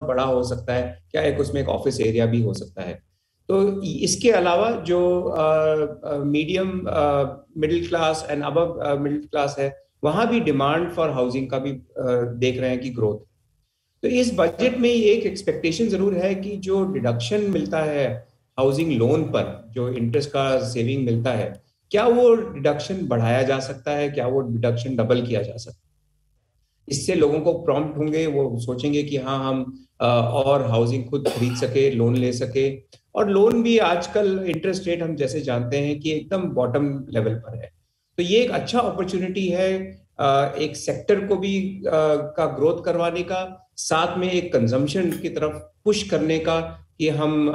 बड़ा हो सकता है, क्या एक उसमें एक ऑफिस एरिया भी हो सकता है। तो इसके अलावा जो medium middle class and above middle class है, वहां भी डिमांड फॉर हाउसिंग का भी देख रहे हैं कि ग्रोथ। तो इस बजट में ये एक एक्सपेक्टेशन जरूर है कि जो डिडक्शन मिलता है हाउसिंग लोन पर, जो इंटरेस्ट का सेविंग मिलता है, क्या वो डिडक्शन बढ़ाया जा सकता है, क्या वो डिडक्शन डबल किया जा सकता है। इससे लोगों को प्रॉम्प्ट होंगे, वो सोचेंगे कि हाँ हम और हाउसिंग खुद खरीद सके, लोन ले सके। और लोन भी आजकल इंटरेस्ट रेट हम जैसे जानते हैं कि एकदम बॉटम लेवल पर है। तो ये एक अच्छा अपॉर्चुनिटी है एक सेक्टर को भी का ग्रोथ करवाने का, साथ में एक कंजम्पशन की तरफ पुश करने का कि हम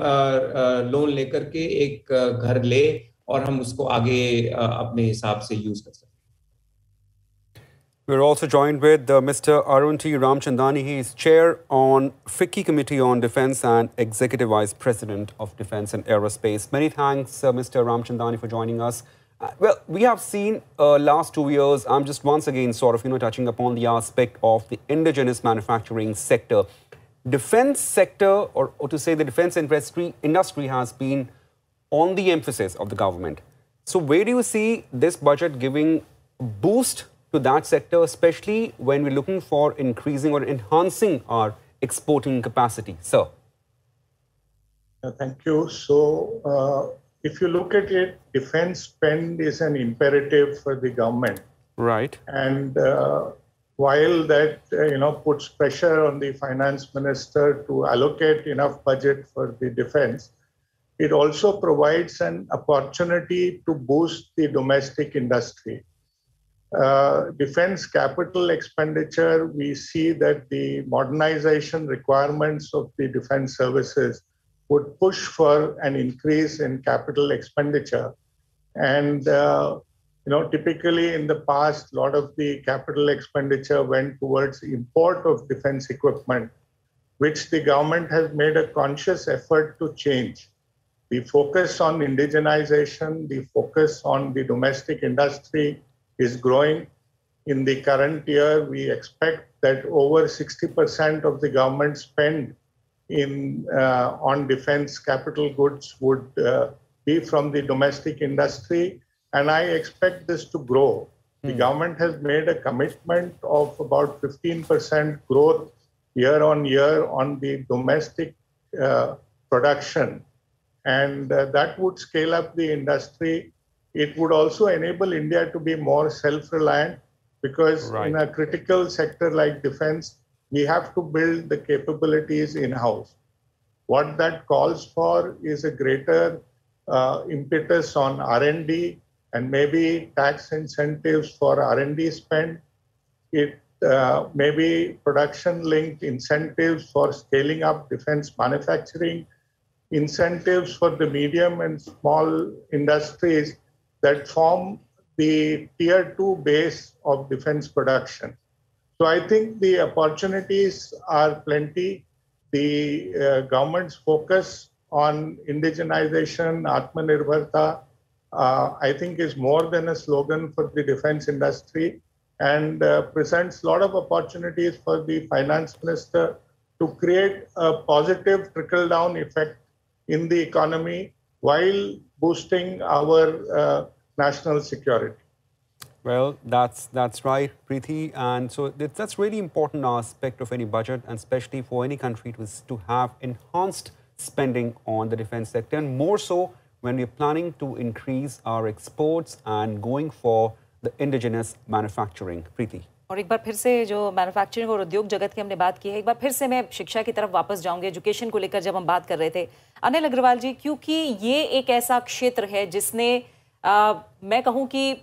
लोन लेकर के एक घर ले और हम उसको आगे अपने हिसाब से यूज कर सकते हैं। We're also joined with Mr. Arun T. Ramchandani. He is Chair on FICCI Committee on Defence and Executive Vice President of Defence and Aerospace. Many thanks, Mr. Ramchandani, for joining us. Well, we have seen last 2 years, I'm just once again sort of, touching upon the aspect of the indigenous manufacturing sector. Defence sector, or to say the defence industry has been on the emphasis of the government. So where do you see this budget giving boost to that sector, especially when we're looking for increasing or enhancing our exporting capacity, sir? Thank you. So, if you look at it, defense spend is an imperative for the government. Right. And while that, puts pressure on the finance minister to allocate enough budget for the defense, it also provides an opportunity to boost the domestic industry. Defense capital expenditure, we see that the modernization requirements of the defense services would push for an increase in capital expenditure. And, typically in the past, a lot of the capital expenditure went towards import of defense equipment, which the government has made a conscious effort to change. The focus on indigenization, the focus on the domestic industry is growing. In the current year, we expect that over 60% of the government spend on defense capital goods would be from the domestic industry, and I expect this to grow. The government has made a commitment of about 15% growth year on year on the domestic production, and that would scale up the industry. It would also enable India to be more self-reliant because in a critical sector like defense, we have to build the capabilities in-house. What that calls for is a greater impetus on R&D and maybe tax incentives for R&D spend. It maybe production-linked incentives for scaling up defense manufacturing, incentives for the medium and small industries that form the tier 2 base of defense production. So I think the opportunities are plenty. The government's focus on indigenization, Atmanirbharta, I think is more than a slogan for the defense industry and presents a lot of opportunities for the finance minister to create a positive trickle-down effect in the economy while boosting our national security. Well, that's right, Preeti. And so that's really important aspect of any budget, and especially for any country to have enhanced spending on the defense sector, and more so when we're planning to increase our exports and going for the indigenous manufacturing. Preeti. और एक बार फिर से जो manufacturing और उद्योग जगत की हमने बात की है, एक बार फिर से मैं शिक्षा की तरफ वापस जाऊंगी, एजुकेशन को लेकर जब हम बात कर रहे थे अनिल अग्रवाल जी, क्योंकि ये एक ऐसा क्षेत्र है जिसने मैं कहूँ कि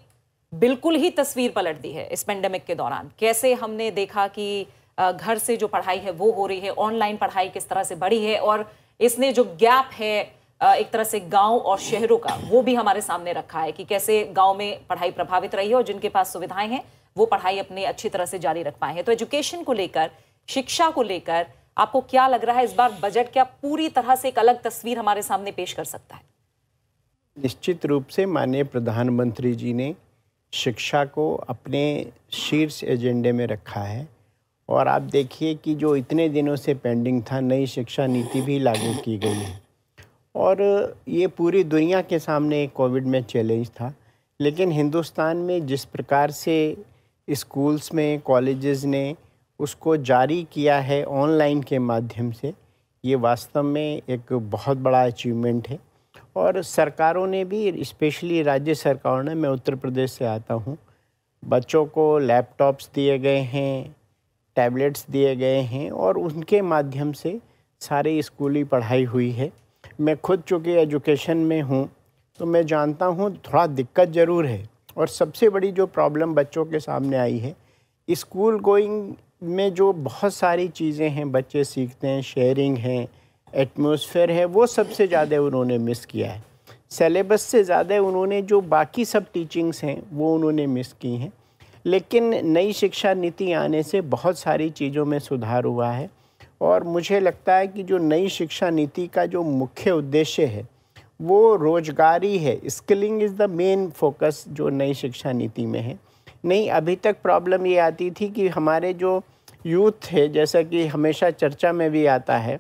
बिल्कुल ही तस्वीर पलट दी है इस पेंडेमिक के दौरान। कैसे हमने देखा कि घर से जो पढ़ाई है वो हो रही है, ऑनलाइन पढ़ाई किस तरह से बढ़ी है, और इसने जो गैप है एक तरह से गांव और शहरों का वो भी हमारे सामने रखा है कि कैसे गांव में पढ़ाई प्रभावित रही है और जिनके पास सुविधाएं हैं वो पढ़ाई अपने अच्छी तरह से जारी रख पाए हैं। तो एजुकेशन को लेकर, शिक्षा को लेकर आपको क्या लग रहा है, इस बार बजट क्या पूरी तरह से एक अलग तस्वीर हमारे सामने पेश कर सकता है? निश्चित रूप से माननीय प्रधानमंत्री जी ने शिक्षा को अपने शीर्ष एजेंडे में रखा है और आप देखिए कि जो इतने दिनों से पेंडिंग था, नई शिक्षा नीति भी लागू की गई है। और ये पूरी दुनिया के सामने एक कोविड में चैलेंज था, लेकिन हिंदुस्तान में जिस प्रकार से स्कूल्स में, कॉलेजेस ने उसको जारी किया है ऑनलाइन के माध्यम से, ये वास्तव में एक बहुत बड़ा अचीवमेंट है। और सरकारों ने भी, स्पेशली राज्य सरकारों ने, मैं उत्तर प्रदेश से आता हूँ, बच्चों को लैपटॉप्स दिए गए हैं, टैबलेट्स दिए गए हैं और उनके माध्यम से सारी स्कूली पढ़ाई हुई है। मैं खुद चूँकि एजुकेशन में हूँ तो मैं जानता हूँ थोड़ा दिक्कत ज़रूर है। और सबसे बड़ी जो प्रॉब्लम बच्चों के सामने आई है, स्कूल गोइंग में जो बहुत सारी चीज़ें हैं बच्चे सीखते हैं, शेयरिंग है, एटमॉस्फेयर है, वो सबसे ज़्यादा उन्होंने मिस किया है। सिलेबस से ज़्यादा उन्होंने जो बाकी सब टीचिंग्स हैं वो उन्होंने मिस की हैं। लेकिन नई शिक्षा नीति आने से बहुत सारी चीज़ों में सुधार हुआ है और मुझे लगता है कि जो नई शिक्षा नीति का जो मुख्य उद्देश्य है वो रोजगारी है। Skilling is the main focus जो नई शिक्षा नीति में है। नहीं, अभी तक प्रॉब्लम ये आती थी कि हमारे जो यूथ है, जैसा कि हमेशा चर्चा में भी आता है,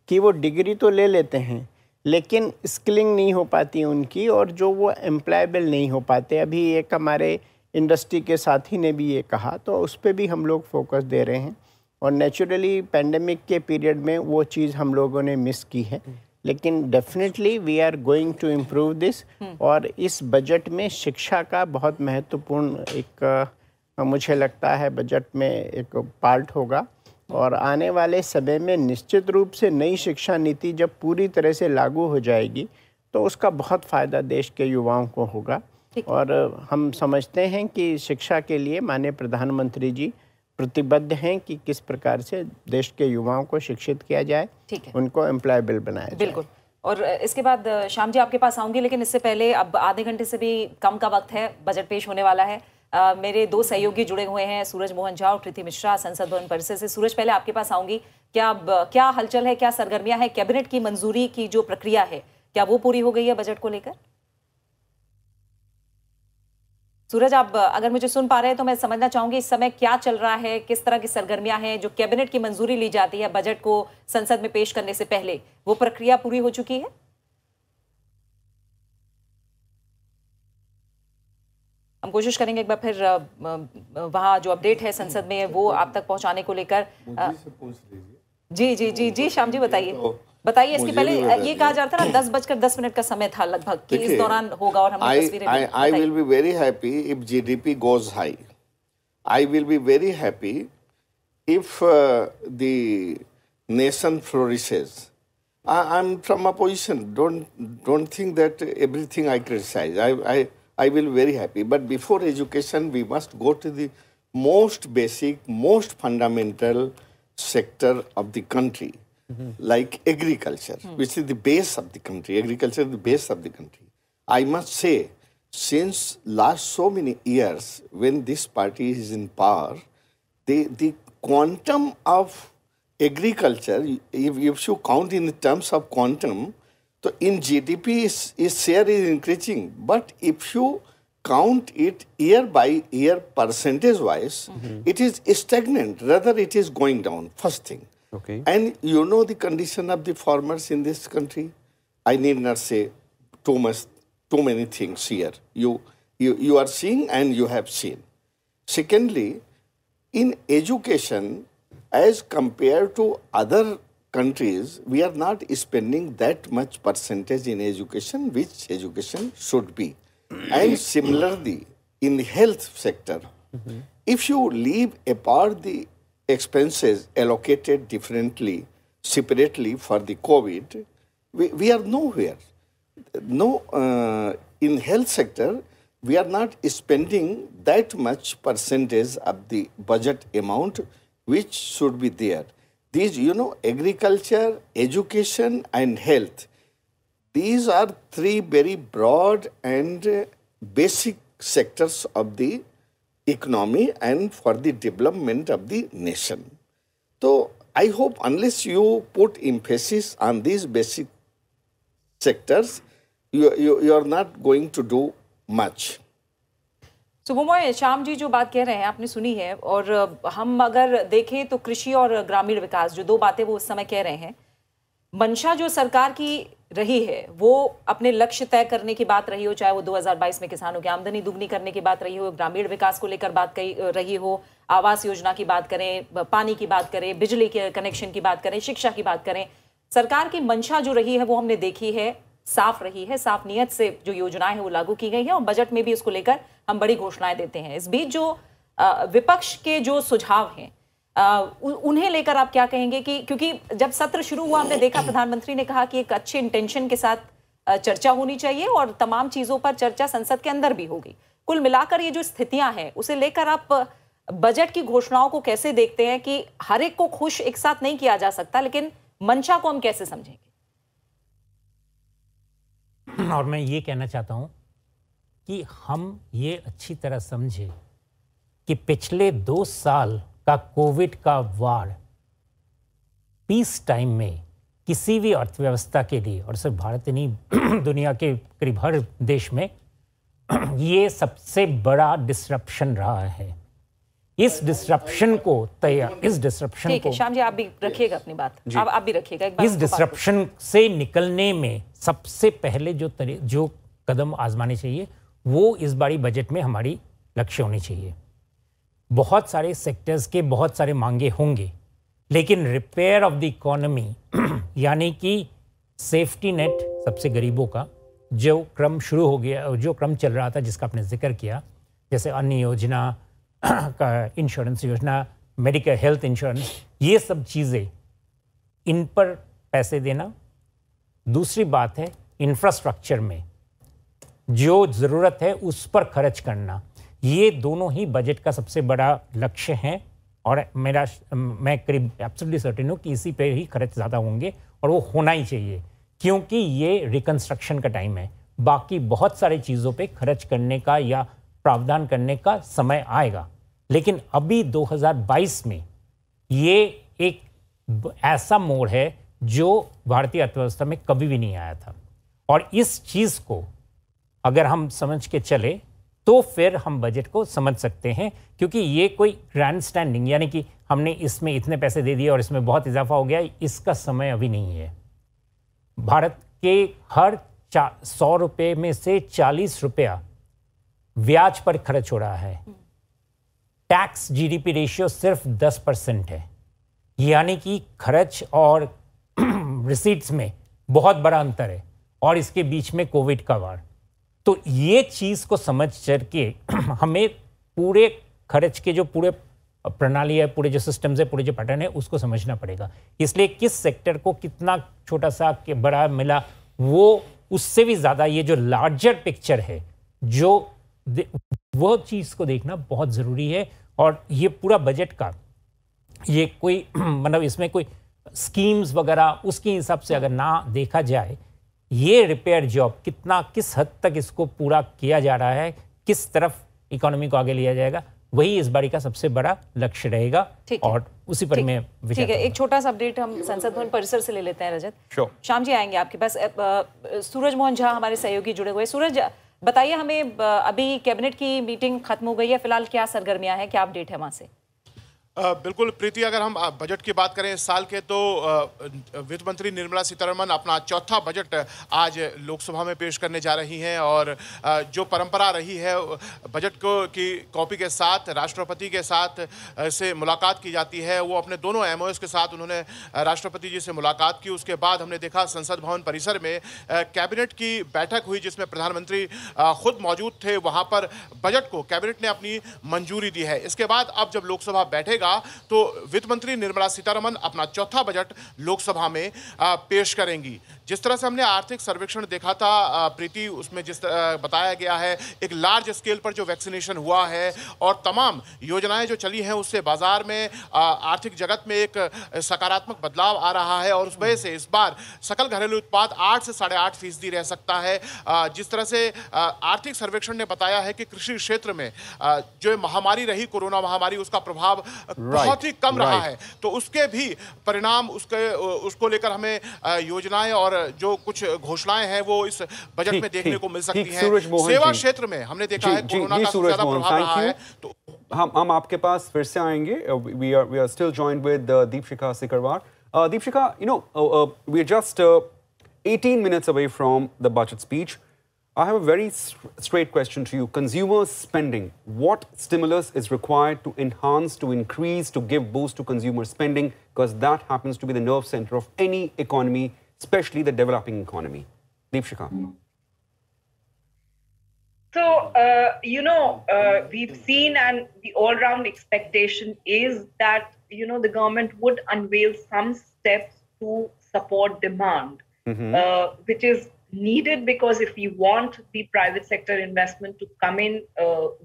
कि वो डिग्री तो ले लेते हैं लेकिन स्किलिंग नहीं हो पाती उनकी और जो वो एम्प्लॉयबल नहीं हो पाते। अभी एक हमारे इंडस्ट्री के साथी ने भी ये कहा, तो उस पर भी हम लोग फोकस दे रहे हैं। और नेचुरली पैंडेमिक के पीरियड में वो चीज़ हम लोगों ने मिस की है, लेकिन definitely we are going to improve this. और इस बजट में शिक्षा का बहुत महत्वपूर्ण एक मुझे लगता है बजट में एक पार्ट होगा। और आने वाले समय में निश्चित रूप से नई शिक्षा नीति जब पूरी तरह से लागू हो जाएगी तो उसका बहुत फ़ायदा देश के युवाओं को होगा। और हम समझते हैं कि शिक्षा के लिए माननीय प्रधानमंत्री जी प्रतिबद्ध हैं कि किस प्रकार से देश के युवाओं को शिक्षित किया जाए, उनको एम्प्लॉयबल बनाया जाए। बिल्कुल। और इसके बाद श्याम जी आपके पास आऊंगी, लेकिन इससे पहले अब आधे घंटे से भी कम का वक्त है, बजट पेश होने वाला है। मेरे दो सहयोगी जुड़े हुए हैं, सूरज मोहन झा और कृति मिश्रा, संसद भवन परिसर से। सूरज, पहले आपके पास आऊंगी। क्या हलचल है, क्या सरगर्मियां है? कैबिनेट की मंजूरी की जो प्रक्रिया है, क्या वो पूरी हो गई है बजट को लेकर? सूरज, आप अगर मुझे सुन पा रहे हैं तो मैं समझना चाहूंगी इस समय क्या चल रहा है, किस तरह की सरगर्मियां हैं? जो कैबिनेट की मंजूरी ली जाती है बजट को संसद में पेश करने से पहले, वो प्रक्रिया पूरी हो चुकी है? हम कोशिश करेंगे एक बार फिर वहां जो अपडेट है संसद में वो आप तक पहुंचाने को लेकर। जी जी जी जी, श्याम जी बताइए। बताइए, इसके पहले ये कहा जा रहा था ना 10:10 का समय था लगभग कि इस दौरान होगा, और हमने तस्वीरें भी। I will be very happy if GDP goes high. I will be very happy if the nation flourishes. I'm from opposition. Don't think that everything I criticize. I will be very happy. But before education, we must go to the most basic, most fundamental sector of the country. Like agriculture, which is the base of the country. Agriculture is the base of the country. I must say, since last so many years, when this party is in power, the quantum of agriculture, if you count in terms of quantum, so in GDP, its share is increasing. But if you count it year by year, percentage-wise, it is stagnant. Rather, it is going down. First thing. Okay. And you know the condition of the farmers in this country. I need not say too many things here. You are seeing and you have seen. Secondly, in education, as compared to other countries, we are not spending that much percentage in education, which education should be. And similarly, in the health sector, if you leave apart the expenses allocated differently, separately for the COVID, we are nowhere. No, in health sector, we are not spending that much percentage of the budget amount which should be there. These, agriculture, education and health, these are three very broad and basic sectors of the economy and for the development of the nation. So I hope unless you put emphasis on these basic sectors, you are not going to do much. सुबह श्याम जी जो बात कह रहे हैं आपने सुनी है, और हम अगर देखें तो कृषि और ग्रामीण विकास जो दो बातें वो उस समय कह रहे हैं, मंशा जो सरकार की रही है वो अपने लक्ष्य तय करने की बात रही हो, चाहे वो 2022 में किसानों की आमदनी दुगनी करने की बात रही हो, ग्रामीण विकास को लेकर बात रही हो, आवास योजना की बात करें, पानी की बात करें, बिजली के कनेक्शन की बात करें, शिक्षा की बात करें, सरकार की मंशा जो रही है वो हमने देखी है, साफ रही है, साफ नियत से जो योजनाएं हैं वो लागू की गई हैं, और बजट में भी इसको लेकर हम बड़ी घोषणाएं देते हैं। इस बीच जो विपक्ष के जो सुझाव हैं उन्हें लेकर आप क्या कहेंगे? कि क्योंकि जब सत्र शुरू हुआ हमने देखा प्रधानमंत्री ने कहा कि एक अच्छे इंटेंशन के साथ चर्चा होनी चाहिए और तमाम चीजों पर चर्चा संसद के अंदर भी होगी। कुल मिलाकर ये जो स्थितियां हैं उसे लेकर आप बजट की घोषणाओं को कैसे देखते हैं कि हर एक को खुश एक साथ नहीं किया जा सकता, लेकिन मंशा को हम कैसे समझेंगे? और मैं ये कहना चाहता हूं कि हम ये अच्छी तरह समझे कि पिछले 2 साल का कोविड का वार पीस टाइम में किसी भी अर्थव्यवस्था के लिए, और सिर्फ भारत ही नहीं दुनिया के करीब हर देश में, ये सबसे बड़ा डिसरप्शन रहा है। इस डिसरप्शन को श्याम जी आप भी रखिएगा अपनी बात, आप भी रखिएगा एक बार। इस डिसरप्शन से निकलने में सबसे पहले जो कदम आजमाने चाहिए वो इस बारी बजट में हमारी लक्ष्य होनी चाहिए। बहुत सारे सेक्टर्स के बहुत सारे मांगे होंगे, लेकिन रिपेयर ऑफ द इकोनॉमी यानी कि सेफ्टी नेट सबसे गरीबों का जो क्रम शुरू हो गया, जो क्रम चल रहा था जिसका आपने जिक्र किया, जैसे अन्य योजना का, इंश्योरेंस योजना, मेडिकल हेल्थ इंश्योरेंस, ये सब चीज़ें, इन पर पैसे देना। दूसरी बात है इंफ्रास्ट्रक्चर में जो ज़रूरत है उस पर खर्च करना। ये दोनों ही बजट का सबसे बड़ा लक्ष्य हैं, और मैं करीब एब्सोल्युटली सर्टेन हूँ कि इसी पे ही खर्च ज़्यादा होंगे, और वो होना ही चाहिए क्योंकि ये रिकंस्ट्रक्शन का टाइम है। बाकी बहुत सारी चीज़ों पे खर्च करने का या प्रावधान करने का समय आएगा, लेकिन अभी 2022 में ये एक ऐसा मोड़ है जो भारतीय अर्थव्यवस्था में कभी भी नहीं आया था, और इस चीज़ को अगर हम समझ के चले तो फिर हम बजट को समझ सकते हैं, क्योंकि ये कोई ग्रैंड स्टैंडिंग यानी कि हमने इसमें इतने पैसे दे दिए और इसमें बहुत इजाफा हो गया, इसका समय अभी नहीं है। भारत के हर 100 रुपये में से 40 रुपया ब्याज पर खर्च हो रहा है। टैक्स जीडीपी रेशियो सिर्फ 10% है, यानी कि खर्च और रिसीट्स में बहुत बड़ा अंतर है, और इसके बीच में कोविड का वार। तो ये चीज़ को समझ करके हमें पूरे खर्च के जो पूरे प्रणाली है, पूरे जो सिस्टम्स है, पूरे जो पैटर्न है, उसको समझना पड़ेगा। इसलिए किस सेक्टर को कितना छोटा सा बड़ा मिला, वो उससे भी ज़्यादा ये जो लार्जर पिक्चर है जो वो चीज़ को देखना बहुत ज़रूरी है। और ये पूरा बजट का ये कोई मतलब इसमें कोई स्कीम्स वगैरह उसके हिसाब से अगर ना देखा जाए, ये रिपेयर जॉब किस हद तक इसको पूरा किया जा रहा है, किस तरफ इकोनॉमी को आगे लिया जाएगा, वही इस बारी का सबसे बड़ा लक्ष्य रहेगा। और उसी पर मैं ठीक है, एक छोटा सा अपडेट हम संसद भवन परिसर से ले लेते हैं रजत। श्याम जी आएंगे आपके पास। सूरज मोहन झा हमारे सहयोगी जुड़े हुए। सूरज बताइए हमें, अभी कैबिनेट की मीटिंग खत्म हो गई है, फिलहाल क्या सरगर्मियां हैं, क्या अपडेट है वहां से? बिल्कुल प्रीति, अगर हम बजट की बात करें इस साल के, तो वित्त मंत्री निर्मला सीतारमण अपना चौथा बजट आज लोकसभा में पेश करने जा रही हैं। और जो परंपरा रही है बजट की कॉपी के साथ राष्ट्रपति के साथ से मुलाकात की जाती है, वो अपने दोनों एमओएस के साथ उन्होंने राष्ट्रपति जी से मुलाकात की। उसके बाद हमने देखा संसद भवन परिसर में कैबिनेट की बैठक हुई जिसमें प्रधानमंत्री खुद मौजूद थे। वहाँ पर बजट को कैबिनेट ने अपनी मंजूरी दी है। इसके बाद अब जब लोकसभा बैठेगा तो वित्त मंत्री निर्मला सीतारमण अपना चौथा बजट लोकसभा में पेश करेंगी। जिस तरह से हमने आर्थिक सर्वेक्षण देखा था प्रीति, उसमें जिस बताया गया है एक लार्ज स्केल पर जो वैक्सीनेशन हुआ है और तमाम योजनाएं जो चली हैं उससे बाजार में आर्थिक जगत में एक सकारात्मक बदलाव आ रहा है। और उस वजह से इस बार सकल घरेलू उत्पाद 8 से 8.5% रह सकता है। जिस तरह से आर्थिक सर्वेक्षण ने बताया है कि कृषि क्षेत्र में जो महामारी रही, कोरोना महामारी, उसका प्रभाव बहुत ही कम रहा है। तो उसके भी परिणाम उसको लेकर हमें योजनाएं और जो कुछ घोषणाएं हैं वो इस बजट में देखने को मिल सकती हैं। सेवा क्षेत्र में हमने देखा है कोरोना का सबसे ज्यादा प्रभाव रहा है। तो हम आपके पास फिर से आएंगे। We are still joined with Deepshikha Sikarwar. Deepshika, we're just 18 minutes away from the budget speech. I have a very straight question to you. Consumer spending. What stimulus is required to enhance, to increase, to give boost to consumer spending? Because that happens to be the nerve center of any economy, especially the developing economy. Deepshika. So, we've seen, and the all-round expectation is that, the government would unveil some steps to support demand, which is needed because if we want the private sector investment to come in,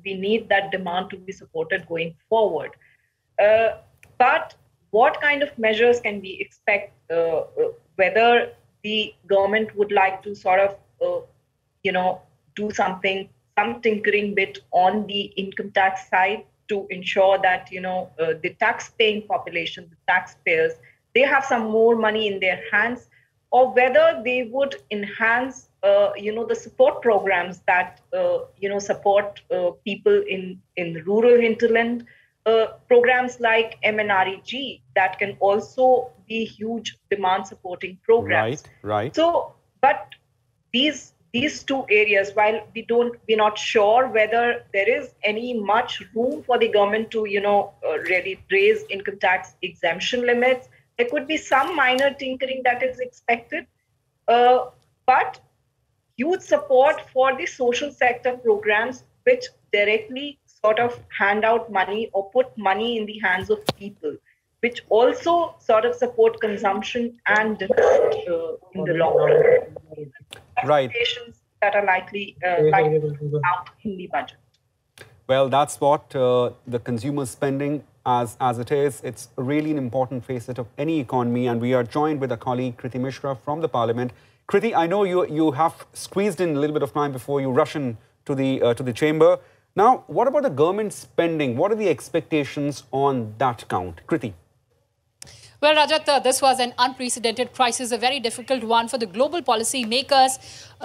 we need that demand to be supported going forward. But what kind of measures can we expect? Whether the government would like to sort of, do some tinkering bit on the income tax side to ensure that, the tax-paying population, the taxpayers, they have some more money in their hands, or whether they would enhance, the support programs that, support people in rural hinterland, programs like MNREG that can also be huge demand-supporting programs. Right. So, but these two areas, while we're not sure whether there is any much room for the government to, really raise income tax exemption limits. There could be some minor tinkering that is expected, but huge support for the social sector programs, which directly sort of hand out money or put money in the hands of people, which also sort of support consumption and demand in the long run. Right. That are likely out in the budget. Well, that's what the consumer spending as it is. It's really an important facet of any economy, and we are joined with a colleague, Kriti Mishra from the Parliament. Kriti, I know you have squeezed in a little bit of time before you rush in to the chamber. Now, what about the government spending? What are the expectations on that count, Kriti? Well, Rajat, this was an unprecedented crisis, a very difficult one for the global policy makers.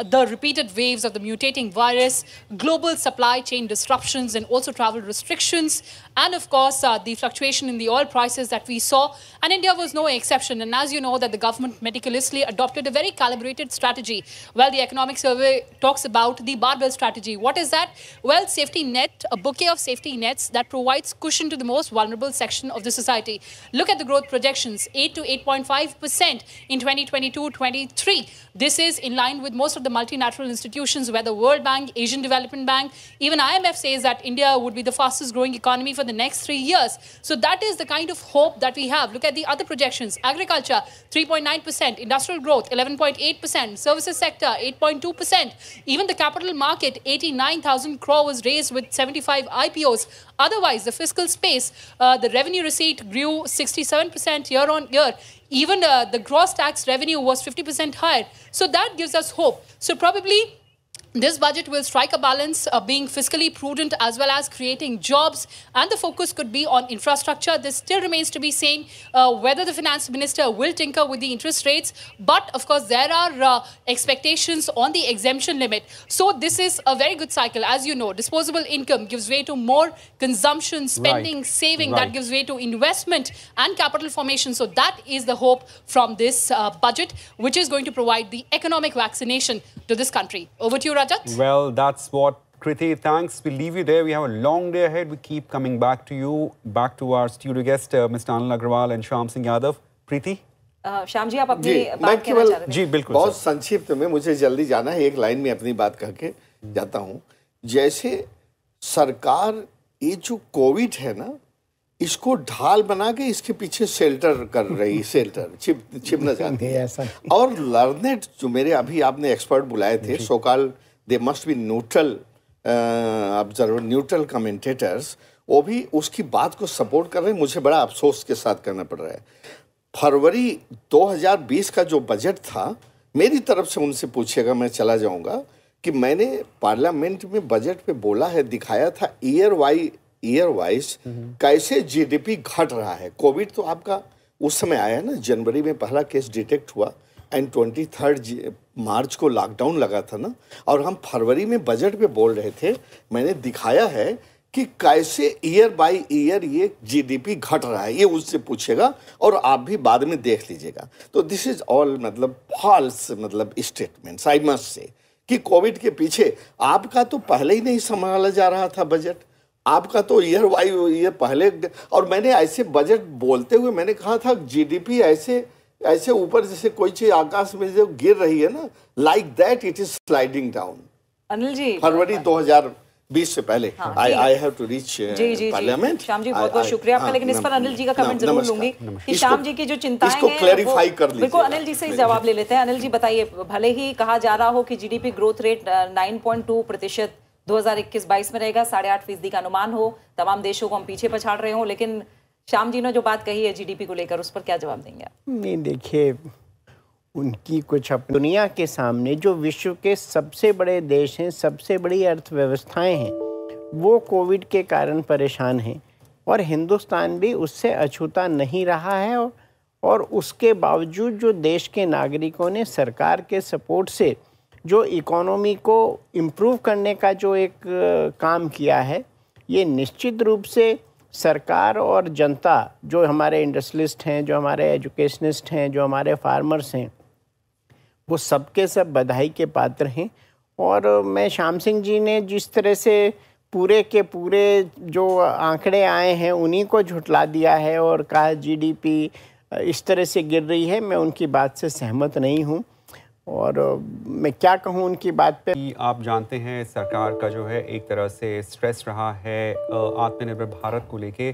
The repeated waves of the mutating virus, global supply chain disruptions, and also travel restrictions, and of course, the fluctuation in the oil prices that we saw. And India was no exception. And as you know, that the government meticulously adopted a very calibrated strategy. Well, the economic survey talks about the barbell strategy. What is that? Well, safety net, a bouquet of safety nets that provides cushion to the most vulnerable section of the society. Look at the growth projections, 8 to 8.5% in 2022-23. This is in line with most of the multilateral institutions, where the World Bank, Asian Development Bank, even IMF says that India would be the fastest growing economy for the next 3 years. So that is the kind of hope that we have. Look at the other projections. Agriculture, 3.9%. Industrial growth, 11.8%. Services sector, 8.2%. Even the capital market, 89,000 crore was raised with 75 IPOs. Otherwise, the fiscal space, the revenue receipt grew 67% year on year. Even the gross tax revenue was 50% higher. So that gives us hope. So probably this budget will strike a balance of being fiscally prudent as well as creating jobs, and the focus could be on infrastructure. This still remains to be seen whether the finance minister will tinker with the interest rates. But of course, there are expectations on the exemption limit. So this is a very good cycle. As you know, disposable income gives way to more consumption, spending, saving. That gives way to investment and capital formation. So that is the hope from this budget, which is going to provide the economic vaccination to this country. Over to you, Rajat. Well, that's what, Kriti, thanks. We'll leave you there. We have a long day ahead. We keep coming back to you, back to our studio guest, Mr. Anil Agrawal and Shyam Singh Yadav. Preeti? Shyam ji, आप अपनी बात कहना चाह रहे थे? जी बिल्कुल, बहुत संक्षिप्त में, मुझे जल्दी जाना है, एक लाइन में अपनी बात कह के जाता हूँ। जैसे सरकार ये जो कोविड है ना, इसको ढाल बना के इसके पीछे शेल्टर कर रही, शेल्टर छिपना चाहती है। और लर्नेड जो मेरे अभी आपने एक्सपर्ट बुलाए थे, so called they must be neutral observer, neutral commentators, वो भी उसकी बात को सपोर्ट कर रहे हैं। मुझे बड़ा अफसोस के साथ करना पड़ रहा है। फरवरी 2020 का जो बजट था, मेरी तरफ से उनसे पूछिएगा, मैं चला जाऊंगा, कि मैंने पार्लियामेंट में बजट पे बोला है, दिखाया था ईयर वाई ईयर वाइज कैसे जीडीपी घट रहा है। कोविड तो आपका उस समय आया ना, जनवरी में पहला केस डिटेक्ट हुआ एंड 23 मार्च को लॉकडाउन लगा था ना, और हम फरवरी में बजट पे बोल रहे थे, मैंने दिखाया है कि कैसे ईयर बाय ईयर ये जीडीपी घट रहा है। ये उससे पूछेगा और आप भी बाद में देख लीजिएगा। तो दिस इज ऑल मतलब फॉल्स मतलब स्टेटमेंट्स आई मस्ट से, कि कोविड के पीछे आपका तो पहले ही नहीं संभाला जा रहा था बजट, आपका तो ईयर बाय ईयर पहले। और मैंने ऐसे बजट बोलते हुए मैंने कहा था जीडीपी ऐसे ऐसे ऊपर जैसे कोई चीज आकाश में जो गिर रही है ना, like that it is sliding down. Anil ji, फरवरी 2020 से पहले I have to reach parliament. Shyam ji बहुत बहुत शुक्रिया आपका, लेकिन इस पर अनिल जी का कमेंट जरूर लूंगी कि श्याम जी की जो चिंताएं इसको हैं क्लैरिफाई कर लीजिए। बिल्कुल अनिल जी से ही जवाब ले लेते हैं। अनिल जी बताइए, भले ही कहा जा रहा हो कि जीडीपी ग्रोथ रेट 9.2% 2021-22 में रहेगा, 8.5% का अनुमान हो, तमाम देशों को हम पीछे पछाड़ रहे हो, लेकिन श्याम जी ने जो बात कही है जीडीपी को लेकर, उस पर क्या जवाब देंगे आप? नहीं, देखिए उनकी कुछ दुनिया के सामने जो विश्व के सबसे बड़े देश हैं, सबसे बड़ी अर्थव्यवस्थाएं हैं, वो कोविड के कारण परेशान हैं और हिंदुस्तान भी उससे अछूता नहीं रहा है। और उसके बावजूद जो देश के नागरिकों ने सरकार के सपोर्ट से जो इकोनॉमी को इम्प्रूव करने का जो एक काम किया है, ये निश्चित रूप से सरकार और जनता, जो हमारे इंडस्ट्रियलिस्ट हैं, जो हमारे एजुकेशनिस्ट हैं, जो हमारे फार्मर्स हैं, वो सबके सब बधाई के पात्र हैं। और मैं श्याम सिंह जी ने जिस तरह से पूरे के पूरे जो आंकड़े आए हैं उन्हीं को झुठला दिया है और कहा जीडीपी इस तरह से गिर रही है, मैं उनकी बात से सहमत नहीं हूँ। और मैं क्या कहूँ उनकी बात पे। आप जानते हैं सरकार का जो है एक तरह से स्ट्रेस रहा है आत्मनिर्भर भारत को लेके,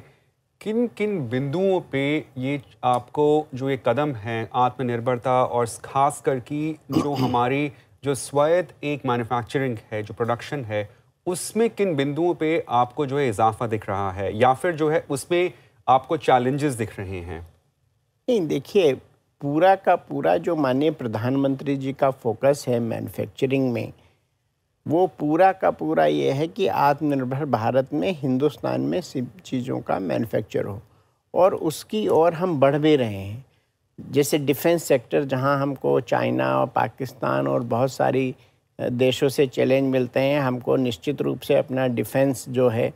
किन किन बिंदुओं पे ये आपको जो ये कदम है आत्मनिर्भरता और खास कर की जो हमारी जो स्वायत्त एक मैन्युफैक्चरिंग है, जो प्रोडक्शन है, उसमें किन बिंदुओं पे आपको जो है इजाफा दिख रहा है या फिर जो है उसमें आपको चैलेंजेस दिख रहे हैं? नहीं, देखिए पूरा का पूरा जो माननीय प्रधानमंत्री जी का फोकस है मैन्युफैक्चरिंग में, वो पूरा का पूरा ये है कि आत्मनिर्भर भारत में हिंदुस्तान में सब चीज़ों का मैन्युफैक्चर हो, और उसकी ओर हम बढ़ भी रहे हैं। जैसे डिफेंस सेक्टर, जहां हमको चाइना और पाकिस्तान और बहुत सारी देशों से चैलेंज मिलते हैं, हमको निश्चित रूप से अपना डिफेंस जो है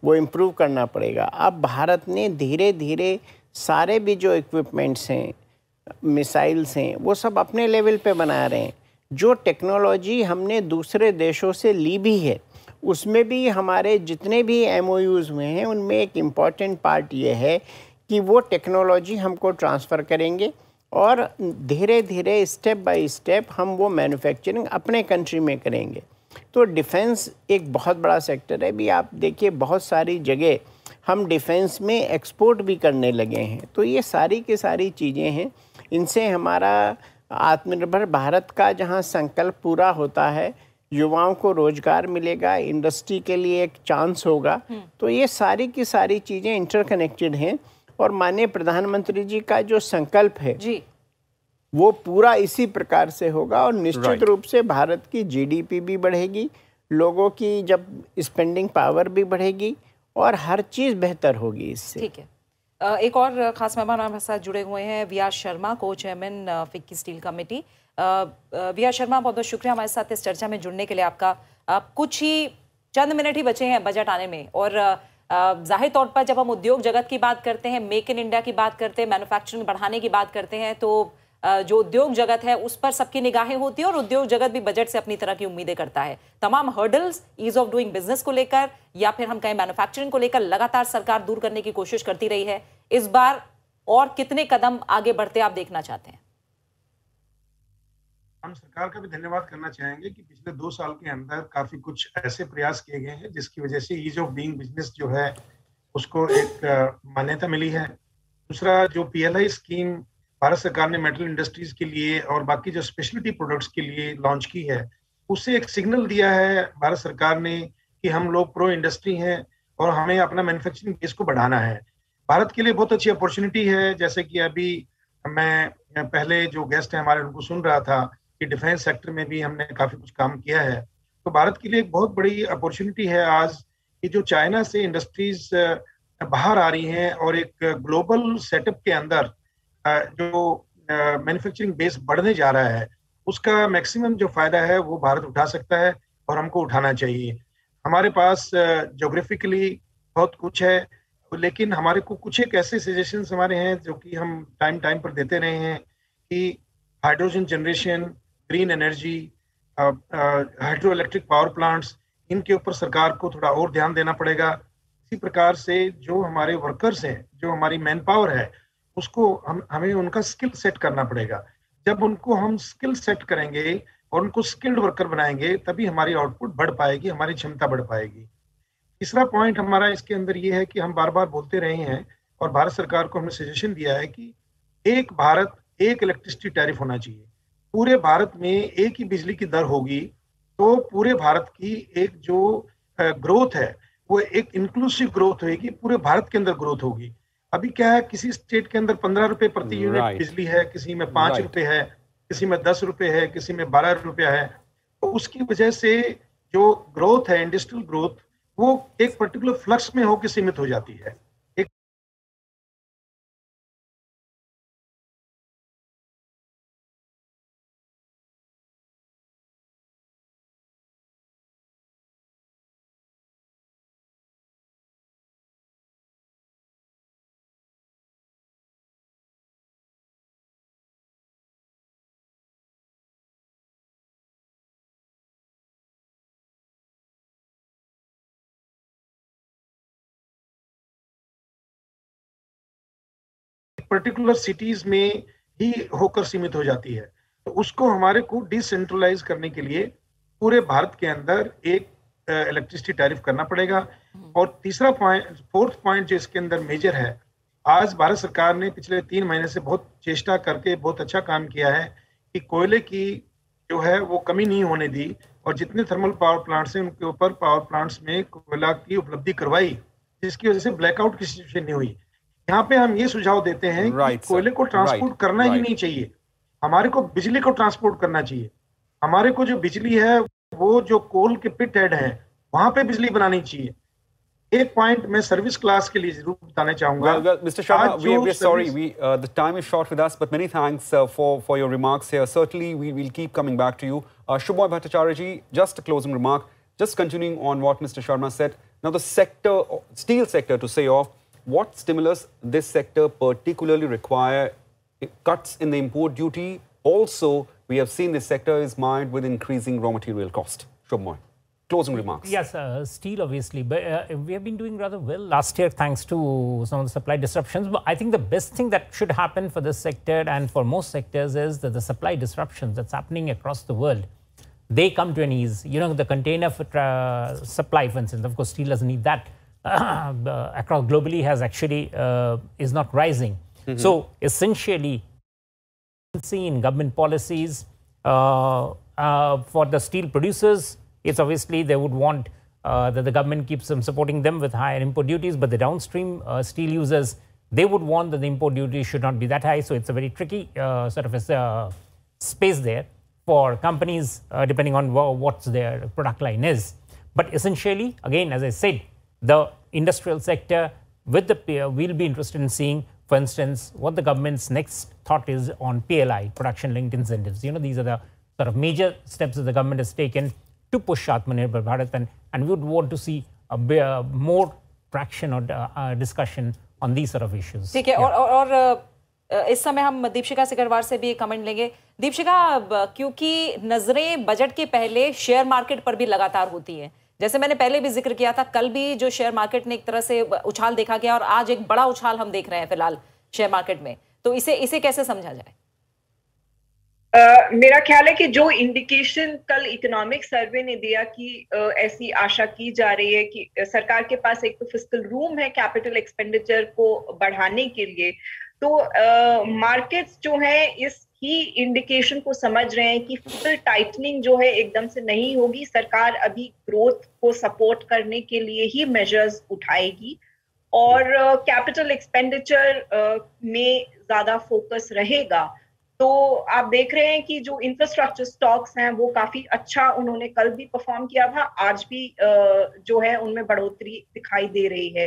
वो इम्प्रूव करना पड़ेगा। अब भारत ने धीरे धीरे सारे भी जो इक्विपमेंट्स हैं, मिसाइल्स हैं, वो सब अपने लेवल पे बना रहे हैं। जो टेक्नोलॉजी हमने दूसरे देशों से ली भी है, उसमें भी हमारे जितने भी MOUs हुए हैं, उनमें एक इम्पॉर्टेंट पार्ट ये है कि वो टेक्नोलॉजी हमको ट्रांसफ़र करेंगे और धीरे धीरे स्टेप बाय स्टेप हम वो मैन्युफैक्चरिंग अपने कंट्री में करेंगे। तो डिफेंस एक बहुत बड़ा सेक्टर है। भी आप देखिए बहुत सारी जगह हम डिफेंस में एक्सपोर्ट भी करने लगे हैं। तो ये सारी की सारी चीज़ें हैं, इनसे हमारा आत्मनिर्भर भारत का जहां संकल्प पूरा होता है, युवाओं को रोजगार मिलेगा, इंडस्ट्री के लिए एक चांस होगा। तो ये सारी की सारी चीज़ें इंटरकनेक्टेड हैं और माननीय प्रधानमंत्री जी का जो संकल्प है जी, वो पूरा इसी प्रकार से होगा और निश्चित रूप से भारत की GDP भी बढ़ेगी, लोगों की जब स्पेंडिंग पावर भी बढ़ेगी और हर चीज़ बेहतर होगी इससे। ठीक है। एक और खास मेहमान हमारे साथ जुड़े हुए हैं, VR शर्मा, को chairman FICCI steel committee. VR Sharma, बहुत बहुत शुक्रिया हमारे साथ इस चर्चा में जुड़ने के लिए आपका। कुछ ही चंद मिनट ही बचे हैं बजट आने में, और जाहिर तौर पर जब हम उद्योग जगत की बात करते हैं, मेक इन इंडिया की बात करते हैं, मैन्युफैक्चरिंग बढ़ाने की बात करते हैं, तो जो उद्योग जगत है उस पर सबकी निगाहें होती है और उद्योग जगत भी बजट से अपनी तरह की उम्मीदें करता है। तमाम hurdles ease of doing business को लेकर या फिर हम कहें मैन्युफैक्चरिंग को लेकर लगातार सरकार दूर करने की कोशिश करती रही है। इस बार और कितने कदम आगे बढ़ते आप देखना चाहते हैं? हम सरकार का भी धन्यवाद करना चाहेंगे कि पिछले 2 साल के अंदर काफी कुछ ऐसे प्रयास किए गए हैं जिसकी वजह से ईज ऑफ डूइंग बिजनेस जो है उसको एक मान्यता मिली है। दूसरा, जो PLI स्कीम भारत सरकार ने मेटल इंडस्ट्रीज के लिए और बाकी जो स्पेशलिटी प्रोडक्ट्स के लिए लॉन्च की है, उससे एक सिग्नल दिया है भारत सरकार ने कि हम लोग प्रो इंडस्ट्री हैं और हमें अपना मैन्युफैक्चरिंग बेस को बढ़ाना है। भारत के लिए बहुत अच्छी अपॉर्चुनिटी है। जैसे कि अभी मैं पहले जो गेस्ट है हमारे उनको सुन रहा था कि डिफेंस सेक्टर में भी हमने काफी कुछ काम किया है। तो भारत के लिए एक बहुत बड़ी अपॉर्चुनिटी है आज कि जो चाइना से इंडस्ट्रीज बाहर आ रही हैं और एक ग्लोबल सेटअप के अंदर जो मैन्युफैक्चरिंग बेस बढ़ने जा रहा है, उसका मैक्सिमम जो फायदा है वो भारत उठा सकता है और हमको उठाना चाहिए। हमारे पास ज्योग्राफिकली बहुत कुछ है, लेकिन हमारे को कुछ एक ऐसे सजेशंस हमारे हैं जो कि हम टाइम टाइम पर देते रहे हैं कि hydrogen generation, green energy, hydro electric power plants, इनके ऊपर सरकार को थोड़ा और ध्यान देना पड़ेगा। इसी प्रकार से जो हमारे वर्कर्स हैं, जो हमारी मैन पावर है, उसको हमें उनका स्किल सेट करना पड़ेगा। जब उनको हम स्किल सेट करेंगे और उनको स्किल्ड वर्कर बनाएंगे, तभी हमारी आउटपुट बढ़ पाएगी, हमारी क्षमता बढ़ पाएगी। तीसरा पॉइंट हमारा इसके अंदर ये है कि हम बार बार बोलते रहे हैं और भारत सरकार को हमने सजेशन दिया है कि एक भारत एक इलेक्ट्रिसिटी टैरिफ होना चाहिए। पूरे भारत में एक ही बिजली की दर होगी तो पूरे भारत की एक जो ग्रोथ है वो एक इंक्लूसिव ग्रोथ होगी, पूरे भारत के अंदर ग्रोथ होगी। अभी क्या है, किसी स्टेट के अंदर 15 रुपए प्रति यूनिट बिजली है, किसी में 5 रुपए है, किसी में 10 रुपए है, किसी में 12 रुपया है। तो उसकी वजह से जो ग्रोथ है, इंडस्ट्रियल ग्रोथ, वो एक पर्टिकुलर फ्लक्स में होकर सीमित हो जाती है। पर्टिकुलर सिटीज में ही होकर सीमित हो जाती है। तो उसको हमारे को डिसेंट्रलाइज करने के लिए पूरे भारत के अंदर एक इलेक्ट्रिसिटी टैरिफ करना पड़ेगा। और तीसरा पॉइंट, फोर्थ पॉइंट जो इसके अंदर मेजर है, आज भारत सरकार ने पिछले 3 महीने से बहुत चेष्टा करके बहुत अच्छा काम किया है कि कोयले की जो है वो कमी नहीं होने दी, और जितने थर्मल पावर प्लांट्स हैं उनके ऊपर पावर प्लांट्स में कोयला की उपलब्धि करवाई, जिसकी वजह से ब्लैकआउट की सिचुएशन नहीं हुई। यहाँ पे हम ये सुझाव देते हैं कि कोयले को ट्रांसपोर्ट करना ही नहीं चाहिए, हमारे को बिजली को ट्रांसपोर्ट करना चाहिए। हमारे को जो बिजली है वो जो कोल के पिट हेड है वहां पे बिजली बनानी चाहिए। एक पॉइंट मैं सर्विस क्लास के लिए जरूर बताना चाहूंगा। Well, Mr. Sharma, we're sorry, the time is short with us, but many thanks for your remarks here. Certainly, we will keep coming back to you. Shubhoy Bhattacharya ji, just a closing remark, just continuing on what Mr. Sharma said. Now, the sector, steel sector, to say off, what stimulus this sector particularly require? Cuts in the import duty. Also, we have seen this sector is mired with increasing raw material cost. Shubhoy, closing remarks. Yes, steel obviously, but we have been doing rather well last year thanks to some of the supply disruptions. But I think the best thing that should happen for this sector and for most sectors is that the supply disruptions that's happening across the world, they come to an ease. You know, the container supply, for instance, of course, steel doesn't need that. Across globally has actually is not rising. So essentially, in government policies for the steel producers, it's obviously they would want that the government keeps supporting them with higher import duties, but the downstream steel users, they would want that the import duties should not be that high. So it's a very tricky sort of a space there for companies depending on what their product line is. But essentially, again, as I said, the industrial sector with the we'll be interested in seeing, for instance, what the government's next thought is on PLI, production-linked incentives. You know, these are the sort of major steps that the government has taken to push Atmanirbhar Bharat, and we would want to see a more traction or discussion on these sort of issues. ठीक है, और इस समय हम दीपशिखा सिकरवार से भी एक comment लेंगे। दीपशिखा, क्योंकि नजरें बजट के पहले शेयर मार्केट पर भी लगातार होती है, जैसे मैंने पहले भी जिक्र किया था, कल भी जो शेयर मार्केट ने एक तरह से उछाल देखा गया और आज एक बड़ा उछाल हम देख रहे हैं फिलहाल शेयर मार्केट में, तो इसे कैसे समझा जाए? मेरा ख्याल है कि जो इंडिकेशन कल इकोनॉमिक सर्वे ने दिया कि ऐसी आशा की जा रही है कि सरकार के पास एक तो फिस्कल रूम है कैपिटल एक्सपेंडिचर को बढ़ाने के लिए, तो मार्केट्स जो है इस ही इंडिकेशन को समझ रहे हैं कि फिस्कल टाइटनिंग जो है एकदम से नहीं होगी, सरकार अभी ग्रोथ को सपोर्ट करने के लिए ही मेजर्स उठाएगी और कैपिटल एक्सपेंडिचर में ज्यादा फोकस रहेगा। तो आप देख रहे हैं कि जो इंफ्रास्ट्रक्चर स्टॉक्स हैं वो काफी अच्छा उन्होंने कल भी परफॉर्म किया था, आज भी जो है उनमें बढ़ोतरी दिखाई दे रही है।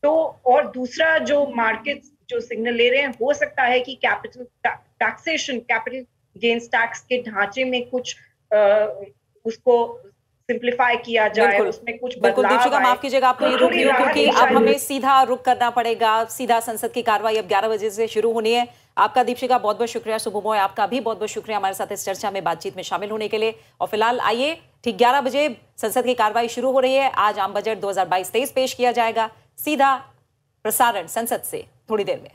तो और दूसरा जो मार्केट्स जो सिग्नल ले रहे हैं, हो सकता है कि capital taxation, capital gains tax के ढांचे में कुछ उसको सिंप्लीफाई किया जाए, उसमें कुछ बदलाव दीपिका, आए। माफ कीजिएगा आपको ये रोक रही हूँ क्योंकि अब हमें सीधा रुक करना पड़ेगा। सीधा संसद की कार्रवाई अब 11 बजे से शुरू होनी है। आपका दीपिका बहुत बहुत शुक्रिया, शुभमोय आपका भी बहुत बहुत शुक्रिया हमारे साथ इस चर्चा में बातचीत में शामिल होने के लिए। और फिलहाल आइए, ठीक 11 बजे संसद की कार्रवाई शुरू हो रही है। आज आम बजट 2022-23 पेश किया जाएगा, सीधा प्रसारण संसद से थोड़ी देर में।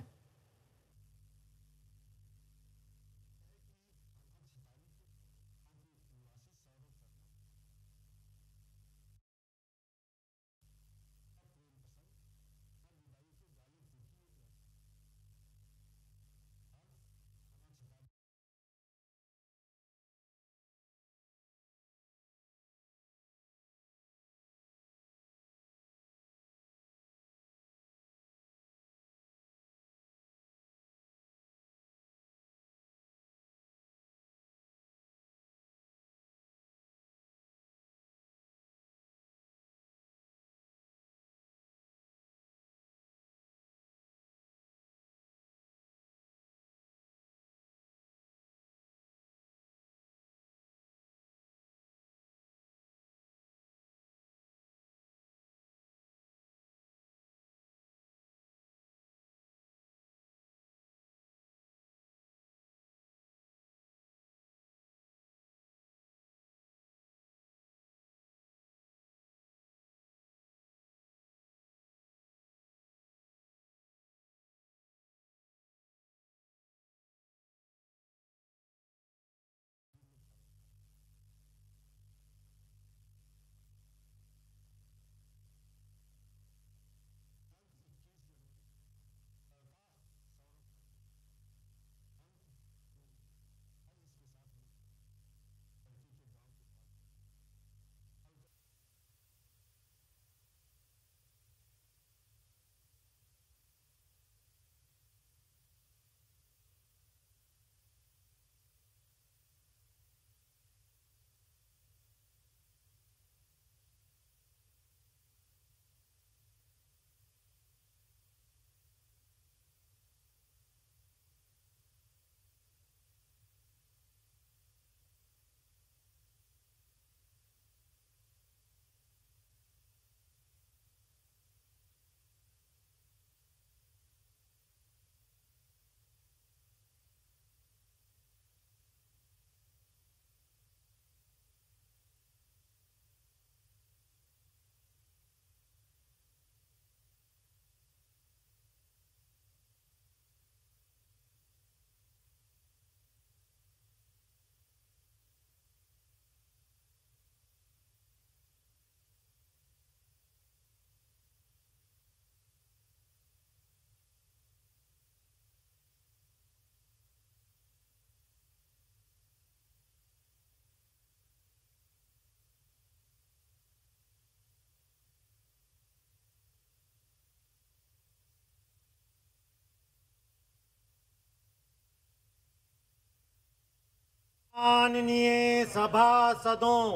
माननीय सभासदों,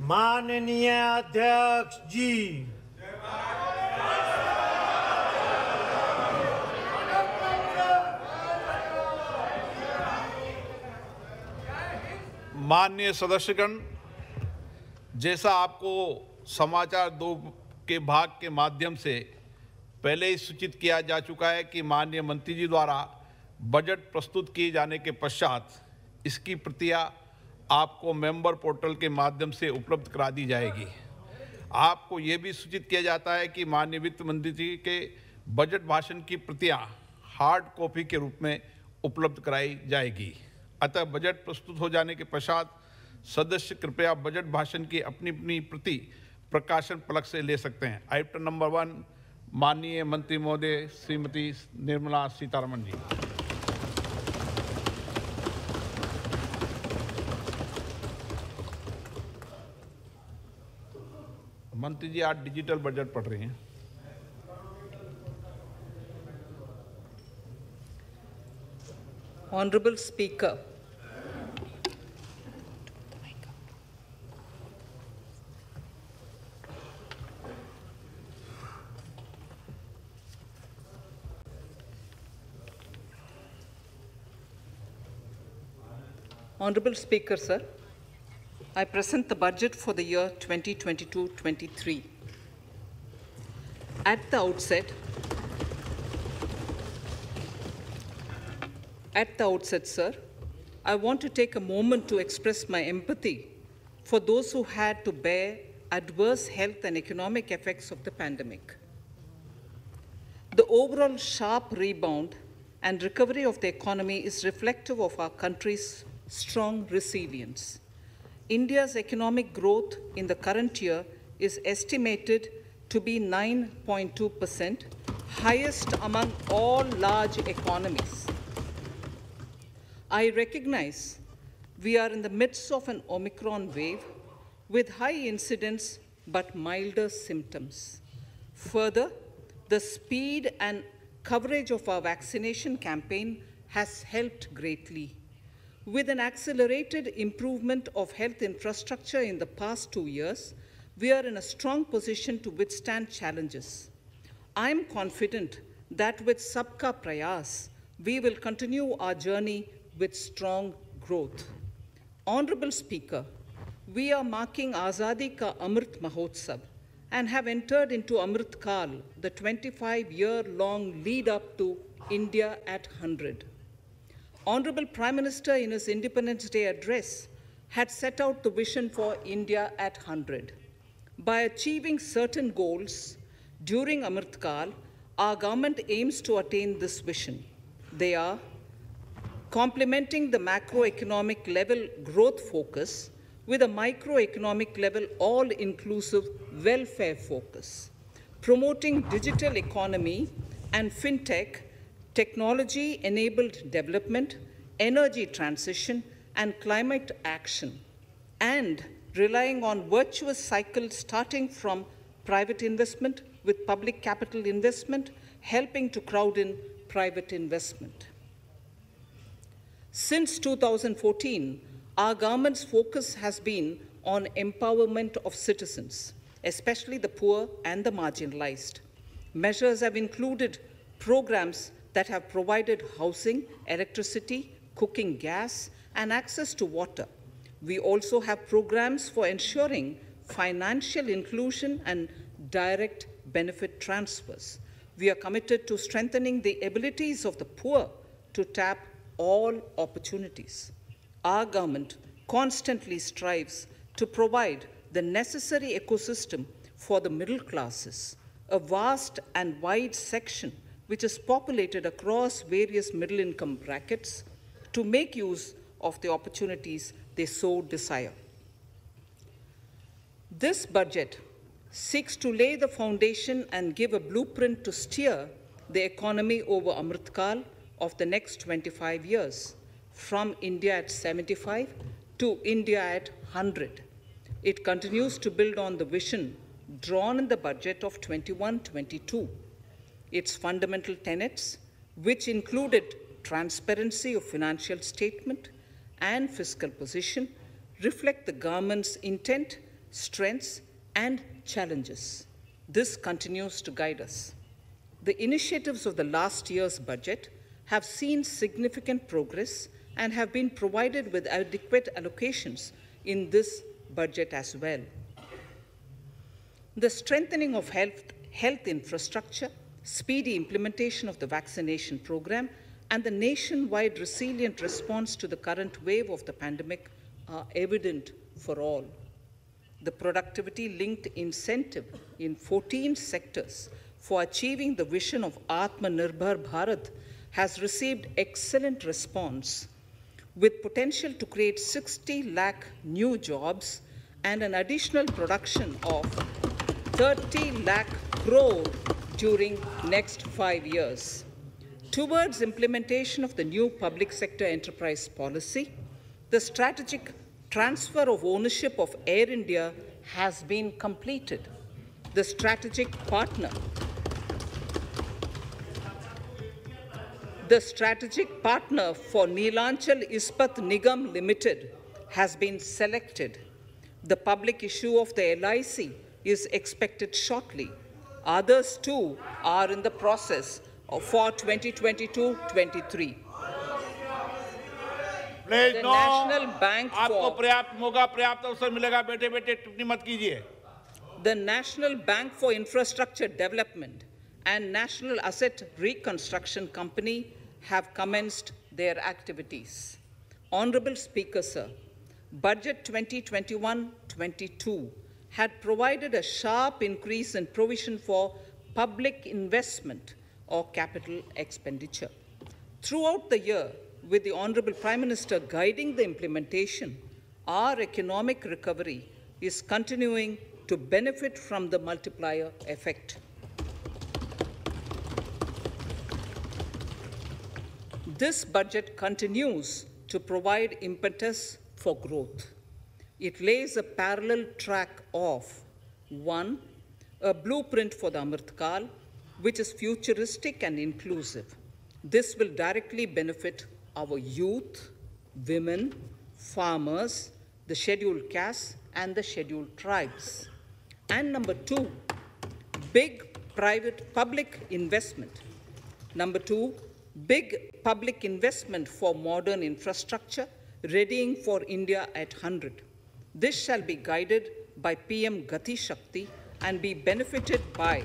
माननीय अध्यक्ष जी, माननीय सदस्यगण, जैसा आपको समाचार 2 के भाग के माध्यम से पहले ही सूचित किया जा चुका है कि माननीय मंत्री जी द्वारा बजट प्रस्तुत किए जाने के पश्चात इसकी प्रतियां आपको मेंबर पोर्टल के माध्यम से उपलब्ध करा दी जाएगी। आपको ये भी सूचित किया जाता है कि माननीय वित्त मंत्री जी के बजट भाषण की प्रतियां हार्ड कॉपी के रूप में उपलब्ध कराई जाएगी। अतः बजट प्रस्तुत हो जाने के पश्चात सदस्य कृपया बजट भाषण की अपनी अपनी प्रति प्रकाशन फलक से ले सकते हैं। आइटम नंबर 1, माननीय मंत्री महोदय श्रीमती निर्मला सीतारमण जी। मंत्री जी आज डिजिटल बजट पढ़ रही हैं। Honorable Speaker, Honorable Speaker, sir, I present the budget for the year 2022-23. At the outset, sir, I want to take a moment to express my empathy for those who had to bear adverse health and economic effects of the pandemic. The overall sharp rebound and recovery of the economy is reflective of our country's strong resilience. India's economic growth in the current year is estimated to be 9.2%, highest among all large economies. I recognize we are in the midst of an Omicron wave with high incidence but milder symptoms. Further, the speed and coverage of our vaccination campaign has helped greatly. With an accelerated improvement of health infrastructure in the past 2 years, we are in a strong position to withstand challenges. I am confident that with Sabka Prayas, we will continue our journey with strong growth. Honorable Speaker, we are marking Azadi Ka Amrit Mahotsav and have entered into Amrit Kal, the 25-year-long lead up to India at 100. Honorable Prime Minister in his Independence Day address had set out the vision for India at 100. By achieving certain goals during Amrit Kal, our government aims to attain this vision. They are complementing the macroeconomic level growth focus with a microeconomic level all-inclusive welfare focus, promoting digital economy and fintech, technology-enabled development, energy transition, and climate action, and relying on virtuous cycles starting from private investment with public capital investment, helping to crowd in private investment. Since 2014, our government's focus has been on empowerment of citizens, especially the poor and the marginalized. Measures have included programs that have provided housing, electricity, cooking gas, and access to water. We also have programs for ensuring financial inclusion and direct benefit transfers. We are committed to strengthening the abilities of the poor to tap all opportunities. Our government constantly strives to provide the necessary ecosystem for the middle classes, a vast and wide section which is populated across various middle income brackets, to make use of the opportunities they so desire. This budget seeks to lay the foundation and give a blueprint to steer the economy over Amrit Kal of the next 25 years, from India at 75 to India at 100. It continues to build on the vision drawn in the budget of 21-22. Its fundamental tenets, which included transparency of financial statement and fiscal position, reflect the government's intent, strengths, and challenges. This continues to guide us. The initiatives of the last year's budget have seen significant progress and have been provided with adequate allocations in this budget as well. The strengthening of health infrastructure, speedy implementation of the vaccination program, and the nationwide resilient response to the current wave of the pandemic are evident for all. The productivity-linked incentive in 14 sectors for achieving the vision of Atmanirbhar Bharat has received excellent response, with potential to create 60 lakh new jobs and an additional production of 30 lakh crore during next 5 years. Towards implementation of the new public sector enterprise policy, the strategic transfer of ownership of Air India has been completed. The strategic partner The strategic partner for Neelanchal Ispat Nigam Limited has been selected. The public issue of the LIC is expected shortly. Others too are in the process for 2022-23. Please The no, National Bank आपको for पर्याप्त मौका, पर्याप्त अवसर मिलेगा, बेटे बेटे टिप्पणी मत कीजिए. the National Bank for Infrastructure Development and National Asset Reconstruction Company have commenced their activities. Honorable Speaker, sir, Budget 2021-22 had provided a sharp increase in provision for public investment or capital expenditure. Throughout the year, with the Honorable Prime Minister guiding the implementation, our economic recovery is continuing to benefit from the multiplier effect. This budget continues to provide impetus for growth. It lays a parallel track of 1. A blueprint for the Amrit Kal, which is futuristic and inclusive. This will directly benefit our youth, women, farmers, the scheduled castes, and the scheduled tribes. And number 2, big public investment. Number 2, big public investment for modern infrastructure, readying for India at 100. This shall be guided by PM Gati Shakti and be benefited by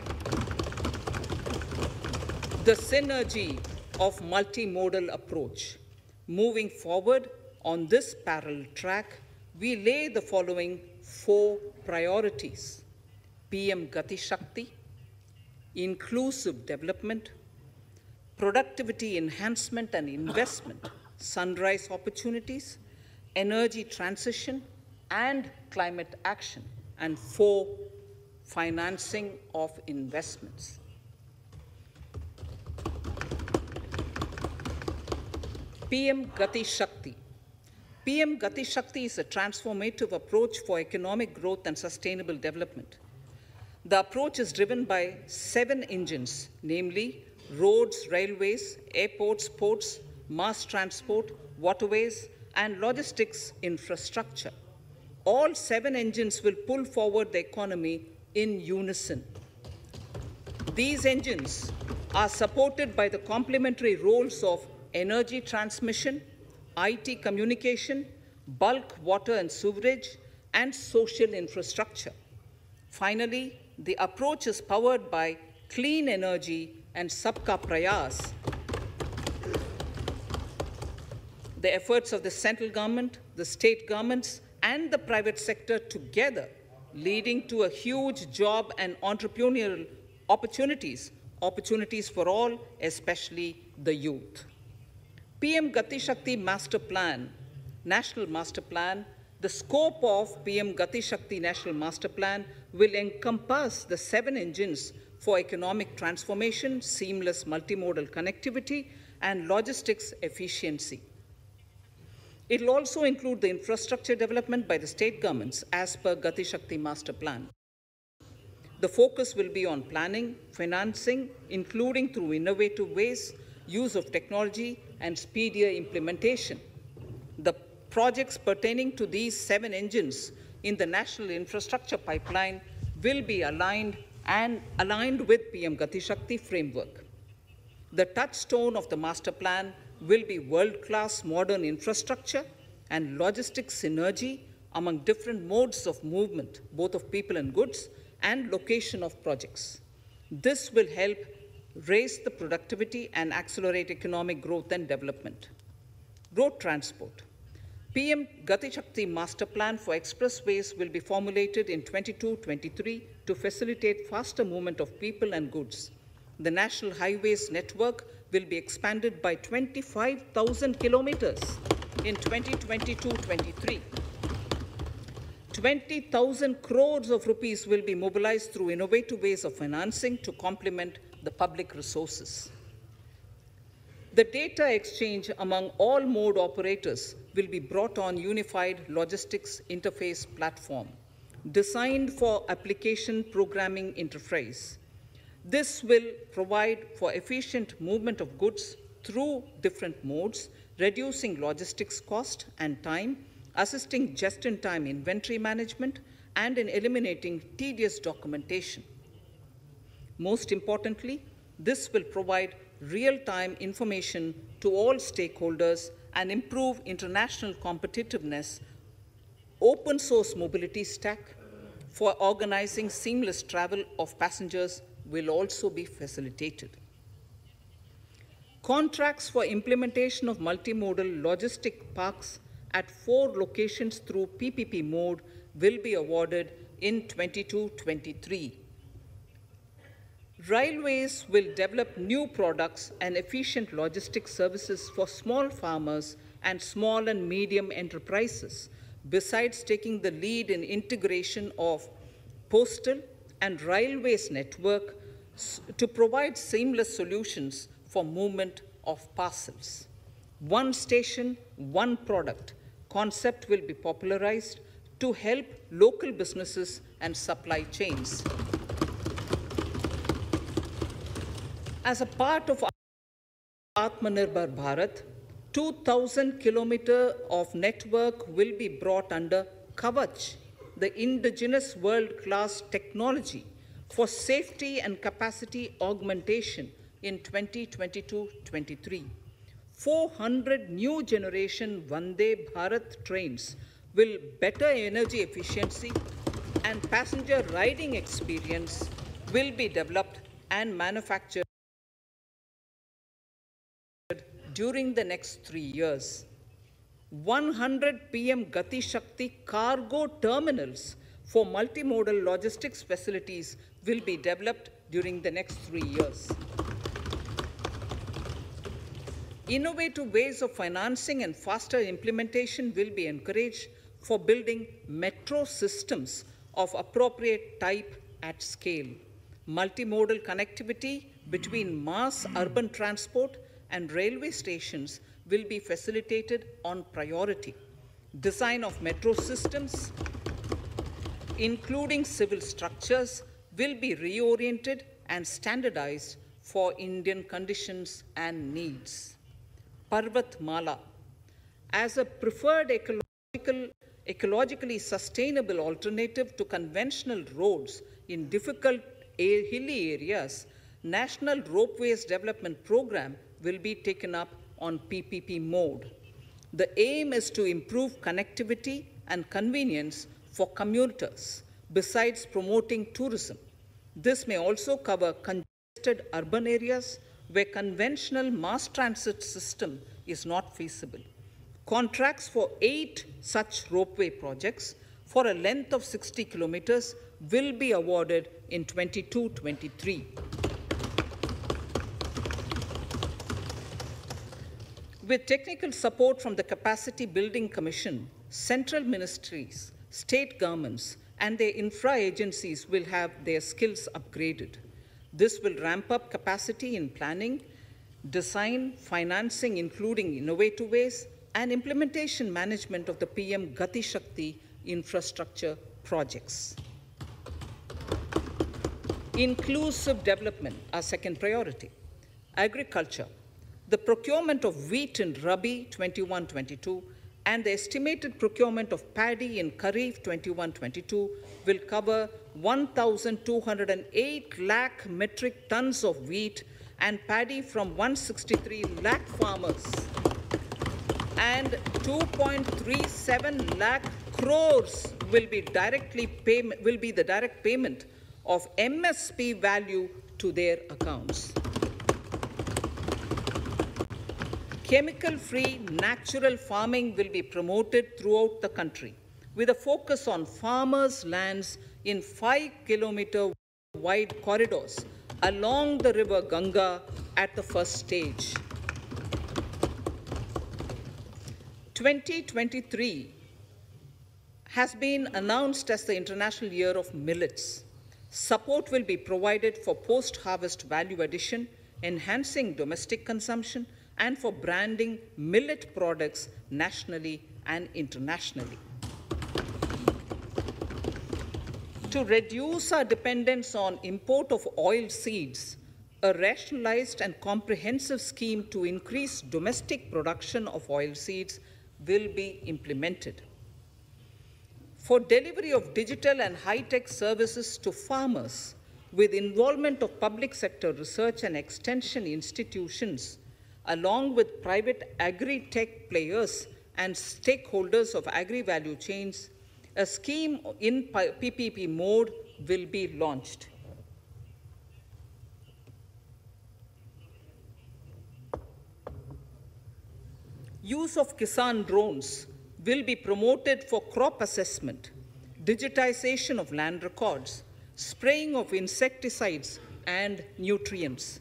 the synergy of multimodal approach. Moving forward on this parallel track, we lay the following 4 priorities: PM Gati Shakti, inclusive development, productivity enhancement and investment, sunrise opportunities, energy transition, and climate action, and 4, financing of investments. PM Gati Shakti. PM Gati Shakti is a transformative approach for economic growth and sustainable development. The approach is driven by 7 engines, namely roads, railways, airports, ports, mass transport, waterways, and logistics infrastructure. All 7 engines will pull forward the economy in unison. These engines are supported by the complementary roles of energy transmission, IT communication, bulk water and sewerage, and social infrastructure. Finally, the approach is powered by clean energy and Sabka Prayas. The efforts of the central government, the state governments, and the private sector together, leading to a huge job and entrepreneurial opportunities for all, especially the youth. PM Gati Shakti Master Plan, National Master Plan, the scope of PM Gati Shakti National Master Plan will encompass the 7 engines for economic transformation, seamless multimodal connectivity, and logistics efficiency. It will also include the infrastructure development by the state governments as per Gati Shakti Master Plan. The focus will be on planning, financing, including through innovative ways, use of technology, and speedier implementation. The projects pertaining to these 7 engines in the national infrastructure pipeline will be aligned with PM Gati Shakti framework. The touchstone of the master plan will be world-class modern infrastructure and logistics synergy among different modes of movement, both of people and goods, and location of projects. This will help raise the productivity and accelerate economic growth and development. Road transport. PM Gati Shakti Master Plan for expressways will be formulated in 22-23 to facilitate faster movement of people and goods. The national highways network will be expanded by 25,000 kilometers in 2022-23. 20,000 crores of rupees will be mobilized through innovative ways of financing to complement the public resources. The data exchange among all mode operators will be brought on unified logistics interface platform designed for application programming interface. This will provide for efficient movement of goods, through different modes, reducing logistics cost and time, assisting just-in-time inventory management, and in eliminating tedious documentation. Most importantly, this will provide real-time information to all stakeholders and improve international competitiveness. Open source mobility stack for organizing seamless travel of passengers will also be facilitated. Contracts for implementation of multimodal logistic parks at 4 locations through PPP mode will be awarded in 22-23. Railways will develop new products and efficient logistic services for small farmers and small and medium enterprises, besides taking the lead in integration of postal and railways network to provide seamless solutions for movement of parcels. One station, one product concept will be popularized to help local businesses and supply chains. As a part of Atmanirbhar Bharat, 2,000 kilometers of network will be brought under Kavach, the indigenous world-class technology for safety and capacity augmentation in 2022-23. 400 new generation Vande Bharat trains will better energy efficiency and passenger riding experience will be developed and manufactured during the next 3 years. 100 PM Gati Shakti cargo terminals for multimodal logistics facilities will be developed during the next 3 years. Innovative ways of financing and faster implementation will be encouraged for building metro systems of appropriate type at scale. Multimodal connectivity between mass urban transport and railway stations will be facilitated on priority. Design of metro systems, including civil structures, will be reoriented and standardized for Indian conditions and needs. Parvat Mala, as a preferred ecologically sustainable alternative to conventional roads in difficult hilly areas, National Ropeways Development Program will be taken up on PPP mode. The aim is to improve connectivity and convenience for commuters, besides promoting tourism. This may also cover congested urban areas where conventional mass transit system is not feasible. Contracts for 8 such ropeway projects for a length of 60 kilometers will be awarded in 22-23. With technical support from the Capacity Building Commission, central ministries, state governments, and their infra agencies will have their skills upgraded. This will ramp up capacity in planning, design, financing, including innovative ways, and implementation management of the PM Gati Shakti infrastructure projects. Inclusive development, our second priority. Agriculture. The procurement of wheat in Rabi 21-22 and the estimated procurement of paddy in Kharif 21-22 will cover 1,208 lakh metric tons of wheat and paddy from 163 lakh farmers, and 2.37 lakh crores will be the direct payment of MSP value to their accounts. Chemical-free natural farming will be promoted throughout the country with a focus on farmers' lands in 5-kilometer wide corridors along the river Ganga at the first stage. 2023 has been announced as the International Year of Millets. Support will be provided for post-harvest value addition, enhancing domestic consumption, and for branding millet products nationally and internationally. To reduce our dependence on import of oil seeds, a rationalized and comprehensive scheme to increase domestic production of oilseeds will be implemented. For delivery of digital and high-tech services to farmers, with involvement of public sector research and extension institutions, along with private agri-tech players and stakeholders of agri-value chains, a scheme in PPP mode will be launched. Use of Kisan drones will be promoted for crop assessment, digitization of land records, spraying of insecticides and nutrients.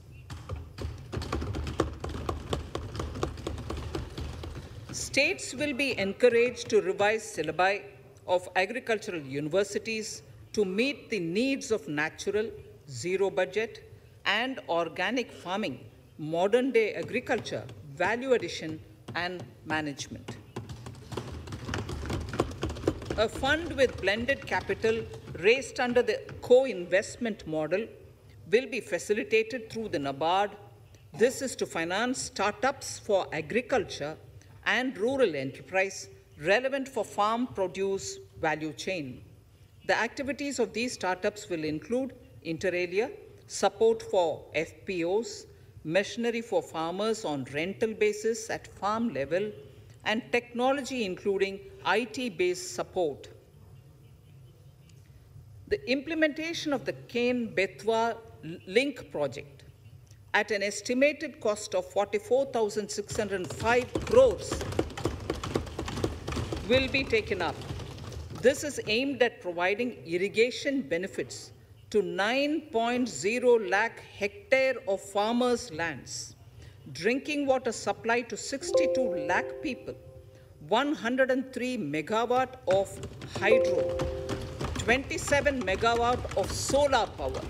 States will be encouraged to revise syllabi of agricultural universities to meet the needs of natural, zero budget, and organic farming, modern day agriculture, value addition, and management. A fund with blended capital raised under the co-investment model will be facilitated through the NABARD. This is to finance startups for agriculture and rural enterprise relevant for farm produce value chain. The activities of these startups will include inter alia, support for FPOs, machinery for farmers on rental basis at farm level, and technology including IT-based support. The implementation of the Ken-Betwa link project at an estimated cost of 44,605 crores will be taken up. This is aimed at providing irrigation benefits to 9.0 lakh hectare of farmers' lands, drinking water supply to 62 lakh people, 103 megawatt of hydro, 27 megawatt of solar power,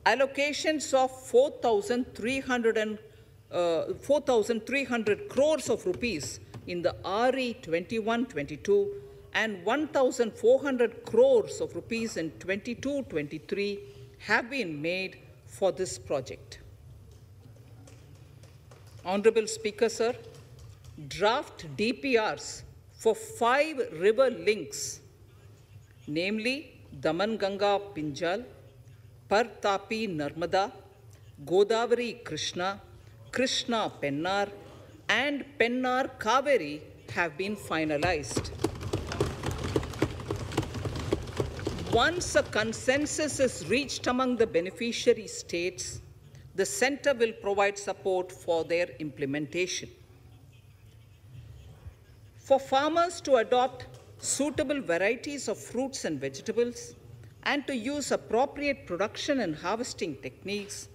allocations of 4,300 crores of rupees in the RE 21-22 and 1,400 crores of rupees in 22-23 have been made for this project. Honorable Speaker, sir, draft DPRs for 5 river links, namely Daman-Ganga Pinjal, Par-Tapi Narmada, Godavari Krishna, Krishna Pennar, and Pennar Kaveri have been finalized. Once a consensus is reached among the beneficiary states, the center will provide support for their implementation. For farmers to adopt suitable varieties of fruits and vegetables and to use appropriate production and harvesting techniques,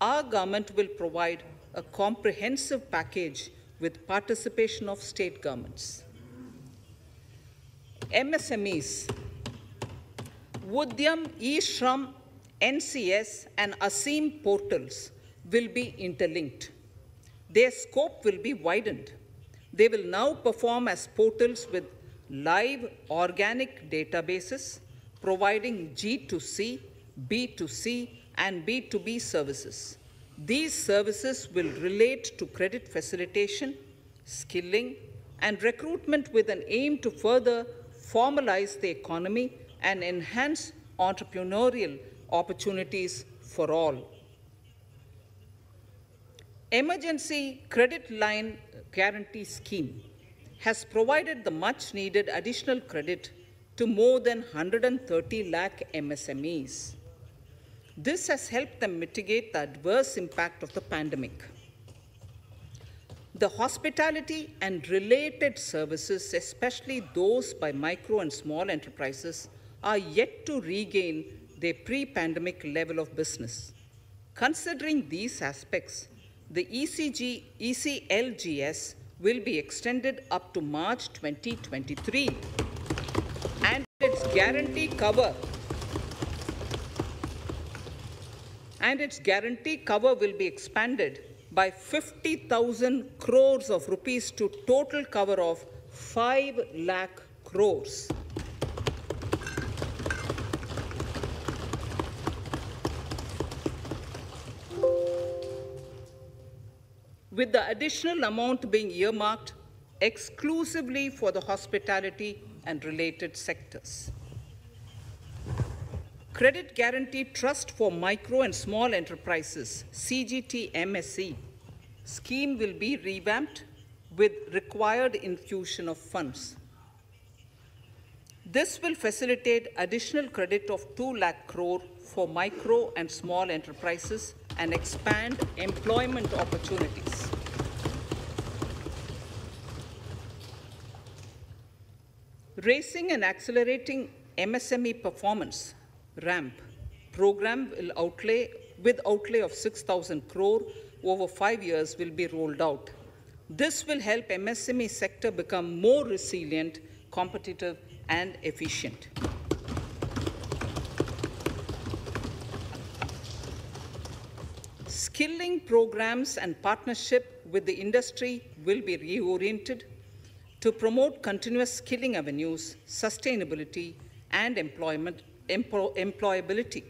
our government will provide a comprehensive package with participation of state governments. MSMEs, Udyam, eShram, NCS, and ASEEM portals will be interlinked. Their scope will be widened. They will now perform as portals with live organic databases, providing G2C, B2C, and B2B services. These services will relate to credit facilitation, skilling, and recruitment with an aim to further formalize the economy and enhance entrepreneurial opportunities for all. Emergency Credit Line Guarantee Scheme has provided the much needed additional credit to more than 130 lakh MSMEs. This has helped them mitigate the adverse impact of the pandemic. The hospitality and related services, especially those by micro and small enterprises, are yet to regain their pre-pandemic level of business. Considering these aspects, the ECLGS will be extended up to March 2023, and its guarantee cover will be expanded by 50,000 crores of rupees to total cover of 5 lakh crores. with the additional amount being earmarked exclusively for the hospitality and related sectors. Credit Guarantee Trust for Micro and Small Enterprises, CGTMSE, scheme will be revamped with required infusion of funds. This will facilitate additional credit of 2 lakh crore for micro and small enterprises and expand employment opportunities. Raising and accelerating MSME performance, RAMP, program with outlay of 6,000 crore over 5 years will be rolled out. This will help MSME sector become more resilient, competitive, and efficient. Skilling programs and partnership with the industry will be reoriented to promote continuous skilling avenues, sustainability, and employability.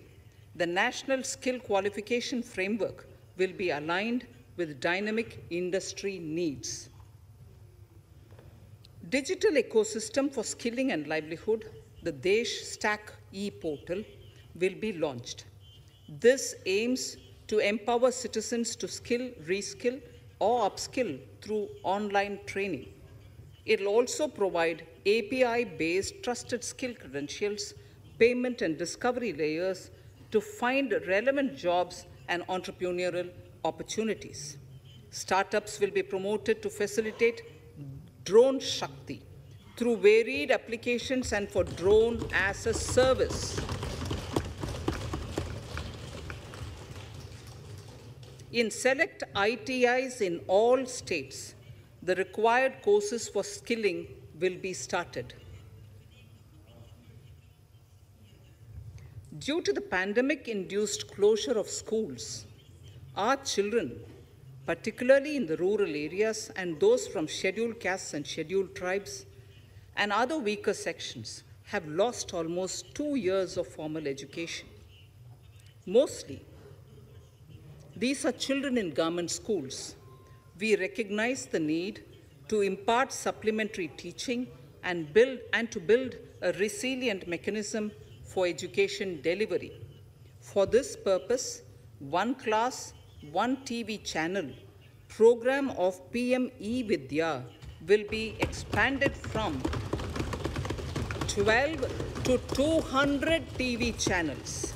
The National Skill Qualification Framework will be aligned with dynamic industry needs. Digital ecosystem for skilling and livelihood, the Desh Stack e-portal, will be launched. This aims to empower citizens to skill, reskill, or upskill through online training. It will also provide API-based trusted skill credentials, payment and discovery layers to find relevant jobs and entrepreneurial opportunities. Startups will be promoted to facilitate Drone Shakti through varied applications and for drone as a service. In select ITIs in all states, the required courses for skilling will be started. Due to the pandemic-induced closure of schools, our children, particularly in the rural areas and those from scheduled castes and scheduled tribes and other weaker sections, have lost almost 2 years of formal education. Mostly, these are children in government schools. We recognize the need to impart supplementary teaching and to build a resilient mechanism for education delivery. For this purpose, One Class, One TV channel program of PM E-Vidya will be expanded from 12 to 200 TV channels.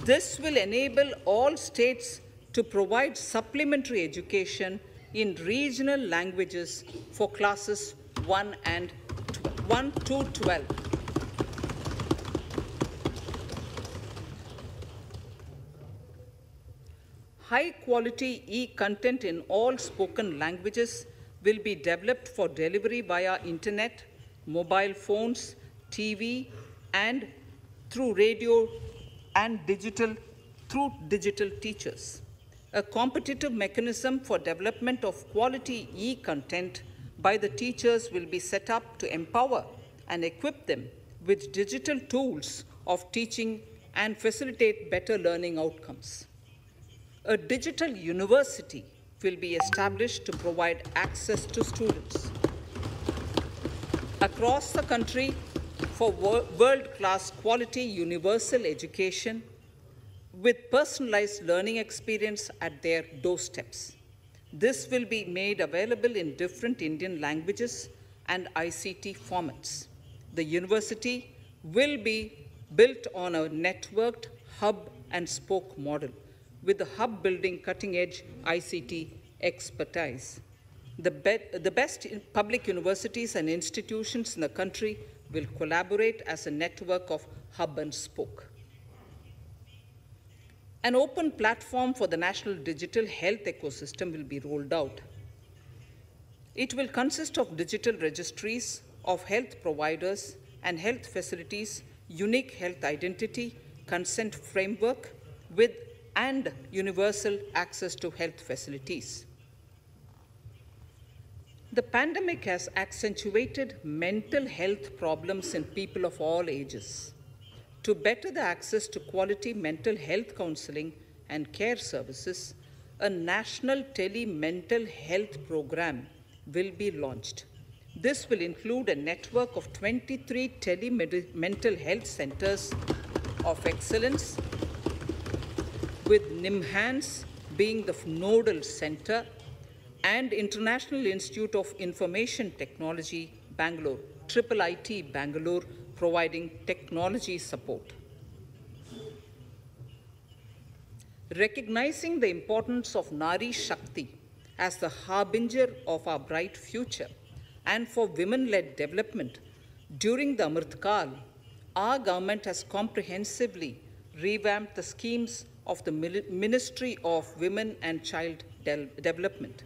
This will enable all states to provide supplementary education in regional languages for classes 1 to 12. High-quality e-content in all spoken languages will be developed for delivery via internet, mobile phones, TV, and through radio and through digital teachers. A competitive mechanism for development of quality e-content by the teachers will be set up to empower and equip them with digital tools of teaching and facilitate better learning outcomes. A digital university will be established to provide access to students across the country for world-class quality universal education with personalized learning experience at their doorsteps. This will be made available in different Indian languages and ICT formats. The university will be built on a networked hub and spoke model, with the hub building cutting-edge ICT expertise. The best public universities and institutions in the country will collaborate as a network of hub and spoke. An open platform for the national digital health ecosystem will be rolled out. It will consist of digital registries of health providers and health facilities, unique health identity, consent framework, and universal access to health facilities. The pandemic has accentuated mental health problems in people of all ages. To better the access to quality mental health counseling and care services, a national tele-mental health program will be launched. This will include a network of 23 tele-mental health centers of excellence, with NIMHANS being the nodal center, and International Institute of Information Technology, Bangalore, IIIT Bangalore, providing technology support. Recognizing the importance of Nari Shakti as the harbinger of our bright future and for women-led development, during the Amritkal, our government has comprehensively revamped the schemes of the Ministry of Women and Child Development.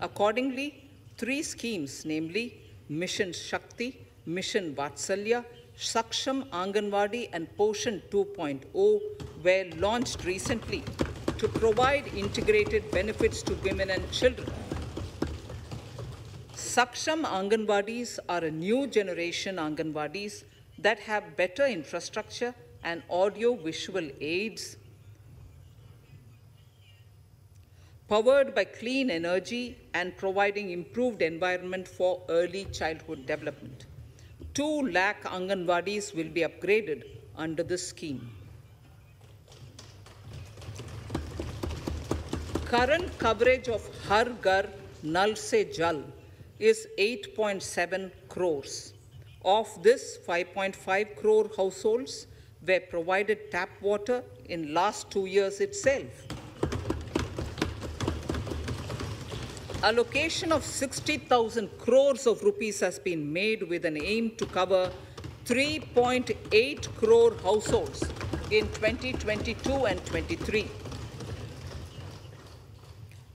Accordingly, 3 schemes, namely Mission Shakti, Mission Vatsalya, Saksham Anganwadi, and Poshan 2.0 were launched recently to provide integrated benefits to women and children. Saksham Anganwadis are a new generation Anganwadis that have better infrastructure and audio-visual aids, powered by clean energy and providing improved environment for early childhood development. 2 lakh Anganwadis will be upgraded under this scheme. Current coverage of Har Ghar Nal Se Jal is 8.7 crores. Of this, 5.5 crore households were provided tap water in last 2 years itself. Allocation of 60,000 crores of rupees has been made with an aim to cover 3.8 crore households in 2022 and 23.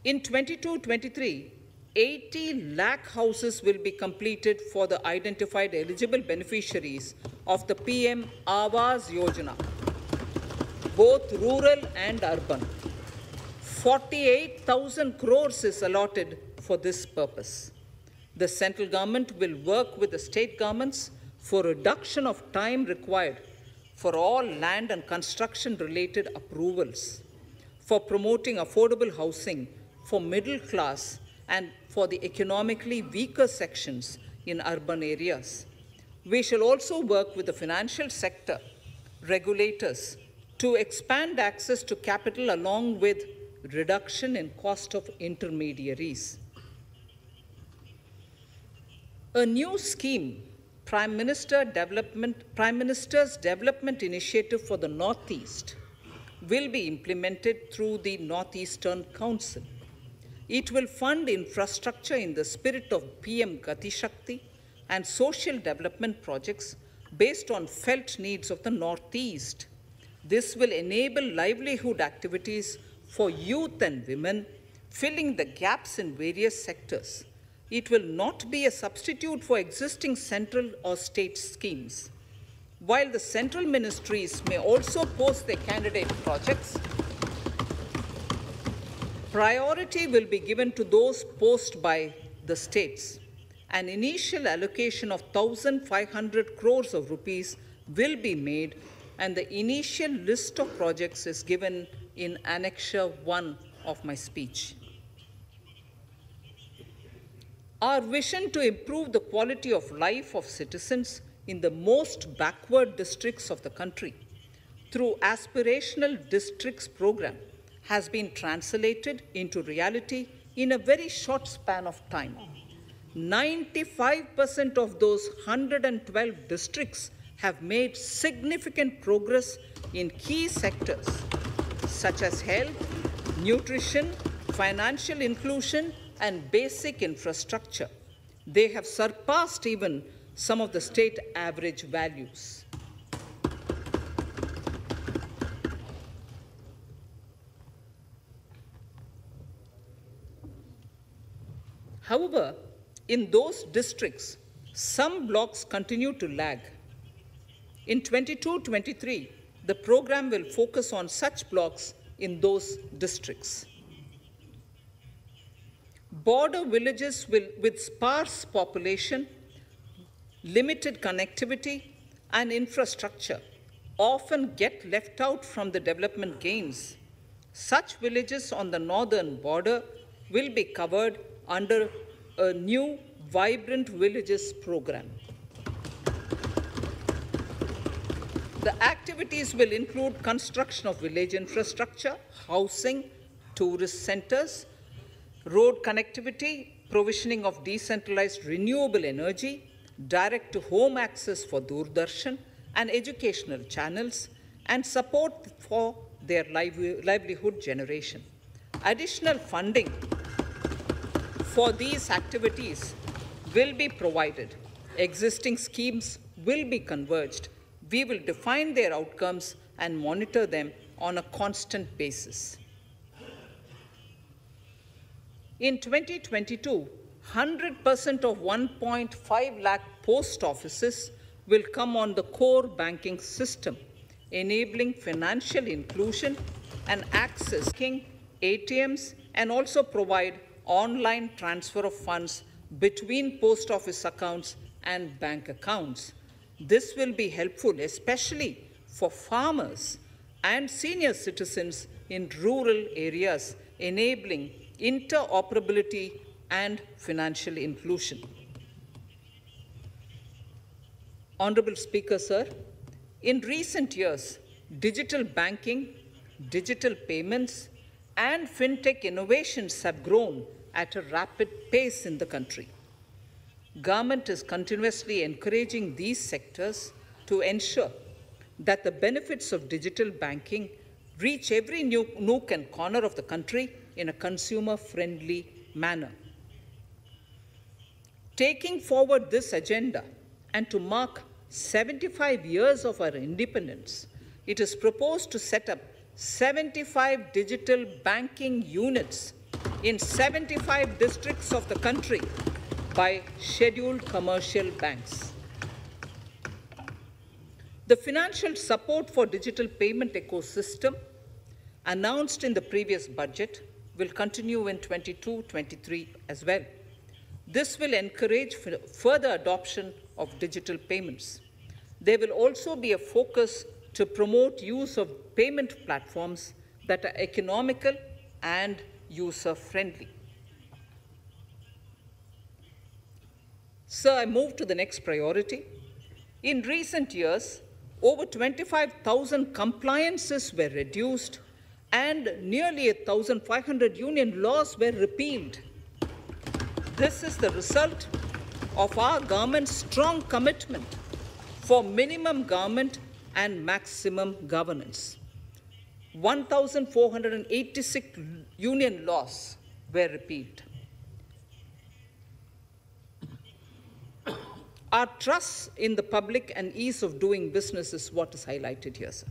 In 22-23, 80 lakh houses will be completed for the identified eligible beneficiaries of the PM Awas Yojana, both rural and urban. 48,000 crores is allotted for this purpose. The central government will work with the state governments for reduction of time required for all land and construction related approvals, for promoting affordable housing for middle class and for the economically weaker sections in urban areas. We shall also work with the financial sector, regulators, to expand access to capital along with reduction in cost of intermediaries. A new scheme, Prime Minister's Development Initiative for the Northeast, will be implemented through the Northeastern Council. It will fund infrastructure in the spirit of PM Gati Shakti and social development projects based on felt needs of the Northeast. This will enable livelihood activities for youth and women, filling the gaps in various sectors. It will not be a substitute for existing central or state schemes. While the central ministries may also post their candidate projects, priority will be given to those posted by the states. An initial allocation of 1,500 crores of rupees will be made, and the initial list of projects is given in Annexure 1 of my speech. Our vision to improve the quality of life of citizens in the most backward districts of the country through Aspirational Districts program has been translated into reality in a very short span of time. 95% of those 112 districts have made significant progress in key sectors such as health, nutrition, financial inclusion, and basic infrastructure. They have surpassed even some of the state average values. However, in those districts, some blocks continue to lag. In 22-23, the program will focus on such blocks in those districts. Border villages with sparse population, limited connectivity, and infrastructure often get left out from the development gains. Such villages on the northern border will be covered under a new Vibrant Villages program. The activities will include construction of village infrastructure, housing, tourist centers, road connectivity, provisioning of decentralized renewable energy, direct-to-home access for Doordarshan and educational channels, and support for their livelihood generation. Additional funding for these activities will be provided. Existing schemes will be converged. We will define their outcomes and monitor them on a constant basis. In 2022, 100% of 1.5 lakh post offices will come on the core banking system, enabling financial inclusion and access to ATMs, and also provide online transfer of funds between post office accounts and bank accounts. This will be helpful, especially for farmers and senior citizens in rural areas, enabling interoperability and financial inclusion. Honorable Speaker, sir, in recent years, digital banking, digital payments, and fintech innovations have grown at a rapid pace in the country. Government is continuously encouraging these sectors to ensure that the benefits of digital banking reach every nook and corner of the country in a consumer-friendly manner. Taking forward this agenda and to mark 75 years of our independence, it is proposed to set up 75 digital banking units in 75 districts of the country by scheduled commercial banks. The financial support for digital payment ecosystem announced in the previous budget will continue in 22-23 as well. This will encourage further adoption of digital payments. There will also be a focus to promote use of payment platforms that are economical and user-friendly. Sir, I move to the next priority. In recent years, over 25,000 compliances were reduced and nearly 1,500 union laws were repealed. This is the result of our government's strong commitment for minimum government and maximum governance. 1,486 union laws were repealed. Our trust in the public and ease of doing business is what is highlighted here, sir.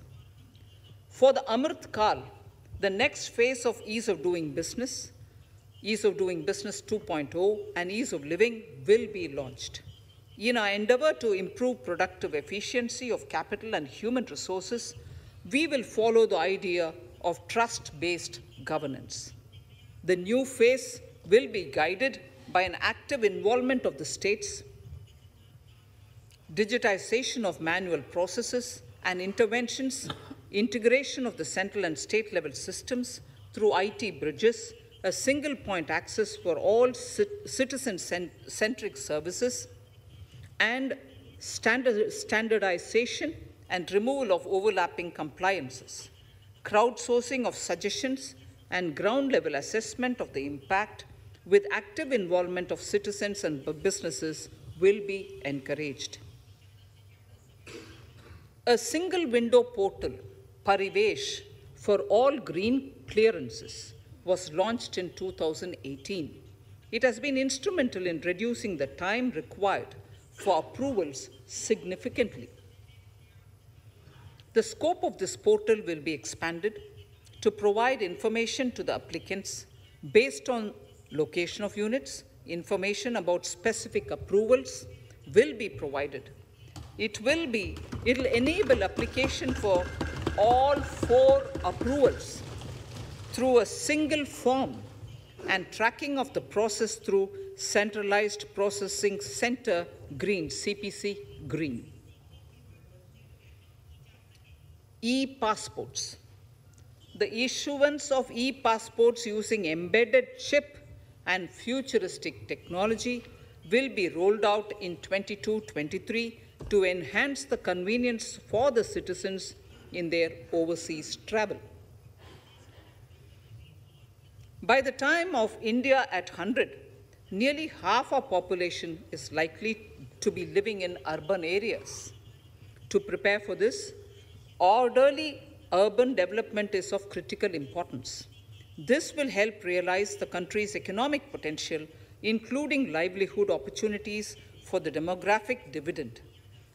For the Amrit Kal, the next phase of ease of doing business 2.0 and ease of living will be launched. In our endeavor to improve productive efficiency of capital and human resources, we will follow the idea of trust-based governance. The new phase will be guided by an active involvement of the states, digitization of manual processes and interventions, integration of the central and state level systems through IT bridges, a single point access for all citizen-centric services, and standardization and removal of overlapping compliances, crowdsourcing of suggestions and ground-level assessment of the impact with active involvement of citizens and businesses will be encouraged. A single window portal, Parivesh, for all green clearances was launched in 2018. It has been instrumental in reducing the time required for approvals significantly. The scope of this portal will be expanded to provide information to the applicants based on location of units. Information about specific approvals will be provided. It will enable application for all 4 approvals through a single form and tracking of the process through Centralized Processing Center Green, CPC Green. E-passports. the issuance of e-passports using embedded chip and futuristic technology will be rolled out in 22-23 to enhance the convenience for the citizens in their overseas travel. By the time of India at 100, nearly half our population is likely to be living in urban areas. To prepare for this, orderly urban development is of critical importance. This will help realize the country's economic potential, including livelihood opportunities for the demographic dividend.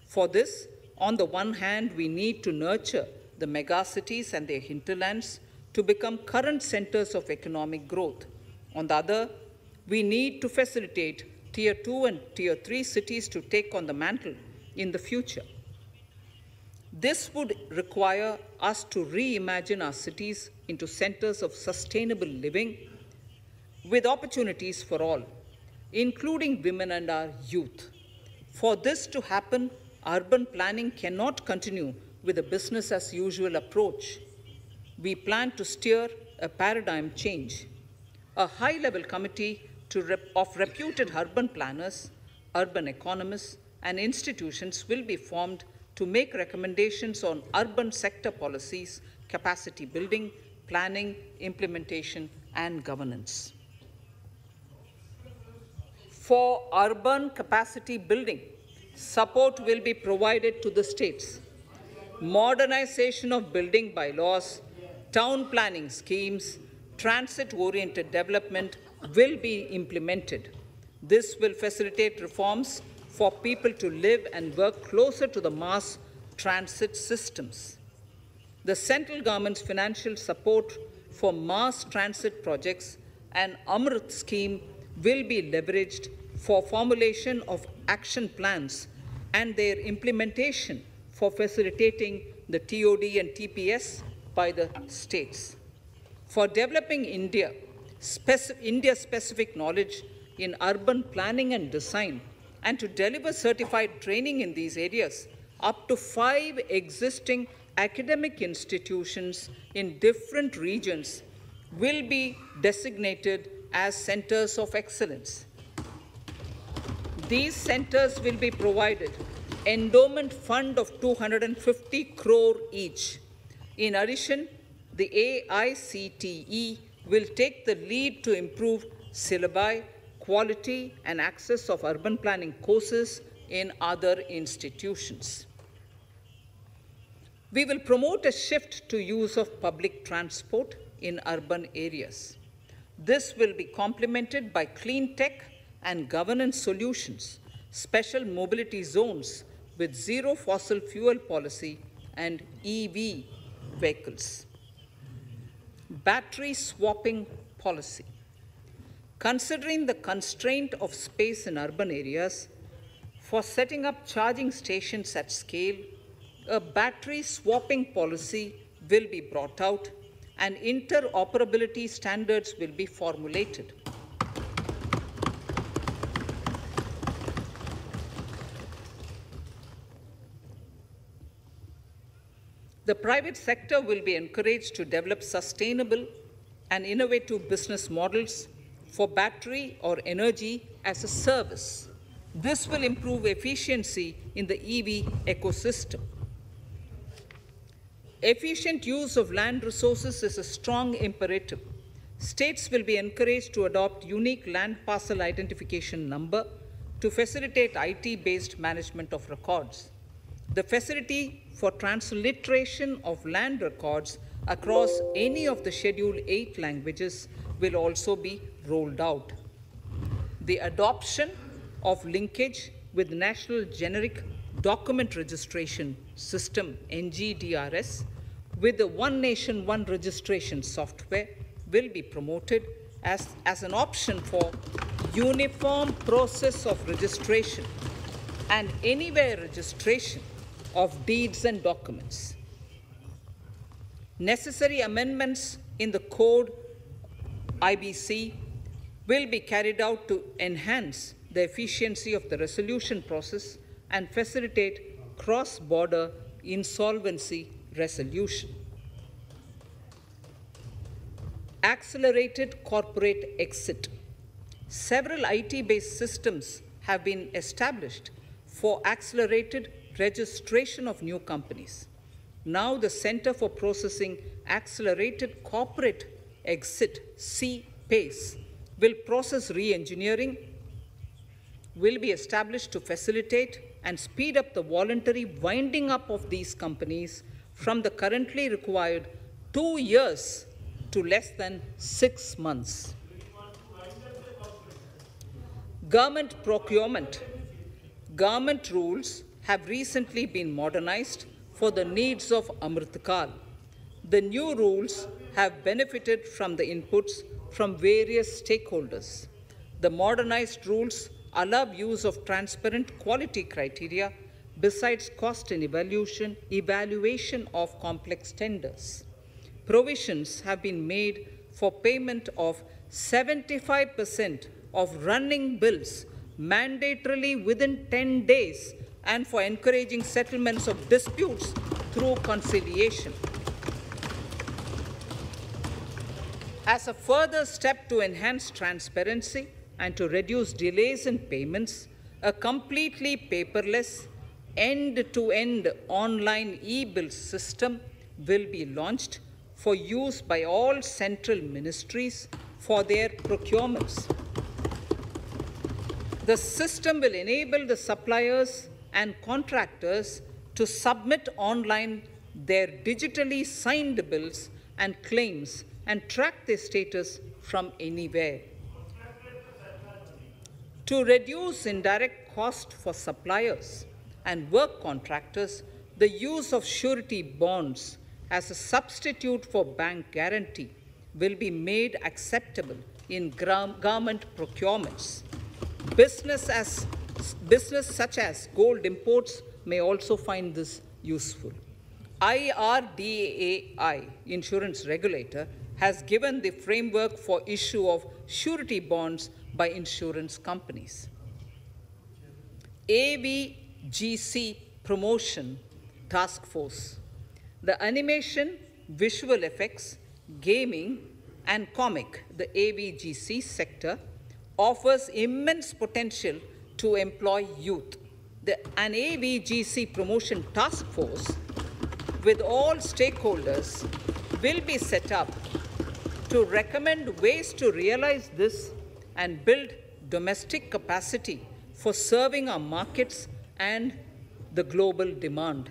For this, on the one hand, we need to nurture the megacities and their hinterlands to become current centers of economic growth. On the other, we need to facilitate Tier 2 and Tier 3 cities to take on the mantle in the future. This would require us to reimagine our cities into centers of sustainable living with opportunities for all, including women and our youth. For this to happen, urban planning cannot continue with a business as usual approach. We plan to steer a paradigm change. A high-level committee of reputed urban planners, urban economists, and institutions will be formed to make recommendations on urban sector policies, capacity building, planning, implementation, and governance. For urban capacity building, support will be provided to the states. Modernization of building bylaws, town planning schemes, transit-oriented development will be implemented. This will facilitate reforms for people to live and work closer to the mass transit systems. The central government's financial support for mass transit projects and Amrit scheme will be leveraged for formulation of action plans and their implementation for facilitating the TOD and TPS by the states. For developing India-specific knowledge in urban planning and design, and to deliver certified training in these areas, up to 5 existing academic institutions in different regions will be designated as centers of excellence. These centers will be provided endowment fund of 250 crore each. In addition, the AICTE will take the lead to improve syllabi, quality, and access of urban planning courses in other institutions. We will promote a shift to use of public transport in urban areas. This will be complemented by clean tech and governance solutions, special mobility zones with zero fossil fuel policy, and EV vehicles. Battery swapping policy. Considering the constraint of space in urban areas, for setting up charging stations at scale, a battery swapping policy will be brought out and interoperability standards will be formulated. The private sector will be encouraged to develop sustainable and innovative business models for battery or energy as a service. This will improve efficiency in the EV ecosystem. Efficient use of land resources is a strong imperative. States will be encouraged to adopt unique land parcel identification number to facilitate IT-based management of records. The facility for transliteration of land records across any of the Schedule 8 languages will also be rolled out. The adoption of linkage with National Generic Document Registration System, NGDRS, with the One Nation, One Registration software will be promoted as an option for uniform process of registration and anywhere registration of deeds and documents. Necessary amendments in the code IBC will be carried out to enhance the efficiency of the resolution process and facilitate cross-border insolvency resolution. Accelerated corporate exit. Several IT-based systems have been established for accelerated registration of new companies. Now the Center for Processing Accelerated Corporate Exit, CPACE, will process re-engineering, will be established to facilitate and speed up the voluntary winding up of these companies from the currently required 2 years to less than 6 months. Government procurement. Government rules have recently been modernized for the needs of Amritkal. The new rules have benefited from the inputs from various stakeholders. The modernized rules allow use of transparent quality criteria besides cost and evaluation of complex tenders. Provisions have been made for payment of 75% of running bills mandatorily within 10 days and for encouraging settlements of disputes through conciliation. As a further step to enhance transparency and to reduce delays in payments, a completely paperless, end-to-end online e-bill system will be launched for use by all central ministries for their procurements. The system will enable the suppliers and contractors to submit online their digitally signed bills and claims and track their status from anywhere. To reduce indirect cost for suppliers and work contractors, the use of surety bonds as a substitute for bank guarantee will be made acceptable in government procurements. Business such as gold imports may also find this useful. IRDAI, insurance regulator, has given the framework for issue of surety bonds by insurance companies. AVGC Promotion Task Force. The animation, visual effects, gaming, and comic, the AVGC sector, offers immense potential to employ youth. An AVGC Promotion Task Force with all stakeholders will be set up to recommend ways to realize this and build domestic capacity for serving our markets and the global demand.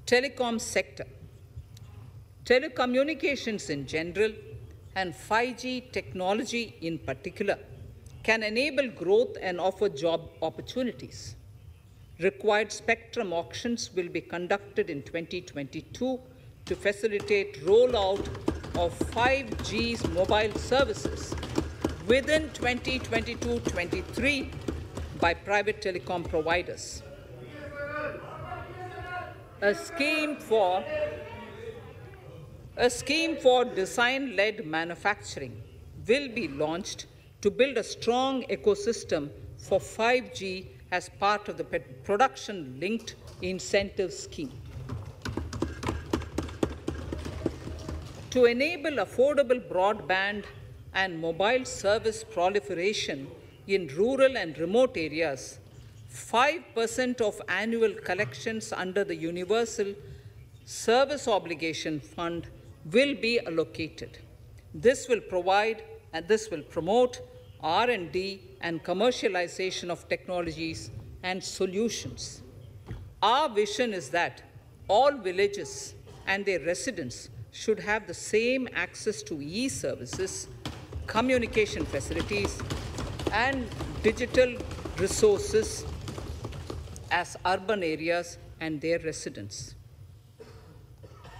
Telecom sector. Telecommunications in general and 5G technology in particular can enable growth and offer job opportunities. Required spectrum auctions will be conducted in 2022 to facilitate rollout of 5G's mobile services within 2022-23 by private telecom providers. A scheme for design-led manufacturing will be launched to build a strong ecosystem for 5G as part of the production-linked incentive scheme. To enable affordable broadband and mobile service proliferation in rural and remote areas, 5% of annual collections under the Universal Service Obligation Fund will be allocated. This will promote R&D and commercialization of technologies and solutions. Our vision is that all villages and their residents should have the same access to e-services, communication facilities, and digital resources as urban areas and their residents.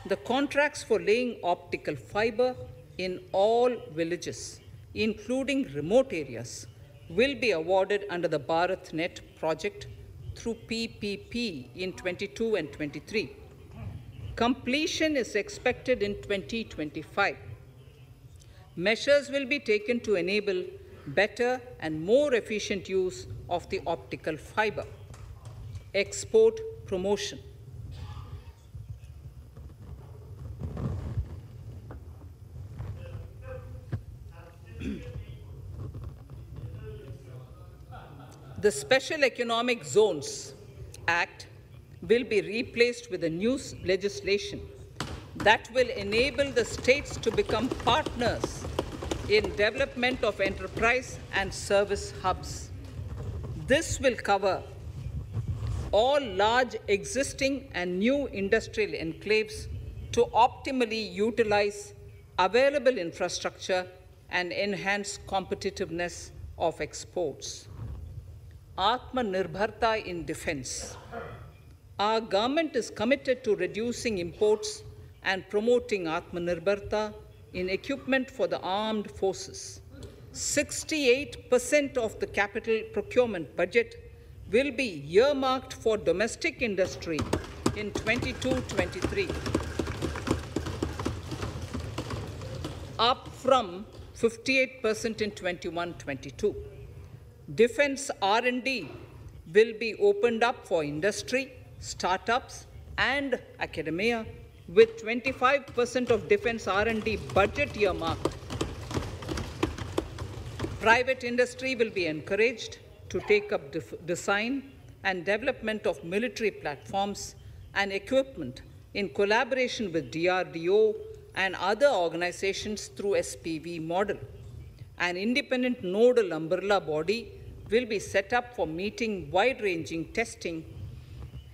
The contracts for laying optical fiber in all villages, including remote areas, will be awarded under the BharatNet project through PPP in 22 and 23. Completion is expected in 2025. Measures will be taken to enable better and more efficient use of the optical fiber. Export promotion. The Special Economic Zones Act will be replaced with a new legislation that will enable the states to become partners in development of enterprise and service hubs. This will cover all large existing and new industrial enclaves to optimally utilize available infrastructure and enhance competitiveness of exports. Atmanirbharta in defense. Our government is committed to reducing imports and promoting Atmanirbharta in equipment for the armed forces. 68% of the capital procurement budget will be earmarked for domestic industry in 22-23, up from 58% in 21-22. Defense R&D will be opened up for industry, startups, and academia, with 25% of defense R&D budget earmarked. Private industry will be encouraged to take up design and development of military platforms and equipment in collaboration with DRDO and other organizations through SPV model. An independent nodal umbrella body will be set up for meeting wide-ranging testing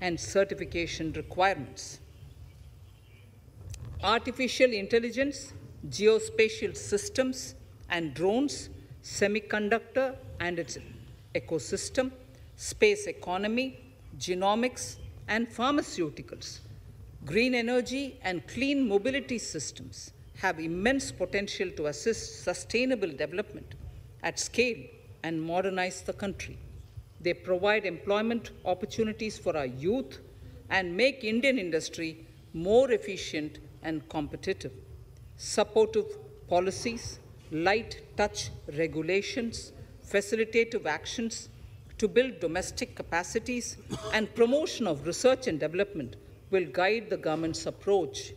and certification requirements. Artificial intelligence, geospatial systems and drones, semiconductor and its ecosystem, space economy, genomics and pharmaceuticals, green energy and clean mobility systems have immense potential to assist sustainable development at scale and modernize the country. They provide employment opportunities for our youth and make Indian industry more efficient and competitive. Supportive policies, light touch regulations, facilitative actions to build domestic capacities and promotion of research and development will guide the government's approach.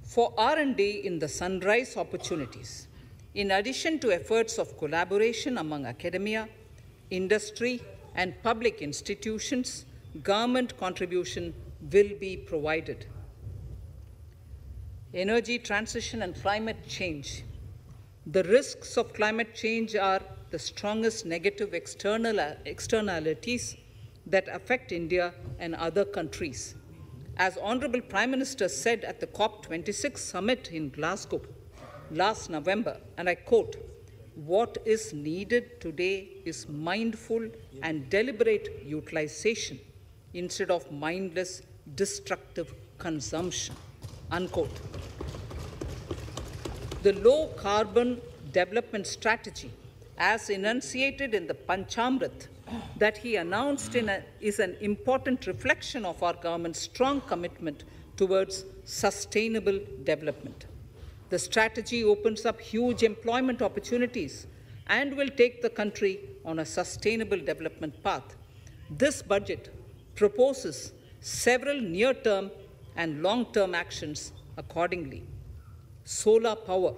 For R&D in the sunrise opportunities, in addition to efforts of collaboration among academia, industry, and public institutions, government contribution will be provided. Energy transition and climate change. The risks of climate change are the strongest negative externalities that affect India and other countries. As Honorable Prime Minister said at the COP26 summit in Glasgow last November, and I quote, "What is needed today is mindful and deliberate utilization instead of mindless, destructive consumption," unquote. The low carbon development strategy, as enunciated in the Panchamrit that he announced is an important reflection of our government's strong commitment towards sustainable development. The strategy opens up huge employment opportunities and will take the country on a sustainable development path. This budget proposes several near-term and long-term actions accordingly. Solar power.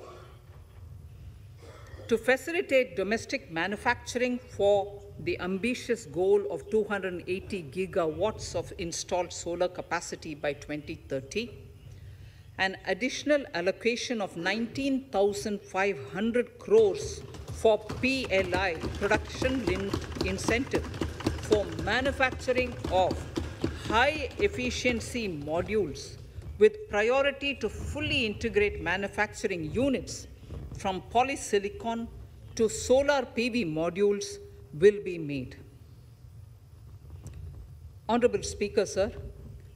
To facilitate domestic manufacturing for the ambitious goal of 280 gigawatts of installed solar capacity by 2030, an additional allocation of 19,500 crores for PLI, production-linked incentive, for manufacturing of high-efficiency modules with priority to fully integrate manufacturing units from polysilicon to solar PV modules will be made. Honorable Speaker, sir,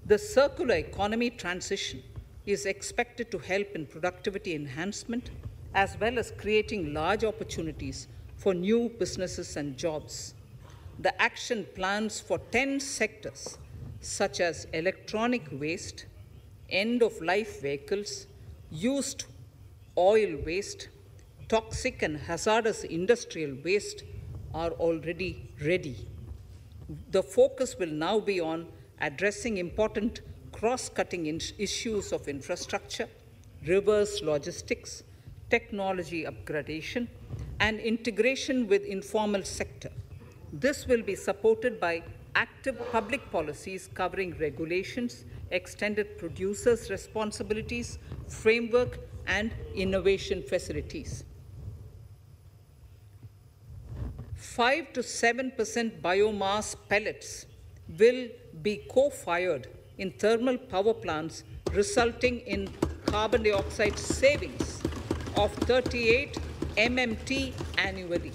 the circular economy transition is expected to help in productivity enhancement as well as creating large opportunities for new businesses and jobs. The action plans for 10 sectors such as electronic waste, end-of-life vehicles, used oil waste, toxic and hazardous industrial waste are already ready. The focus will now be on addressing important cross-cutting issues of infrastructure, reverse logistics, technology upgradation, and integration with informal sector. This will be supported by active public policies covering regulations, extended producers' responsibilities, framework, and innovation facilities. 5 to 7% biomass pellets will be co-fired in thermal power plants, resulting in carbon dioxide savings of 38 MMT annually.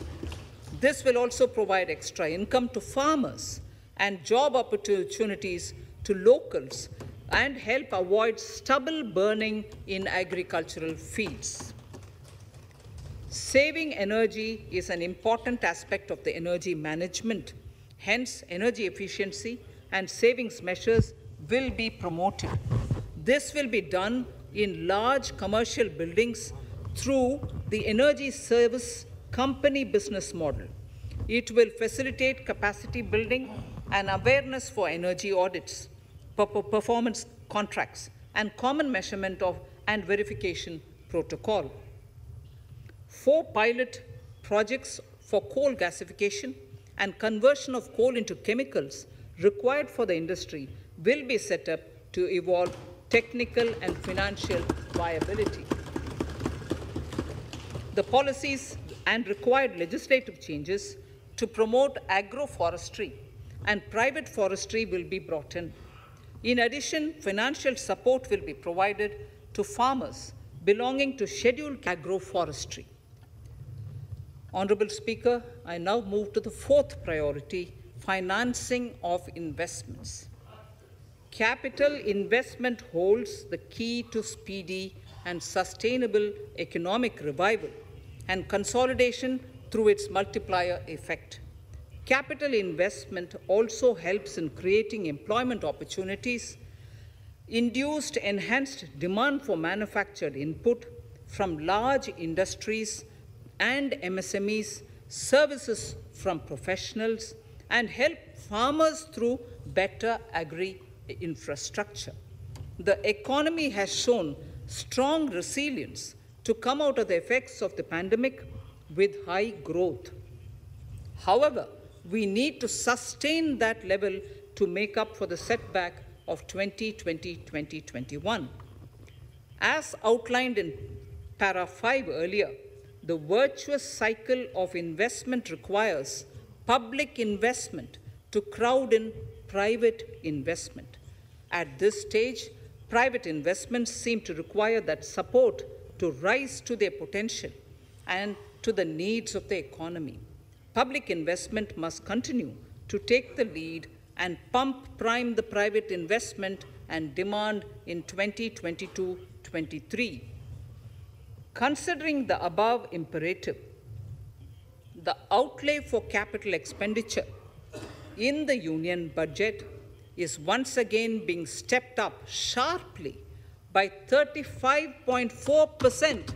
This will also provide extra income to farmers and job opportunities to locals and help avoid stubble burning in agricultural fields. Saving energy is an important aspect of the energy management. Hence, energy efficiency and savings measures will be promoted. This will be done in large commercial buildings through the energy service company business model. It will facilitate capacity building and awareness for energy audits, performance contracts, and common measurement of and verification protocol. 4 pilot projects for coal gasification and conversion of coal into chemicals required for the industry will be set up to evolve technical and financial viability. The policies and required legislative changes to promote agroforestry and private forestry will be brought in. In addition, financial support will be provided to farmers belonging to scheduled agroforestry. Honorable Speaker, I now move to the 4th priority, financing of investments. Capital investment holds the key to speedy and sustainable economic revival and consolidation through its multiplier effect. Capital investment also helps in creating employment opportunities, induced enhanced demand for manufactured input from large industries and MSMEs, services from professionals, and help farmers through better agri-infrastructure. The economy has shown strong resilience to come out of the effects of the pandemic with high growth. However, we need to sustain that level to make up for the setback of 2020-2021. As outlined in para 5 earlier, the virtuous cycle of investment requires public investment to crowd in private investment. At this stage, private investments seem to require that support to rise to their potential and to the needs of the economy. Public investment must continue to take the lead and prime the private investment and demand in 2022-23. Considering the above imperative, the outlay for capital expenditure in the union budget is once again being stepped up sharply by 35.4%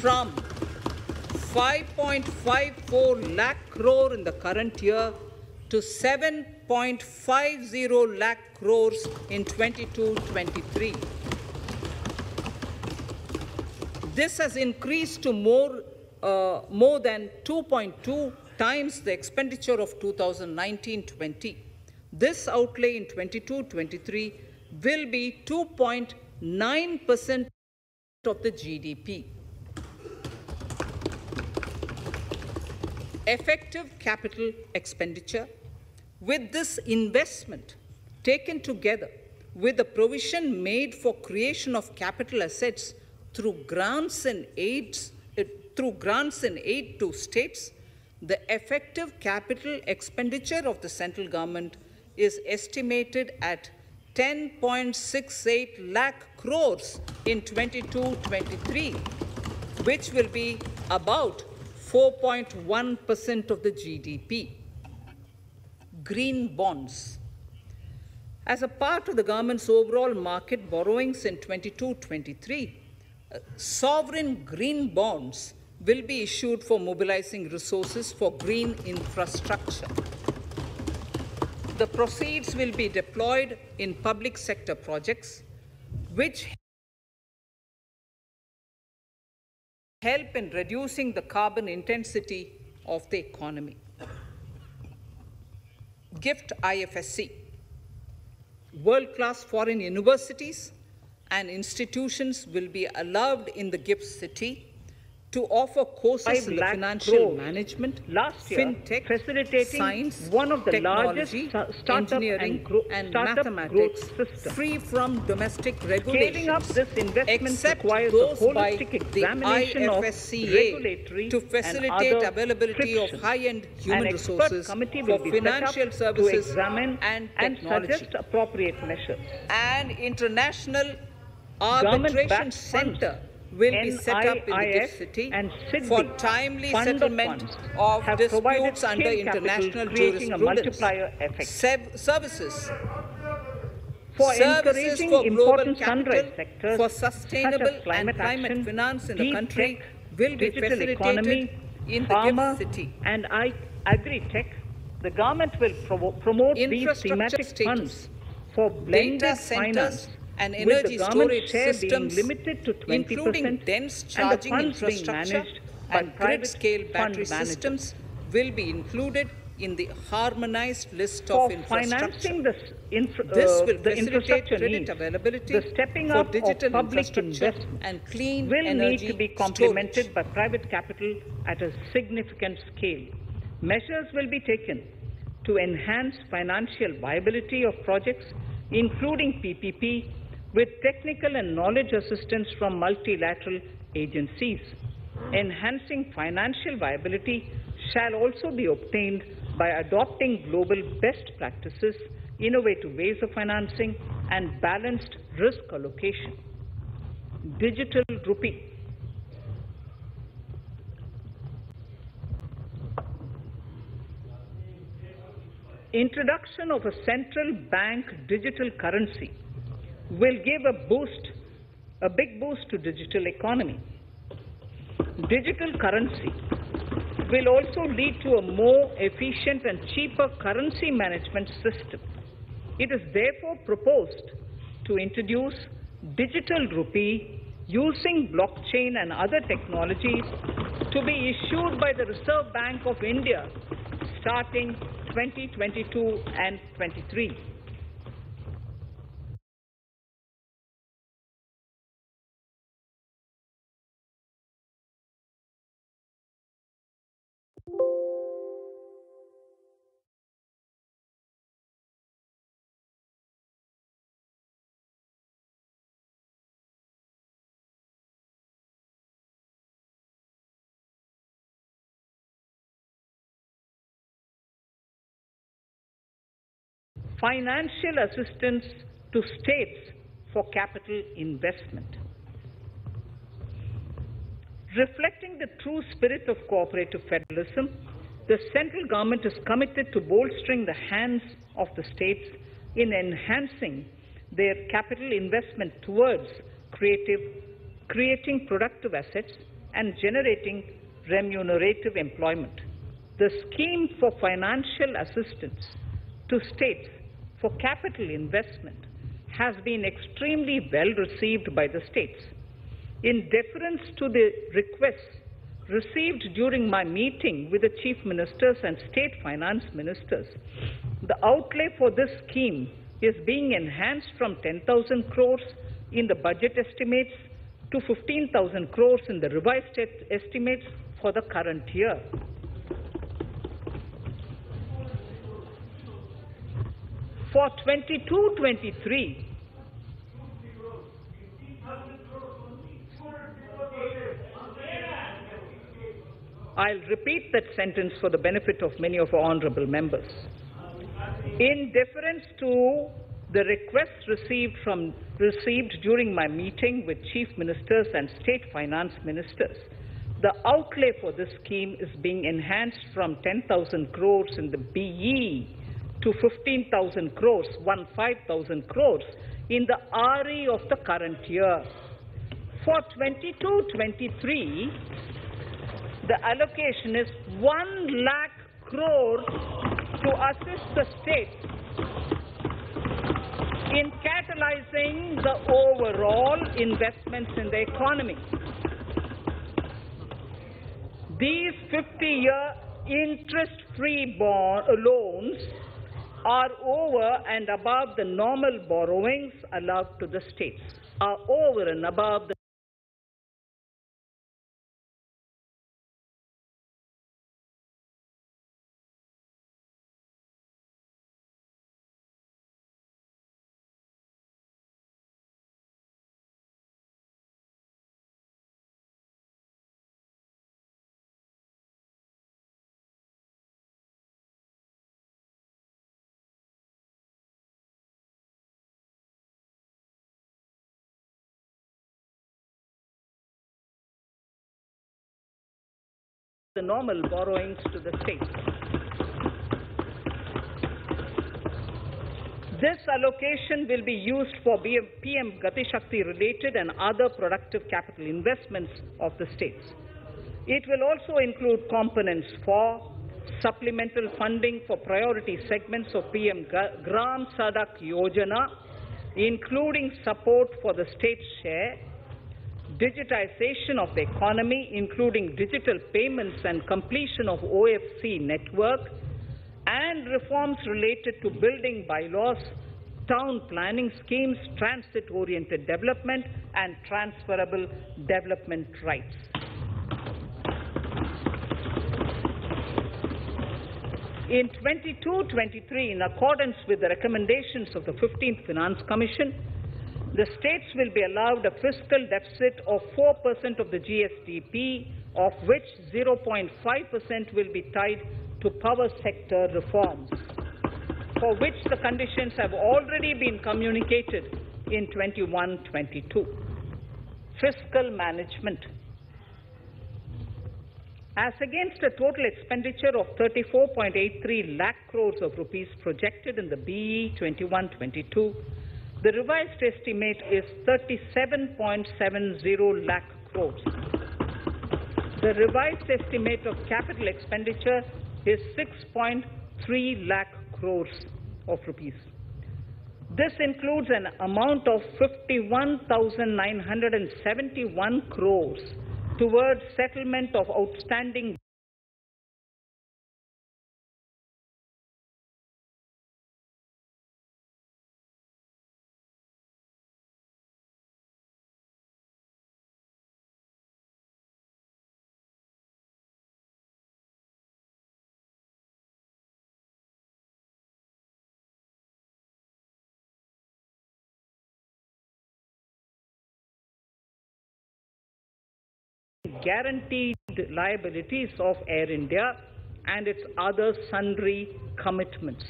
from 5.54 lakh crore in the current year to 7.50 lakh crores in 22-23. This has increased to more than 2.2 times the expenditure of 2019-20. This outlay in 22-23 will be 2.9% of the GDP. Effective capital expenditure, with this investment taken together with the provision made for creation of capital assets through grants and aid to states, the effective capital expenditure of the central government is estimated at 10.68 lakh crores in 22-23, which will be about 4.1% of the GDP. Green bonds. As a part of the government's overall market borrowings in 22-23, sovereign green bonds will be issued for mobilizing resources for green infrastructure. The proceeds will be deployed in public sector projects, which help in reducing the carbon intensity of the economy. gift IFSC. World-class foreign universities and institutions will be allowed in the gift city to offer courses in the financial management, last year, fintech, facilitating science, one of the technology, largest engineering, and mathematics, free from domestic regulations. Scaling up this investment except requires those a by holistic the examination of IFSCA regulatory to facilitate and other availability of frictions. high-end human An resources expert committee for will be set financial up services to examine and and technology. suggest appropriate measures. An international Government-backed arbitration center will be set up in the gift city and for timely settlement of disputes under international creating a jurisprudence. multiplier effect. Services For services encouraging for global important capital, sundry sectors for such sustainable as climate and climate action, finance in the deep country tech, will be digital facilitated economy, in the pharma, gift city. and agri-tech, the government will promote these Infrastructure thematic status, funds for blended data centers finance, and with the energy government storage share systems, being limited to 20%, including dense and the charging funds being infrastructure managed by and private grid-scale fund battery managers. systems, will be included in the harmonized list For of infrastructure. financing This will the facilitate infrastructure credit needs, availability the stepping for up digital of public infrastructure investment and clean will energy need to be complemented by private capital at a significant scale. Measures will be taken to enhance financial viability of projects, including PPP, with technical and knowledge assistance from multilateral agencies. Enhancing financial viability shall also be obtained by adopting global best practices, innovative ways of financing, and balanced risk allocation. Digital rupee. Introduction of a central bank digital currency will give a big boost to digital economy. Digital currency will also lead to a more efficient and cheaper currency management system. It is therefore proposed to introduce digital rupee using blockchain and other technologies to be issued by the Reserve Bank of India starting 2022 and 23. Financial assistance to states for capital investment. Reflecting the true spirit of cooperative federalism, the central government is committed to bolstering the hands of the states in enhancing their capital investment towards creating productive assets and generating remunerative employment. The scheme for financial assistance to states for capital investment has been extremely well received by the states. In deference to the requests received during my meeting with the chief ministers and state finance ministers, the outlay for this scheme is being enhanced from 10,000 crores in the budget estimates to 15,000 crores in the revised estimates for the current year. For 22-23, I'll repeat that sentence for the benefit of many of our honorable members. In deference to the requests received during my meeting with chief ministers and state finance ministers, the outlay for this scheme is being enhanced from 10,000 crores in the BE to 15,000 crores, 15,000 crores in the RE of the current year. For 22-23, the allocation is 1 lakh crores to assist the states in catalyzing the overall investments in the economy. These 50-year interest-free loans are over and above the normal borrowings allowed to the states, are over and above the normal borrowings to the states. This allocation will be used for PM Gati Shakti related and other productive capital investments of the states. It will also include components for supplemental funding for priority segments of PM Gram Sadak Yojana, including support for the state's share, digitization of the economy, including digital payments and completion of OFC network, and reforms related to building bylaws, town planning schemes, transit-oriented development, and transferable development rights. In 22-23, in accordance with the recommendations of the 15th Finance Commission, the states will be allowed a fiscal deficit of 4% of the GSDP, of which 0.5% will be tied to power sector reforms, for which the conditions have already been communicated in 21-22. Fiscal management. As against a total expenditure of 34.83 lakh crores of rupees projected in the BE 21-22, the revised estimate is 37.70 lakh crores. The revised estimate of capital expenditure is 6.3 lakh crores of rupees. This includes an amount of 51,971 crores towards settlement of outstanding guaranteed liabilities of Air India and its other sundry commitments.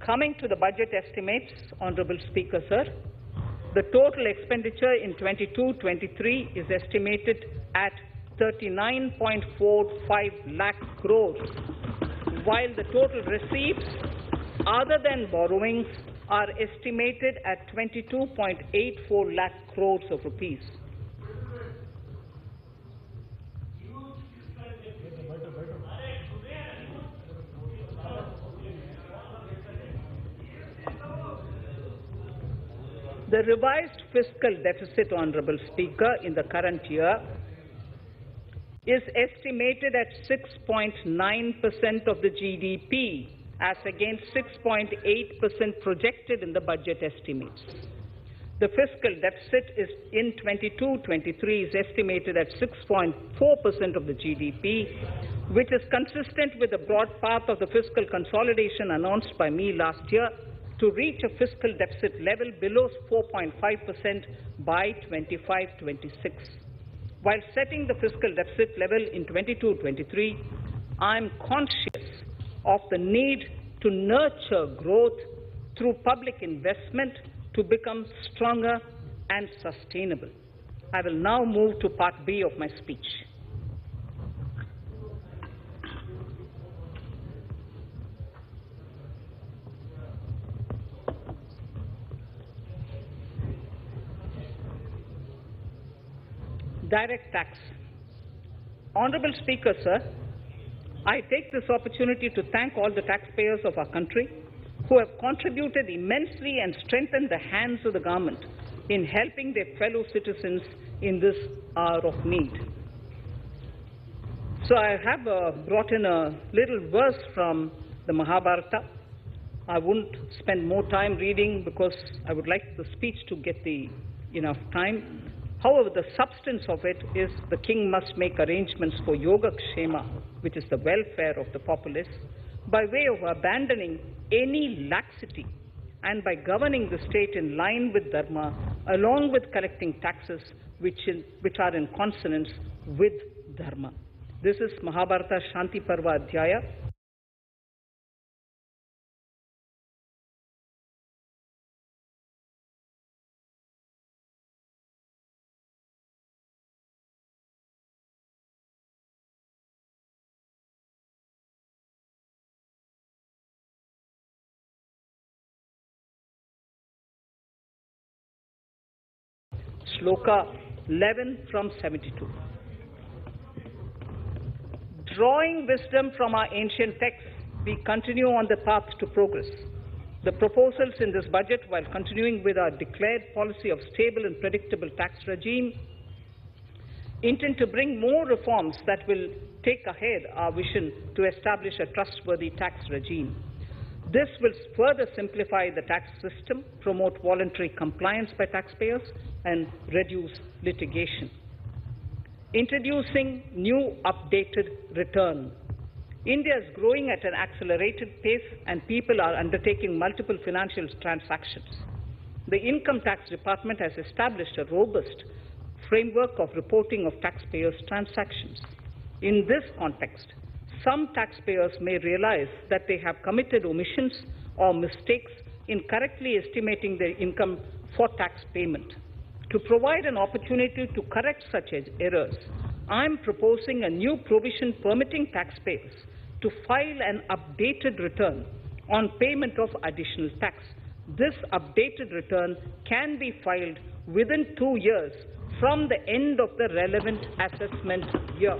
Coming to the budget estimates, Honorable Speaker, sir, the total expenditure in 22-23 is estimated at 39.45 lakh crores, while the total receipts other than borrowings are estimated at 22.84 lakh crores of rupees. The revised fiscal deficit, Honorable Speaker, in the current year is estimated at 6.9% of the GDP, as against 6.8% projected in the budget estimates. The fiscal deficit is in 22-23 is estimated at 6.4% of the GDP, which is consistent with the broad path of the fiscal consolidation announced by me last year to reach a fiscal deficit level below 4.5% by 25-26. While setting the fiscal deficit level in 22-23, I am conscious of the need to nurture growth through public investment to become stronger and sustainable. I will now move to Part B of my speech. Direct tax. Honorable Speaker, sir, I take this opportunity to thank all the taxpayers of our country who have contributed immensely and strengthened the hands of the government in helping their fellow citizens in this hour of need. So I have brought in a little verse from the Mahabharata. I wouldn't spend more time reading because I would like the speech to get enough time. However, the substance of it is the king must make arrangements for yoga kshema, which is the welfare of the populace, by way of abandoning any laxity and by governing the state in line with dharma, along with collecting taxes which are in consonance with dharma. This is Mahabharata Shanti Parva Adhyaya. Shloka 11 from 72. Drawing wisdom from our ancient texts, we continue on the path to progress. The proposals in this budget, while continuing with our declared policy of stable and predictable tax regime, intend to bring more reforms that will take ahead our vision to establish a trustworthy tax regime. This will further simplify the tax system, promote voluntary compliance by taxpayers, and reduce litigation. Introducing new updated return. India is growing at an accelerated pace and people are undertaking multiple financial transactions. The Income Tax Department has established a robust framework of reporting of taxpayers' transactions. In this context, some taxpayers may realize that they have committed omissions or mistakes in correctly estimating their income for tax payment. To provide an opportunity to correct such errors, I am proposing a new provision permitting taxpayers to file an updated return on payment of additional tax. This updated return can be filed within 2 years from the end of the relevant assessment year.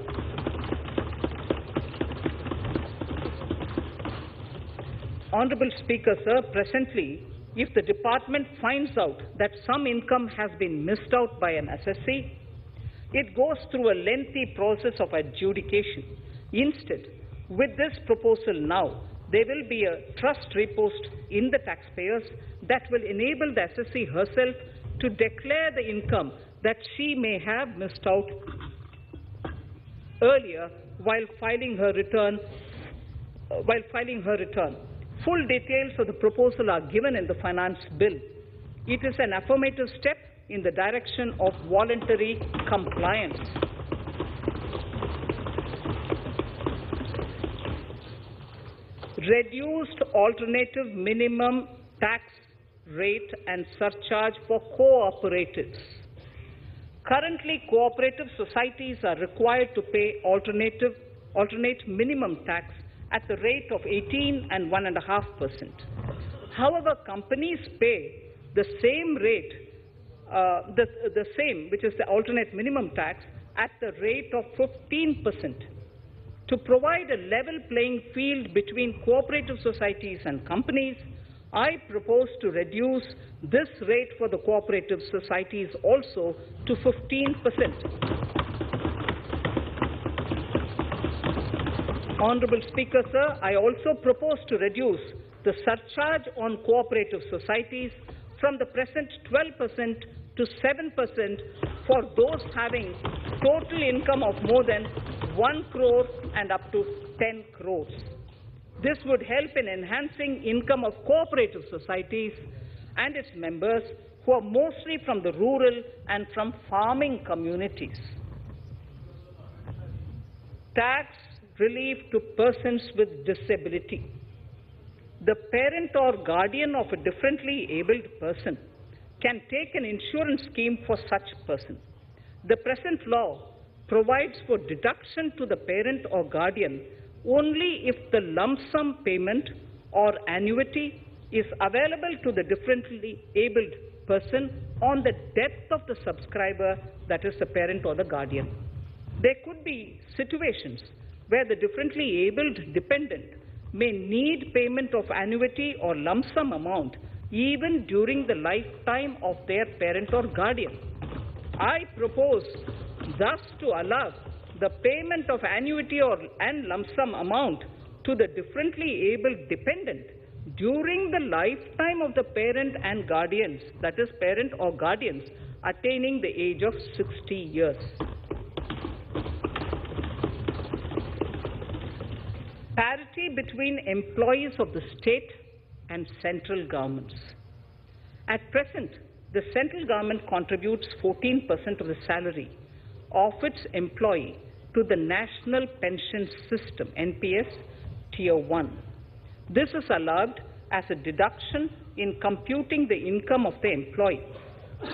Honorable Speaker, sir, presently, if the department finds out that some income has been missed out by an assessee, it goes through a lengthy process of adjudication. Instead, with this proposal now, there will be a trust repost in the taxpayers that will enable the assessee herself to declare the income that she may have missed out earlier while filing her return. Full details of the proposal are given in the finance bill. It is an affirmative step in the direction of voluntary compliance. Reduced alternative minimum tax rate and surcharge for cooperatives. Currently, cooperative societies are required to pay alternate minimum tax at the rate of 18 and 1.5%. However, companies pay the same rate, the same, which is the alternate minimum tax, at the rate of 15%. To provide a level playing field between cooperative societies and companies, I propose to reduce this rate for the cooperative societies also to 15%. Honorable Speaker, sir, I also propose to reduce the surcharge on cooperative societies from the present 12% to 7% for those having total income of more than 1 crore and up to 10 crores. This would help in enhancing income of cooperative societies and its members who are mostly from the rural and from farming communities. Tax relief to persons with disability. The parent or guardian of a differently abled person can take an insurance scheme for such person. The present law provides for deduction to the parent or guardian only if the lump sum payment or annuity is available to the differently abled person on the death of the subscriber, that is the parent or the guardian. There could be situations where the differently abled dependent may need payment of annuity or lump sum amount even during the lifetime of their parent or guardian. I propose thus to allow the payment of annuity and lump sum amount to the differently abled dependent during the lifetime of the parent and guardians, that is, parent or guardians, attaining the age of 60 years. Parity between employees of the state and central governments. At present, the central government contributes 14% of the salary of its employee to the National Pension System, NPS, Tier 1. This is allowed as a deduction in computing the income of the employee.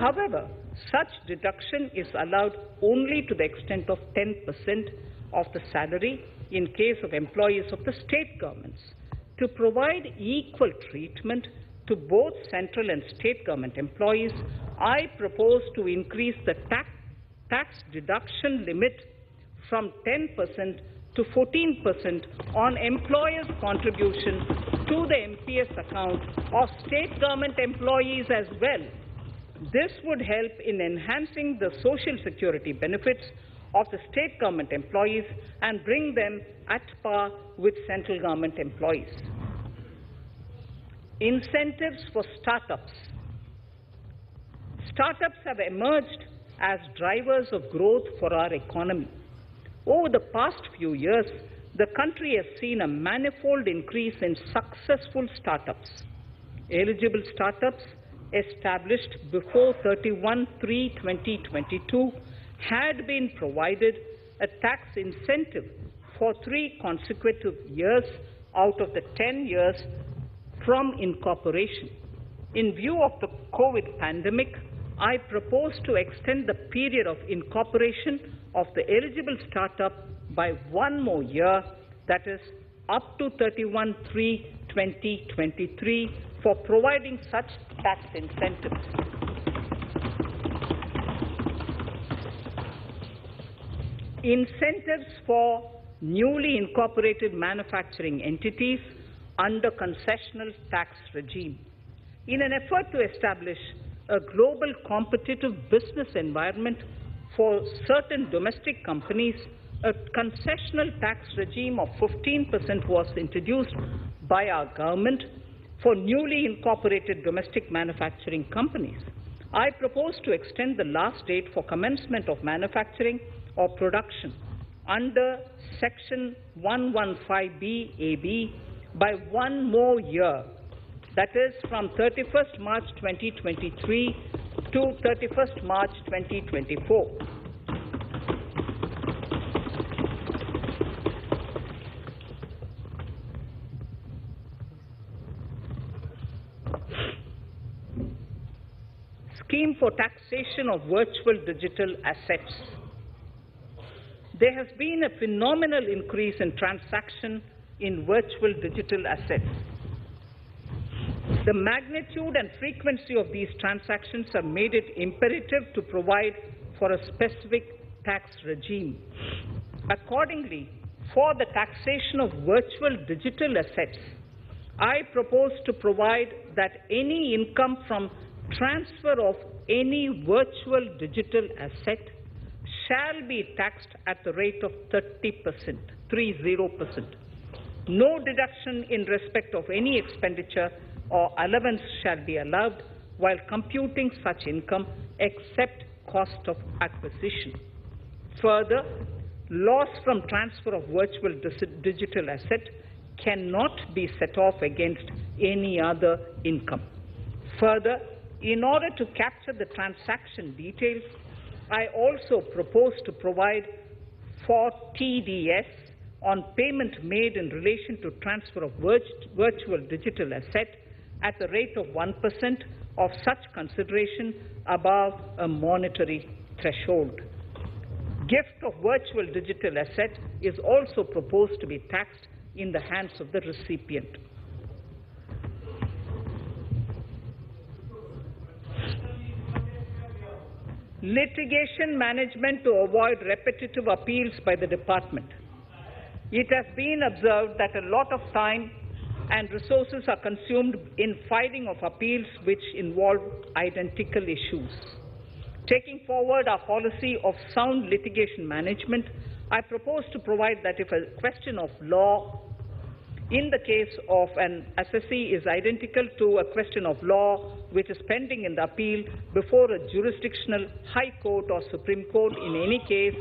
However, such deduction is allowed only to the extent of 10% of the salary in case of employees of the state governments. To provide equal treatment to both central and state government employees, I propose to increase the tax deduction limit from 10% to 14% on employers' contribution to the MPS account of state government employees as well. This would help in enhancing the social security benefits of the state government employees and bring them at par with central government employees. Incentives for startups. Startups have emerged as drivers of growth for our economy. Over the past few years, the country has seen a manifold increase in successful startups. Eligible startups established before 31/3/2022 had been provided a tax incentive for 3 consecutive years out of the 10 years from incorporation. In view of the COVID pandemic, I propose to extend the period of incorporation of the eligible startup by 1 more year, that is, up to 31/3/2023, for providing such tax incentives. Incentives for newly incorporated manufacturing entities under concessional tax regime. In an effort to establish a global competitive business environment for certain domestic companies, a concessional tax regime of 15% was introduced by our government for newly incorporated domestic manufacturing companies. I propose to extend the last date for commencement of manufacturing or production under Section 115B(ab) by 1 more year, that is from 31st March 2023 to 31st March 2024. Scheme for taxation of virtual digital assets. There has been a phenomenal increase in transaction in virtual digital assets. The magnitude and frequency of these transactions have made it imperative to provide for a specific tax regime. Accordingly, for the taxation of virtual digital assets, I propose to provide that any income from transfer of any virtual digital asset shall be taxed at the rate of 30%, 30%. No deduction in respect of any expenditure or allowance shall be allowed while computing such income except cost of acquisition. Further, loss from transfer of virtual digital asset cannot be set off against any other income. Further, in order to capture the transaction details, I also propose to provide for TDS on payment made in relation to transfer of virtual digital asset at the rate of 1% of such consideration above a monetary threshold. Gift of virtual digital asset is also proposed to be taxed in the hands of the recipient. Litigation management to avoid repetitive appeals by the department. It has been observed that a lot of time and resources are consumed in filing of appeals which involve identical issues. Taking forward our policy of sound litigation management, I propose to provide that if a question of law in the case of an assessee is identical to a question of law which is pending in the appeal before a jurisdictional High Court or Supreme Court. In any case,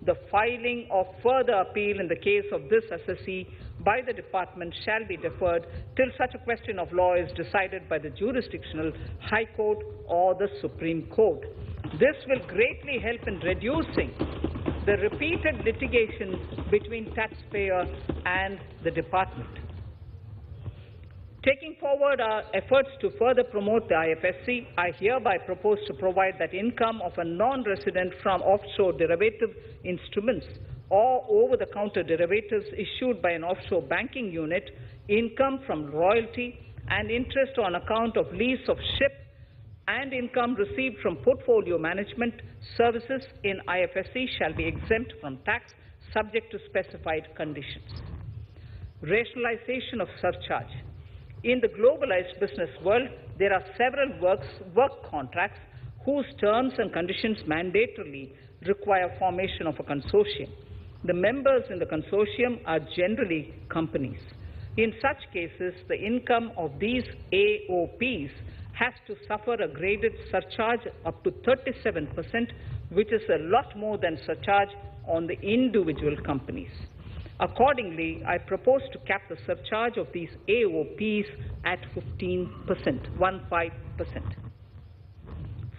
the filing of further appeal in the case of this assessee by the department shall be deferred till such a question of law is decided by the jurisdictional High Court or the Supreme Court. This will greatly help in reducing the repeated litigation between taxpayer and the department. Taking forward our efforts to further promote the IFSC, I hereby propose to provide that income of a non-resident from offshore derivative instruments or over-the-counter derivatives issued by an offshore banking unit, income from royalty and interest on account of lease of ship, and income received from portfolio management services in IFSC shall be exempt from tax subject to specified conditions. Rationalization of surcharge. In the globalized business world, there are several work contracts whose terms and conditions mandatorily require formation of a consortium. The members in the consortium are generally companies. In such cases, the income of these AOPs has to suffer a graded surcharge up to 37%, which is a lot more than surcharge on the individual companies. Accordingly, I propose to cap the surcharge of these AOPs at 15%, 15%.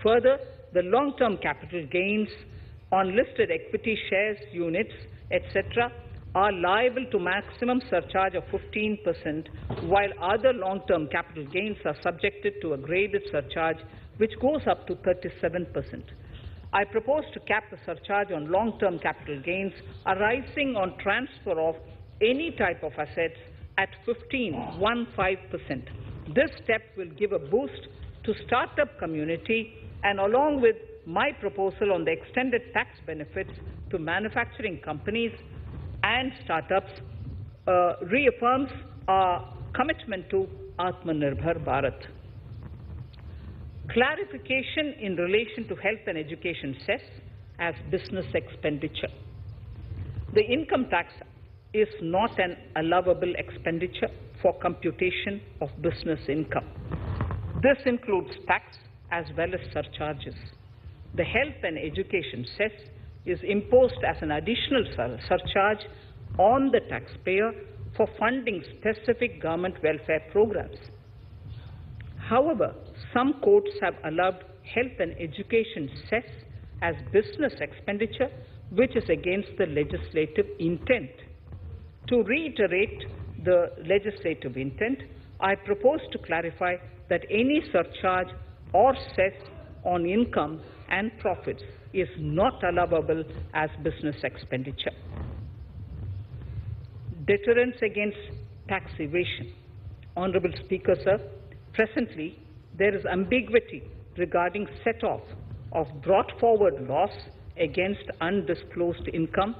Further, the long-term capital gains on listed equity shares, units, etc., are liable to maximum surcharge of 15%, while other long-term capital gains are subjected to a graded surcharge which goes up to 37%. I propose to cap the surcharge on long-term capital gains arising on transfer of any type of assets at 15%. This step will give a boost to startup community, and along with my proposal on the extended tax benefits to manufacturing companies and startups, reaffirms our commitment to Atmanirbhar Bharat. Clarification in relation to health and education cess as business expenditure. The income tax is not an allowable expenditure for computation of business income. This includes tax as well as surcharges. The health and education cess is imposed as an additional surcharge on the taxpayer for funding specific government welfare programs. However, some courts have allowed health and education cess as business expenditure, which is against the legislative intent. To reiterate the legislative intent, I propose to clarify that any surcharge or cess on income and profits is not allowable as business expenditure. Deterrence against tax evasion. Honorable Speaker, sir, presently there is ambiguity regarding set-off of brought forward loss against undisclosed income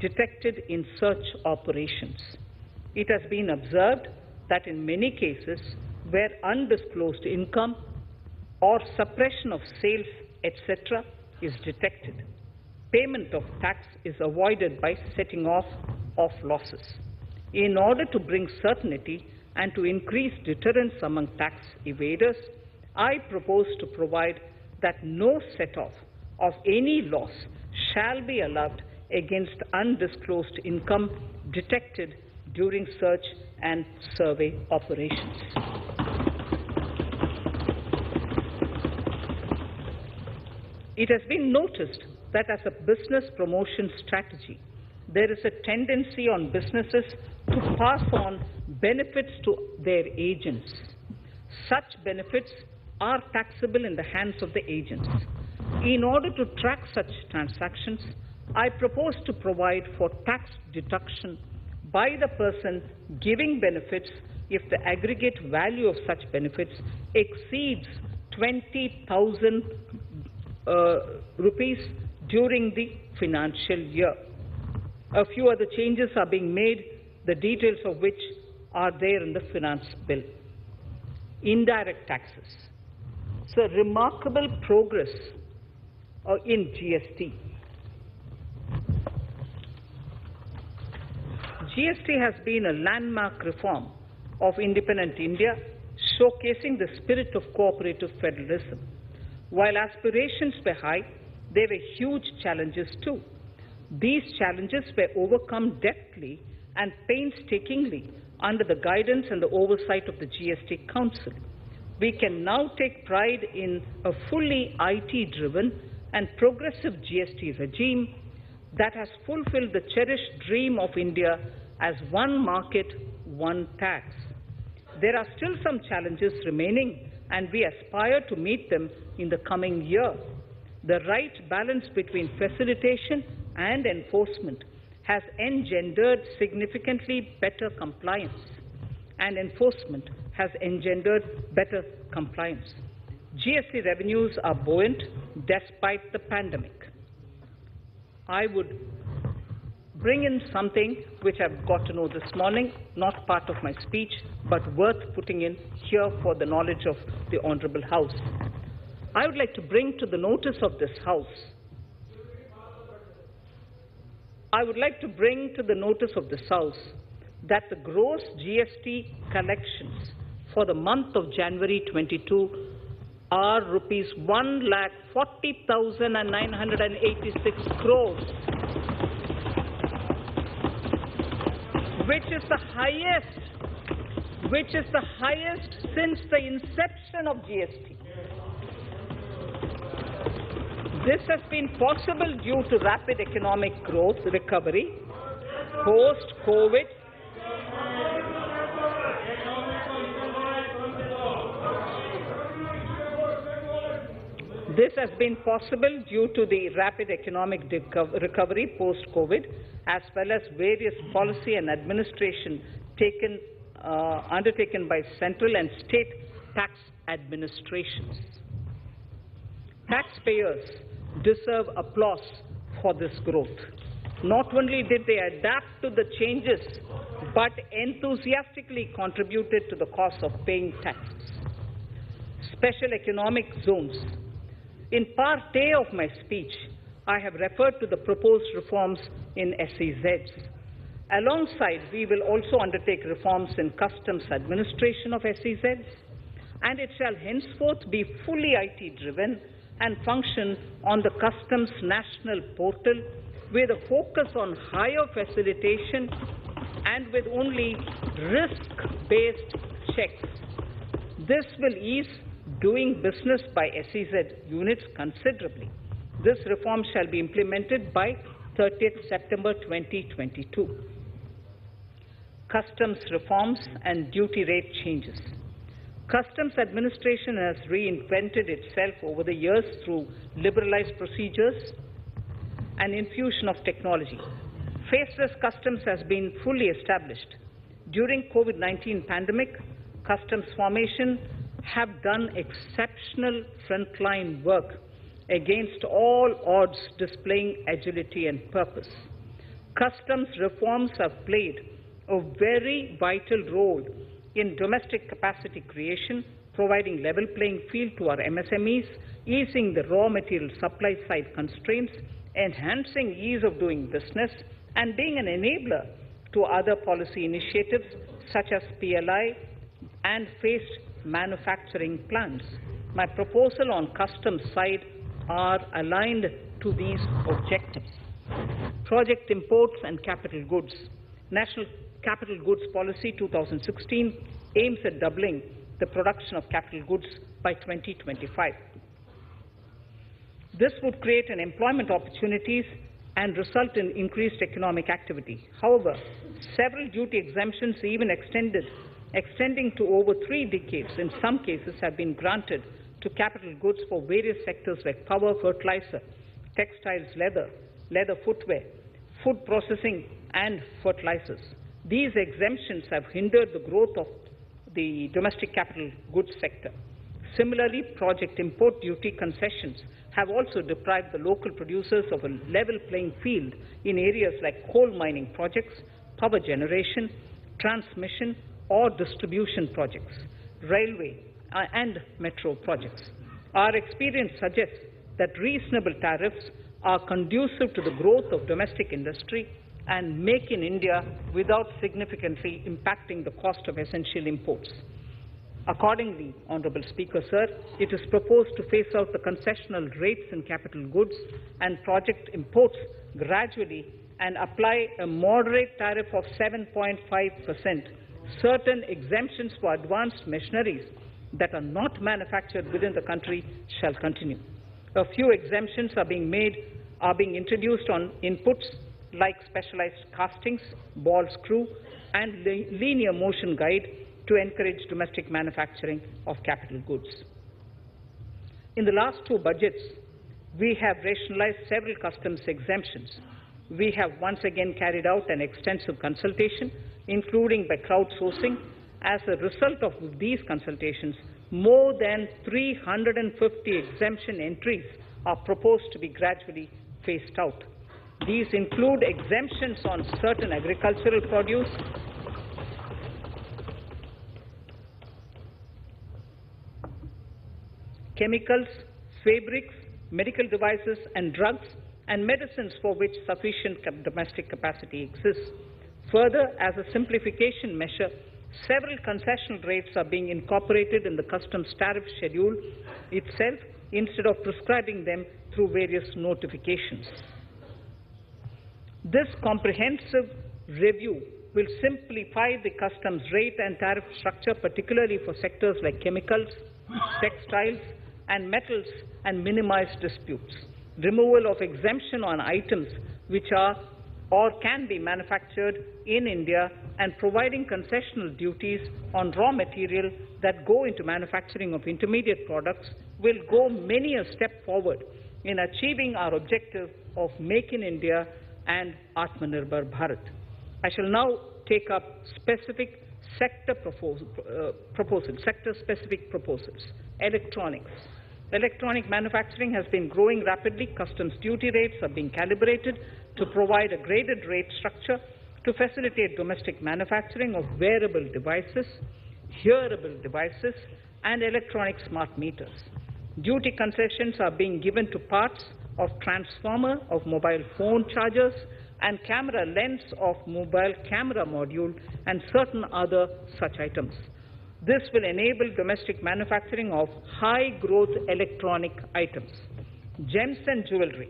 detected in search operations. It has been observed that in many cases where undisclosed income or suppression of sales, etc., is detected, payment of tax is avoided by setting off of losses. In order to bring certainty and to increase deterrence among tax evaders, I propose to provide that no set-off of any loss shall be allowed against undisclosed income detected during search and survey operations. It has been noticed that as a business promotion strategy, there is a tendency on businesses to pass on benefits to their agents. Such benefits are taxable in the hands of the agents. In order to track such transactions, I propose to provide for tax deduction by the person giving benefits if the aggregate value of such benefits exceeds 20,000 rupees during the financial year. A few other changes are being made, the details of which are there in the finance bill. Indirect taxes. So remarkable progress in GST. GST has been a landmark reform of independent India, showcasing the spirit of cooperative federalism. While aspirations were high, there were huge challenges too. These challenges were overcome deftly and painstakingly under the guidance and the oversight of the GST Council. We can now take pride in a fully IT-driven and progressive GST regime that has fulfilled the cherished dream of India as one market, one tax. There are still some challenges remaining, and we aspire to meet them in the coming year. The right balance between facilitation and enforcement has engendered significantly better compliance, and enforcement has engendered better compliance. GST revenues are buoyant despite the pandemic. I would bring in something which I've got to know this morning, not part of my speech, but worth putting in here for the knowledge of the Honorable House. I would like to bring to the notice of this House that the gross GST collections for the month of January 22 are rupees 1,40,986 crores, which is the highest since the inception of GST. This has been possible due to rapid economic growth, recovery, post-COVID, This has been possible due to the rapid economic recovery post-COVID, as well as various policy and administration undertaken by central and state tax administrations. Taxpayers deserve applause for this growth. Not only did they adapt to the changes, but enthusiastically contributed to the cost of paying taxes. Special economic zones. In part A of my speech, I have referred to the proposed reforms in SEZs. Alongside, we will also undertake reforms in customs administration of SEZs, and it shall henceforth be fully IT-driven and function on the customs national portal with a focus on higher facilitation and with only risk-based checks. This will ease doing business by SEZ units considerably. This reform shall be implemented by 30th September 2022. Customs reforms and duty rate changes. Customs administration has reinvented itself over the years through liberalized procedures and infusion of technology. Faceless customs has been fully established. During COVID-19 pandemic, customs formation have done exceptional frontline work against all odds, displaying agility and purpose. Customs reforms have played a very vital role in domestic capacity creation, providing level playing field to our MSMEs, easing the raw material supply side constraints, enhancing ease of doing business, and being an enabler to other policy initiatives such as PLI and phased manufacturing plans. My proposal on customs side are aligned to these objectives. Project imports and capital goods. National Capital Goods Policy 2016 aims at doubling the production of capital goods by 2025. This would create an employment opportunities and result in increased economic activity. However, several duty exemptions, even extending to over 3 decades, in some cases have been granted to capital goods for various sectors like power, fertilizer, textiles, leather footwear, food processing, and fertilizers. These exemptions have hindered the growth of the domestic capital goods sector. Similarly, project import duty concessions have also deprived the local producers of a level playing field in areas like coal mining projects, power generation, transmission, or distribution projects, railway and metro projects. Our experience suggests that reasonable tariffs are conducive to the growth of domestic industry and make in India without significantly impacting the cost of essential imports. Accordingly, Honourable Speaker, sir, it is proposed to phase out the concessional rates in capital goods and project imports gradually and apply a moderate tariff of 7.5%. Certain exemptions for advanced machineries that are not manufactured within the country shall continue. A few exemptions are being introduced on inputs like specialized castings, ball screw, and linear motion guide to encourage domestic manufacturing of capital goods. In the last two budgets, we have rationalized several customs exemptions. We have once again carried out an extensive consultation, including by crowdsourcing. As a result of these consultations, more than 350 exemption entries are proposed to be gradually phased out. These include exemptions on certain agricultural produce, chemicals, fabrics, medical devices, and drugs, and medicines for which sufficient domestic capacity exists. Further, as a simplification measure, several concessional rates are being incorporated in the customs tariff schedule itself instead of prescribing them through various notifications. This comprehensive review will simplify the customs rate and tariff structure, particularly for sectors like chemicals, textiles, and metals, and minimize disputes. Removal of exemption on items which are or can be manufactured in India, and providing concessional duties on raw material that go into manufacturing of intermediate products will go many a step forward in achieving our objective of Make in India and Atmanirbhar Bharat. I shall now take up specific sector-specific proposals. Electronics. Electronic manufacturing has been growing rapidly. Customs duty rates are being calibrated to provide a graded rate structure to facilitate domestic manufacturing of wearable devices, hearable devices, and electronic smart meters. Duty concessions are being given to parts of transformer of mobile phone chargers and camera lens of mobile camera module and certain other such items. This will enable domestic manufacturing of high-growth electronic items. Gems and jewelry.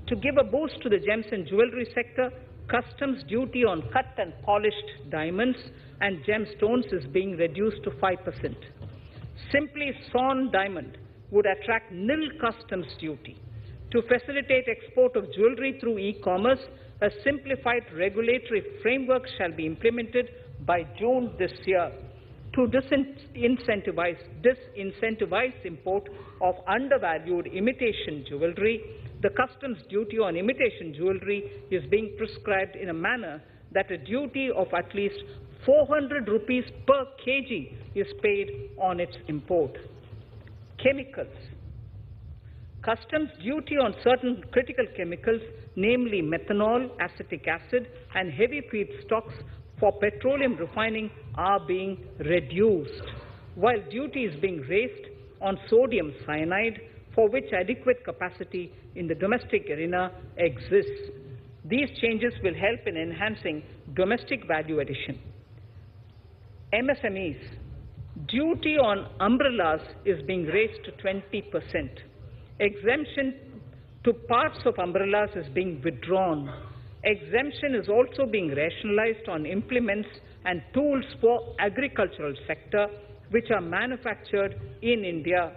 To give a boost to the gems and jewelry sector, customs duty on cut and polished diamonds and gemstones is being reduced to 5%. Simply sawn diamond would attract nil customs duty. To facilitate export of jewelry through e-commerce, a simplified regulatory framework shall be implemented by June this year to disincentivize import of undervalued imitation jewelry. The customs duty on imitation jewelry is being prescribed in a manner that a duty of at least 400 rupees per kg is paid on its import. Chemicals. Customs duty on certain critical chemicals, namely methanol, acetic acid, and heavy feedstocks for petroleum refining are being reduced, while duty is being raised on sodium cyanide, for which adequate capacity in the domestic arena exists. These changes will help in enhancing domestic value addition. MSMEs. Duty on umbrellas is being raised to 20%. Exemption to parts of umbrellas is being withdrawn. Exemption is also being rationalized on implements and tools for agricultural sector which are manufactured in India.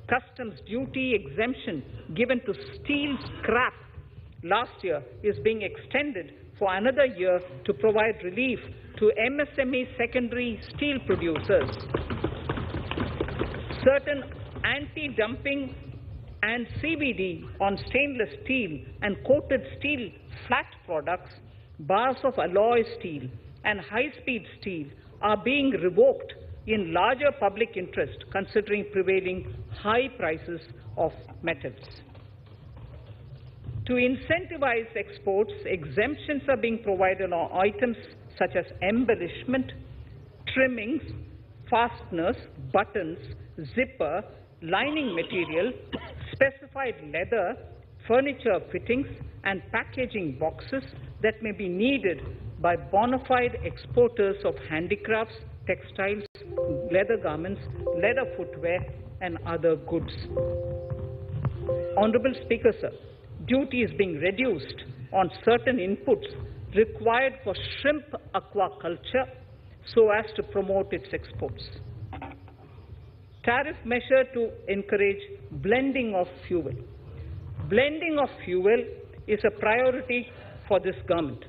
Customs duty exemption given to steel scrap last year is being extended for another year to provide relief to MSME secondary steel producers. Certain anti-dumping and CVD on stainless steel and coated steel flat products, bars of alloy steel and high-speed steel are being revoked in larger public interest considering prevailing high prices of metals. To incentivize exports, exemptions are being provided on items such as embellishment, trimmings, fasteners, buttons, zipper, lining material, specified leather, furniture fittings, and packaging boxes that may be needed by bona fide exporters of handicrafts, textiles, leather garments, leather footwear, and other goods. Honorable Speaker, sir, duty is being reduced on certain inputs required for shrimp aquaculture so as to promote its exports. Tariff measure to encourage blending of fuel. Blending of fuel is a priority for this government.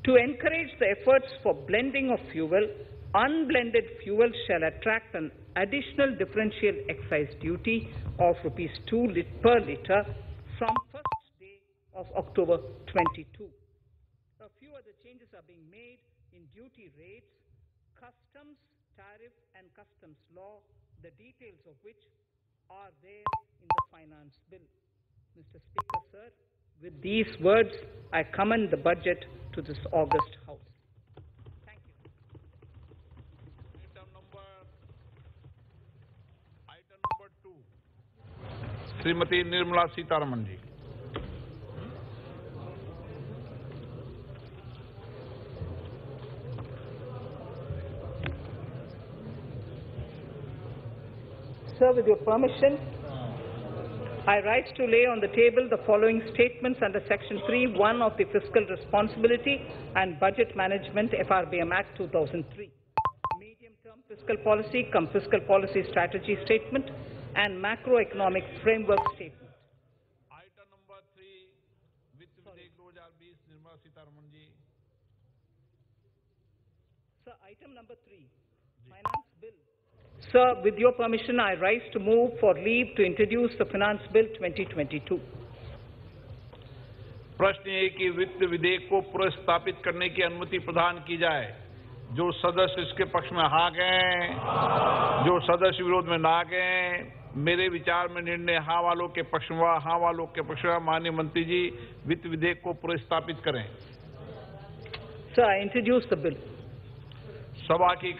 To encourage the efforts for blending of fuel, unblended fuel shall attract an additional differential excise duty of ₹2 per litre from first day of October 22. A few other changes are being made in duty rates, customs, tariff and customs law, the details of which are there in the finance bill. Mr. Speaker, sir, with these words, I commend the budget to this august House. Thank you. Item number 2. Srimati Nirmala Sitharaman ji. Sir, with your permission, I rise to lay on the table the following statements under Section 3(1) of the Fiscal Responsibility and Budget Management FRBM Act 2003. Medium-term fiscal policy cum fiscal policy strategy statement and macroeconomic framework statement. Item number 3, Vitt Videk 2020, Nirmala Sitharaman ji. Sir, item number 3, Finance Bill. Sir, with your permission, I rise to move for leave to introduce the Finance Bill 2022. प्रश्न ये कि वित्त विधेयक को पुनर्स्थापित करने की अनुमति प्रदान की जाए। जो सदस्य इसके पक्ष में हाँ गए, जो सदस्य विरोध में ना गए, मेरे विचार में निर्णय हाँ वालों के पक्ष में, हाँ वालों के पक्ष में। माननीय मंत्री जी, वित्त विधेयक को पुनर्स्थापित करें। Sir, I introduce the bill. सभा की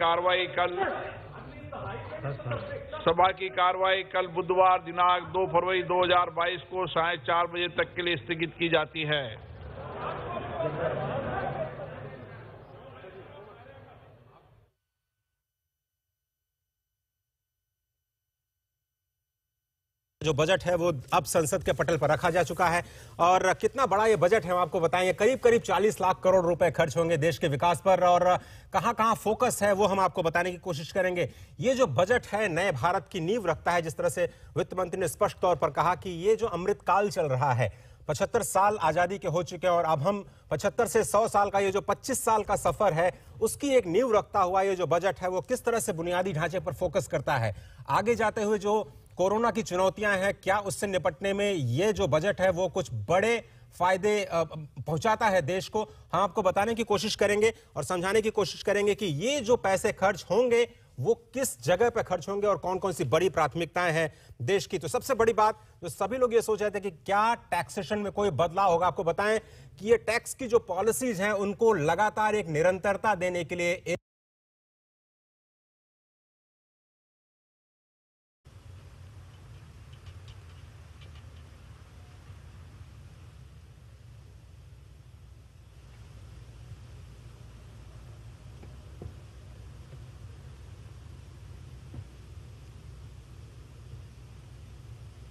कार्रवाई कल बुधवार दिनांक 2 फरवरी 2022 को 4:30 बजे तक के लिए स्थगित की जाती है। जो बजट है वो अब संसद के पटल पर रखा जा चुका है और कितना बड़ा ये बजट है हम आपको बताएंगे। करीब 40 लाख करोड़ रुपए खर्च होंगे देश के विकास पर और कहां फोकस है वो हम आपको बताने की कोशिश करेंगे। ये जो बजट है नए भारत की नींव रखता है। जिस तरह से वित्त मंत्री ने स्पष्ट तौर पर कहा कि ये जो अमृत काल चल रहा है, 75 साल आजादी के हो चुके हैं और अब हम 75 से 100 साल का ये जो 25 साल का सफर है उसकी एक नींव रखता हुआ ये जो बजट है वो किस तरह से बुनियादी ढांचे पर फोकस करता है। आगे जाते हुए जो कोरोना की चुनौतियां हैं, क्या उससे निपटने में ये जो बजट है वो कुछ बड़े फायदे पहुंचाता है देश को, हम आपको बताने की कोशिश करेंगे और समझाने की कोशिश करेंगे कि ये जो पैसे खर्च होंगे वो किस जगह पे खर्च होंगे और कौन कौन सी बड़ी प्राथमिकताएं हैं देश की। तो सबसे बड़ी बात जो सभी लोग ये सोच रहे थे कि क्या टैक्सेशन में कोई बदलाव होगा, आपको बताएं कि ये टैक्स की जो पॉलिसीज हैं उनको लगातार एक निरंतरता देने के लिए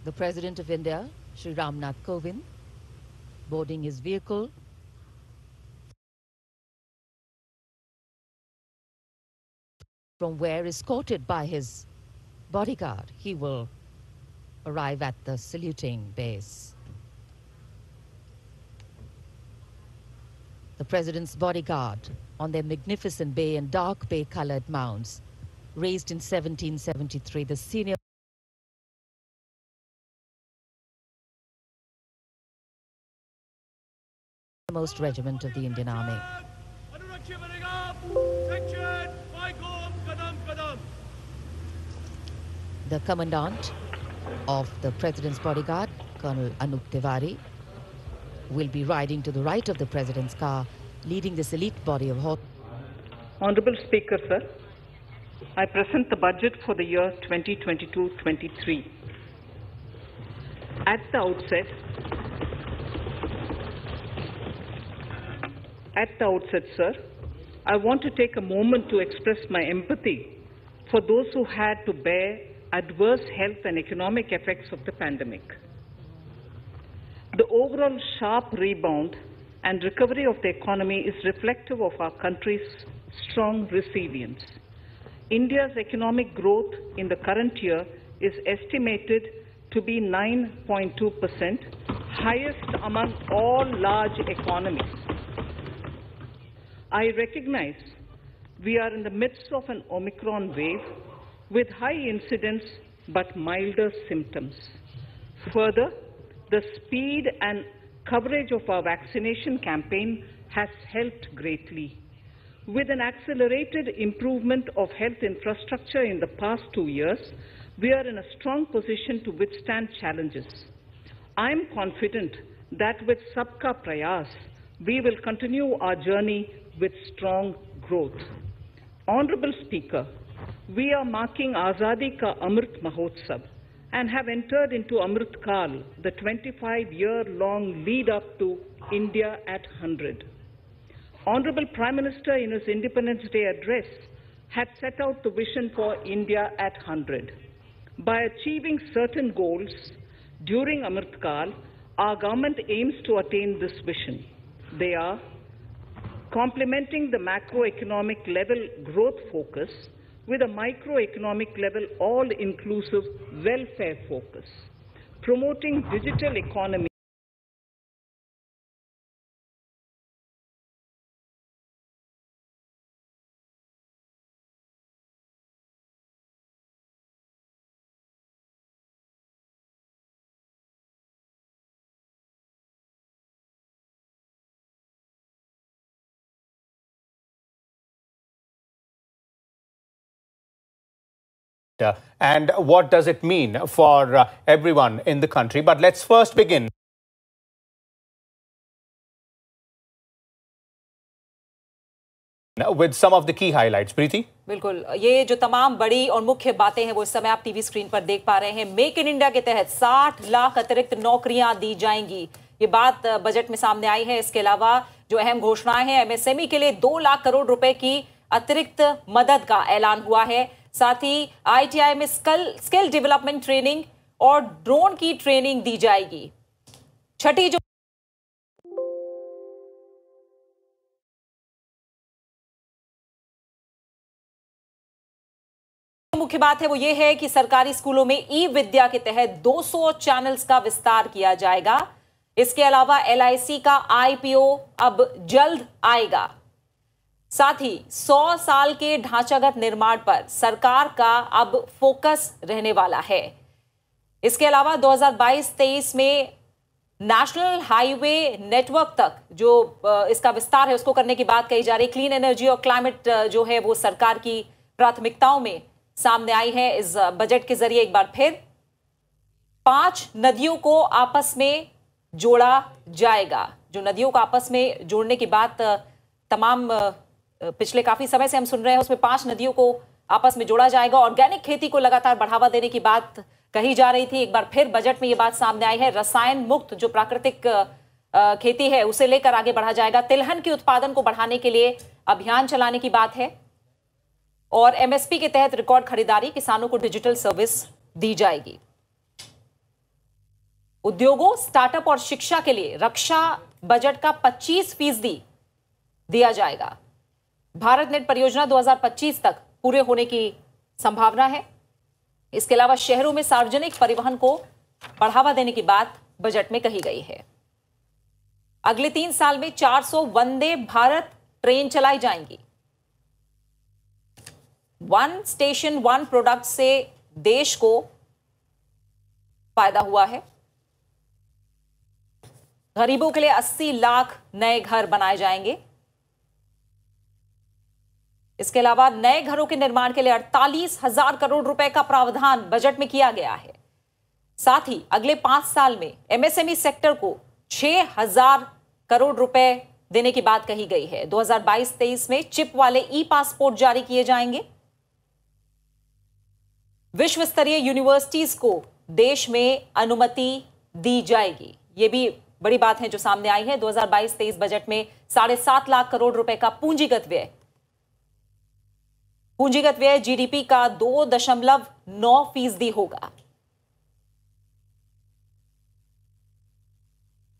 the President of India, Shri Ramnath Kovind, boarding his vehicle from where, escorted by his bodyguard, he will arrive at the saluting base. The President's bodyguard on their magnificent bay and dark bay-colored mounts, raised in 1773, the senior most regiment of the Indian Army. The commandant of the President's bodyguard, Colonel Anup Tiwari, will be riding to the right of the President's car, leading this elite body of horse. Honorable Speaker, sir, I present the budget for the year 2022-23. At the outset, At the outset, sir, I want to take a moment to express my empathy for those who had to bear adverse health and economic effects of the pandemic. The overall sharp rebound and recovery of the economy is reflective of our country's strong resilience. India's economic growth in the current year is estimated to be 9.2%, highest among all large economies. I recognize we are in the midst of an Omicron wave with high incidence but milder symptoms. Further, the speed and coverage of our vaccination campaign has helped greatly. With an accelerated improvement of health infrastructure in the past 2 years, we are in a strong position to withstand challenges. I am confident that with Sabka Prayas, we will continue our journey with strong growth. Honorable Speaker, we are marking Azadi Ka Amrit Mahotsav and have entered into Amrit Kal, the 25-year-long lead up to India at 100. Honorable Prime Minister in his Independence Day address had set out the vision for India at 100. By achieving certain goals during Amrit Kal, our government aims to attain this vision. They are complementing the macroeconomic level growth focus with a microeconomic level all-inclusive welfare focus, promoting digital economy, and what does it mean for everyone in the country. But let's first begin with some of the key highlights. Preeti? बिल्कुल, ये जो तमाम बड़ी और मुख्य बातें हैं वो इस समय आप टीवी स्क्रीन पर देख पा रहे हैं। मेक इन इंडिया के तहत 60 लाख अतिरिक्त नौकरियां दी जाएंगी, ये बात बजट में सामने आई है। इसके अलावा जो अहम घोषणाएं हैं, एमएसएमई के लिए 2 लाख करोड़ रुपए की अतिरिक्त मदद का ऐलान हुआ है। साथ ही आईटीआई में स्किल डेवलपमेंट ट्रेनिंग और ड्रोन की ट्रेनिंग दी जाएगी। छठी जो मुख्य बात है वो ये है कि सरकारी स्कूलों में ई विद्या के तहत 200 चैनल्स का विस्तार किया जाएगा। इसके अलावा एलआईसी का आईपीओ अब जल्द आएगा। साथ ही 100 साल के ढांचागत निर्माण पर सरकार का अब फोकस रहने वाला है। इसके अलावा 2022-23 में नेशनल हाईवे नेटवर्क तक जो इसका विस्तार है उसको करने की बात कही जा रही। क्लीन एनर्जी और क्लाइमेट जो है वो सरकार की प्राथमिकताओं में सामने आई है। इस बजट के जरिए एक बार फिर 5 नदियों को आपस में जोड़ा जाएगा। जो नदियों को आपस में जोड़ने की बात तमाम पिछले काफी समय से हम सुन रहे हैं, उसमें 5 नदियों को आपस में जोड़ा जाएगा। ऑर्गेनिक खेती को लगातार बढ़ावा देने की बात कही जा रही थी, एक बार फिर बजट में ये बात सामने आई है। रसायन मुक्त जो प्राकृतिक खेती है उसे लेकर आगे बढ़ा जाएगा। तिलहन के उत्पादन को बढ़ाने के लिए अभियान चलाने की बात है और एमएसपी के तहत रिकॉर्ड खरीदारी, किसानों को डिजिटल सर्विस दी जाएगी। उद्योगों, स्टार्टअप और शिक्षा के लिए रक्षा बजट का 25% दिया जाएगा। भारत नेट परियोजना 2025 तक पूरे होने की संभावना है। इसके अलावा शहरों में सार्वजनिक परिवहन को बढ़ावा देने की बात बजट में कही गई है। अगले 3 साल में 400 वंदे भारत ट्रेन चलाई जाएंगी। 1 स्टेशन 1 प्रोडक्ट से देश को फायदा हुआ है। गरीबों के लिए 80 लाख नए घर बनाए जाएंगे। इसके अलावा नए घरों के निर्माण के लिए 48,000 करोड़ रुपए का प्रावधान बजट में किया गया है। साथ ही अगले 5 साल में एमएसएमई सेक्टर को 6,000 करोड़ रुपए देने की बात कही गई है। 2022-23 में चिप वाले ई पासपोर्ट जारी किए जाएंगे। विश्व स्तरीय यूनिवर्सिटीज को देश में अनुमति दी जाएगी। ये भी बड़ी बात है जो सामने आई है। 2022-23 बजट में 7.5 लाख करोड़ रुपए का पूंजीगत व्यय जीडीपी का 2.9% होगा।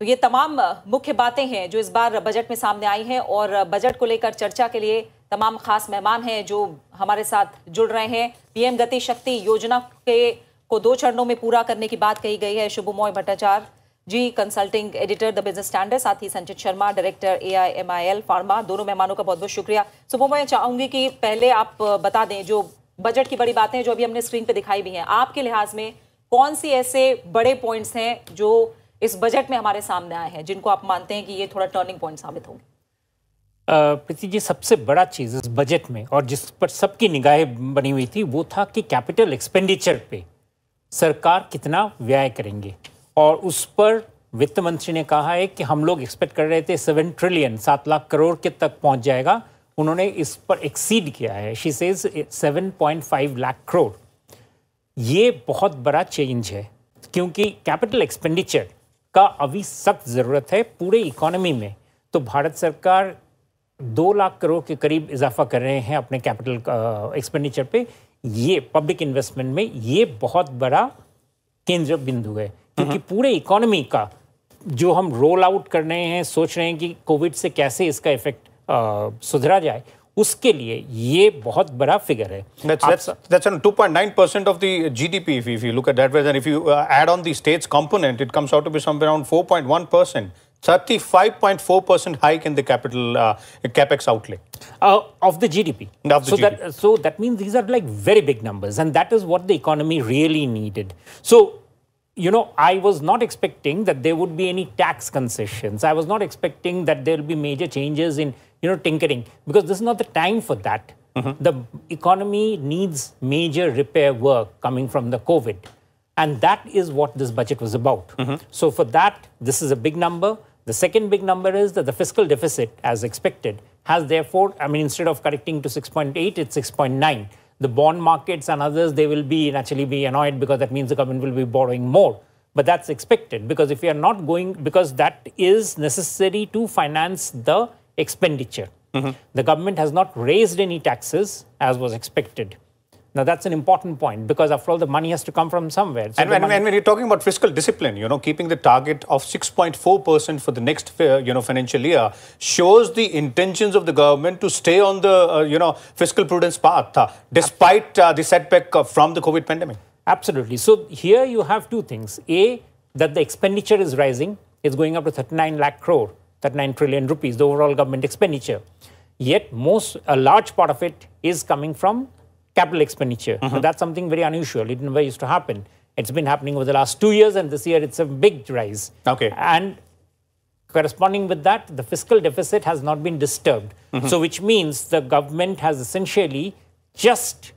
तो ये तमाम मुख्य बातें हैं जो इस बार बजट में सामने आई हैं और बजट को लेकर चर्चा के लिए तमाम खास मेहमान हैं जो हमारे साथ जुड़ रहे हैं। पीएम गति शक्ति योजना को 2 चरणों में पूरा करने की बात कही गई है। Shubhomoy Bhattacharya ji, consulting editor the Business Standard, साथ ही संचित शर्मा, डायरेक्टर AIMIL फार्मा। दोनों मेहमानों का बहुत बहुत शुक्रिया। शुभमोय, चाहूंगी कि पहले आप बता दें जो बजट की बड़ी बातें जो अभी हमने स्क्रीन पे दिखाई भी हैं, आपके लिहाज में कौन सी ऐसे बड़े पॉइंट्स हैं जो इस बजट में हमारे सामने आए हैं जिनको आप मानते हैं कि ये थोड़ा टर्निंग पॉइंट साबित होंगे? प्रीति जी, सबसे बड़ा चीज़ इस बजट में और जिस पर सबकी निगाहें बनी हुई थी वो था कि कैपिटल एक्सपेंडिचर पे सरकार कितना व्यय करेंगे। और उस पर वित्त मंत्री ने कहा है कि हम लोग एक्सपेक्ट कर रहे थे 7 ट्रिलियन 7 लाख करोड़ के तक पहुंच जाएगा, उन्होंने इस पर एक्सीड किया है। She says 7.5 lakh crore. ये बहुत बड़ा चेंज है क्योंकि कैपिटल एक्सपेंडिचर का अभी सख्त ज़रूरत है पूरे इकोनॉमी में। तो भारत सरकार 2 लाख करोड़ के करीब इजाफा कर रहे हैं अपने कैपिटल एक्सपेंडिचर पे। ये पब्लिक इन्वेस्टमेंट में ये बहुत बड़ा केंद्र बिंदु है क्योंकि पूरे इकोनॉमी का जो हम रोल आउट कर रहे हैं, सोच रहे हैं कि कोविड से कैसे इसका इफेक्ट सुधरा जाए, उसके लिए ये बहुत बड़ा फिगर है। That's 2.9% of the GDP if you look at that way. And if you add on the states component, it comes out to be somewhere around 4.1%. 35.4% hike in the capital capex outlay of the GDP. So that means these are like very big numbers, and that is what the economy really needed. So, you know, I was not expecting that there would be any tax concessions. I was not expecting that there will be major changes in, you know, tinkering, because this is not the time for that. The economy needs major repair work coming from the COVID. And that is what this budget was about. So for that, this is a big number. The second big number is that the fiscal deficit, as expected, has therefore, I mean, instead of correcting to 6.8, it's 6.9. The bond markets and others, they will be naturally be annoyed because that means the government will be borrowing more. But that's expected because if you are not going, because that is necessary to finance the expenditure. The government has not raised any taxes as was expected. Now, that's an important point because, after all, the money has to come from somewhere. So and when you're talking about fiscal discipline, you know, keeping the target of 6.4% for the next, financial year shows the intentions of the government to stay on the, fiscal prudence path, despite the setback from the COVID pandemic. Absolutely. So here you have two things. A, that the expenditure is rising. It's going up to 39 lakh crore, 39 trillion rupees, the overall government expenditure. Yet, a large part of it is coming from capital expenditure. So that's something very unusual. It never used to happen. It's been happening over the last 2 years, and this year it's a big rise. Okay. And corresponding with that, the fiscal deficit has not been disturbed. So which means the government has essentially just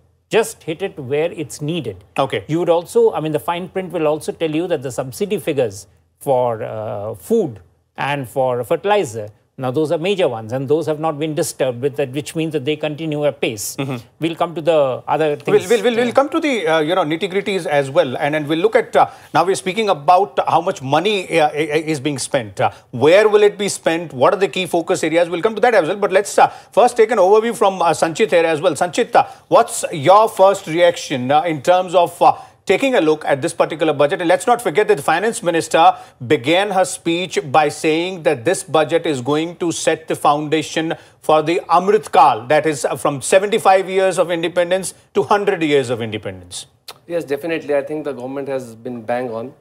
hit it where it's needed. Okay. You would also, I mean, the fine print will also tell you that the subsidy figures for food and for fertilizer, now those are major ones, and those have not been disturbed with that, which means that they continue at pace. We'll come to the other things. We'll come to the nitty-gritties as well, and we'll look at now we're speaking about how much money is being spent. Where will it be spent? What are the key focus areas? We'll come to that as well. But let's first take an overview from Sanchit here as well. Sanchit, what's your first reaction in terms of taking a look at this particular budget? And let's not forget that the finance minister began her speech by saying that this budget is going to set the foundation for the Amrit Kal, that is from 75 years of independence to 100 years of independence. Yes, definitely. I think the government has been bang on.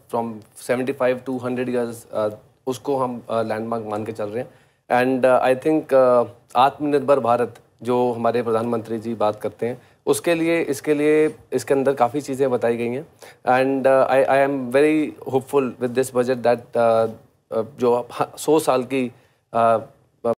From 75 to 100 years, usko hum landmark मान के चल रहे हैं. And I think आत्मनिर्भर भारत जो हमारे प्रधानमंत्री जी बात करते हैं, उसके लिए इसके अंदर काफ़ी चीज़ें बताई गई हैं. And I am very hopeful with this budget that जो 100 साल की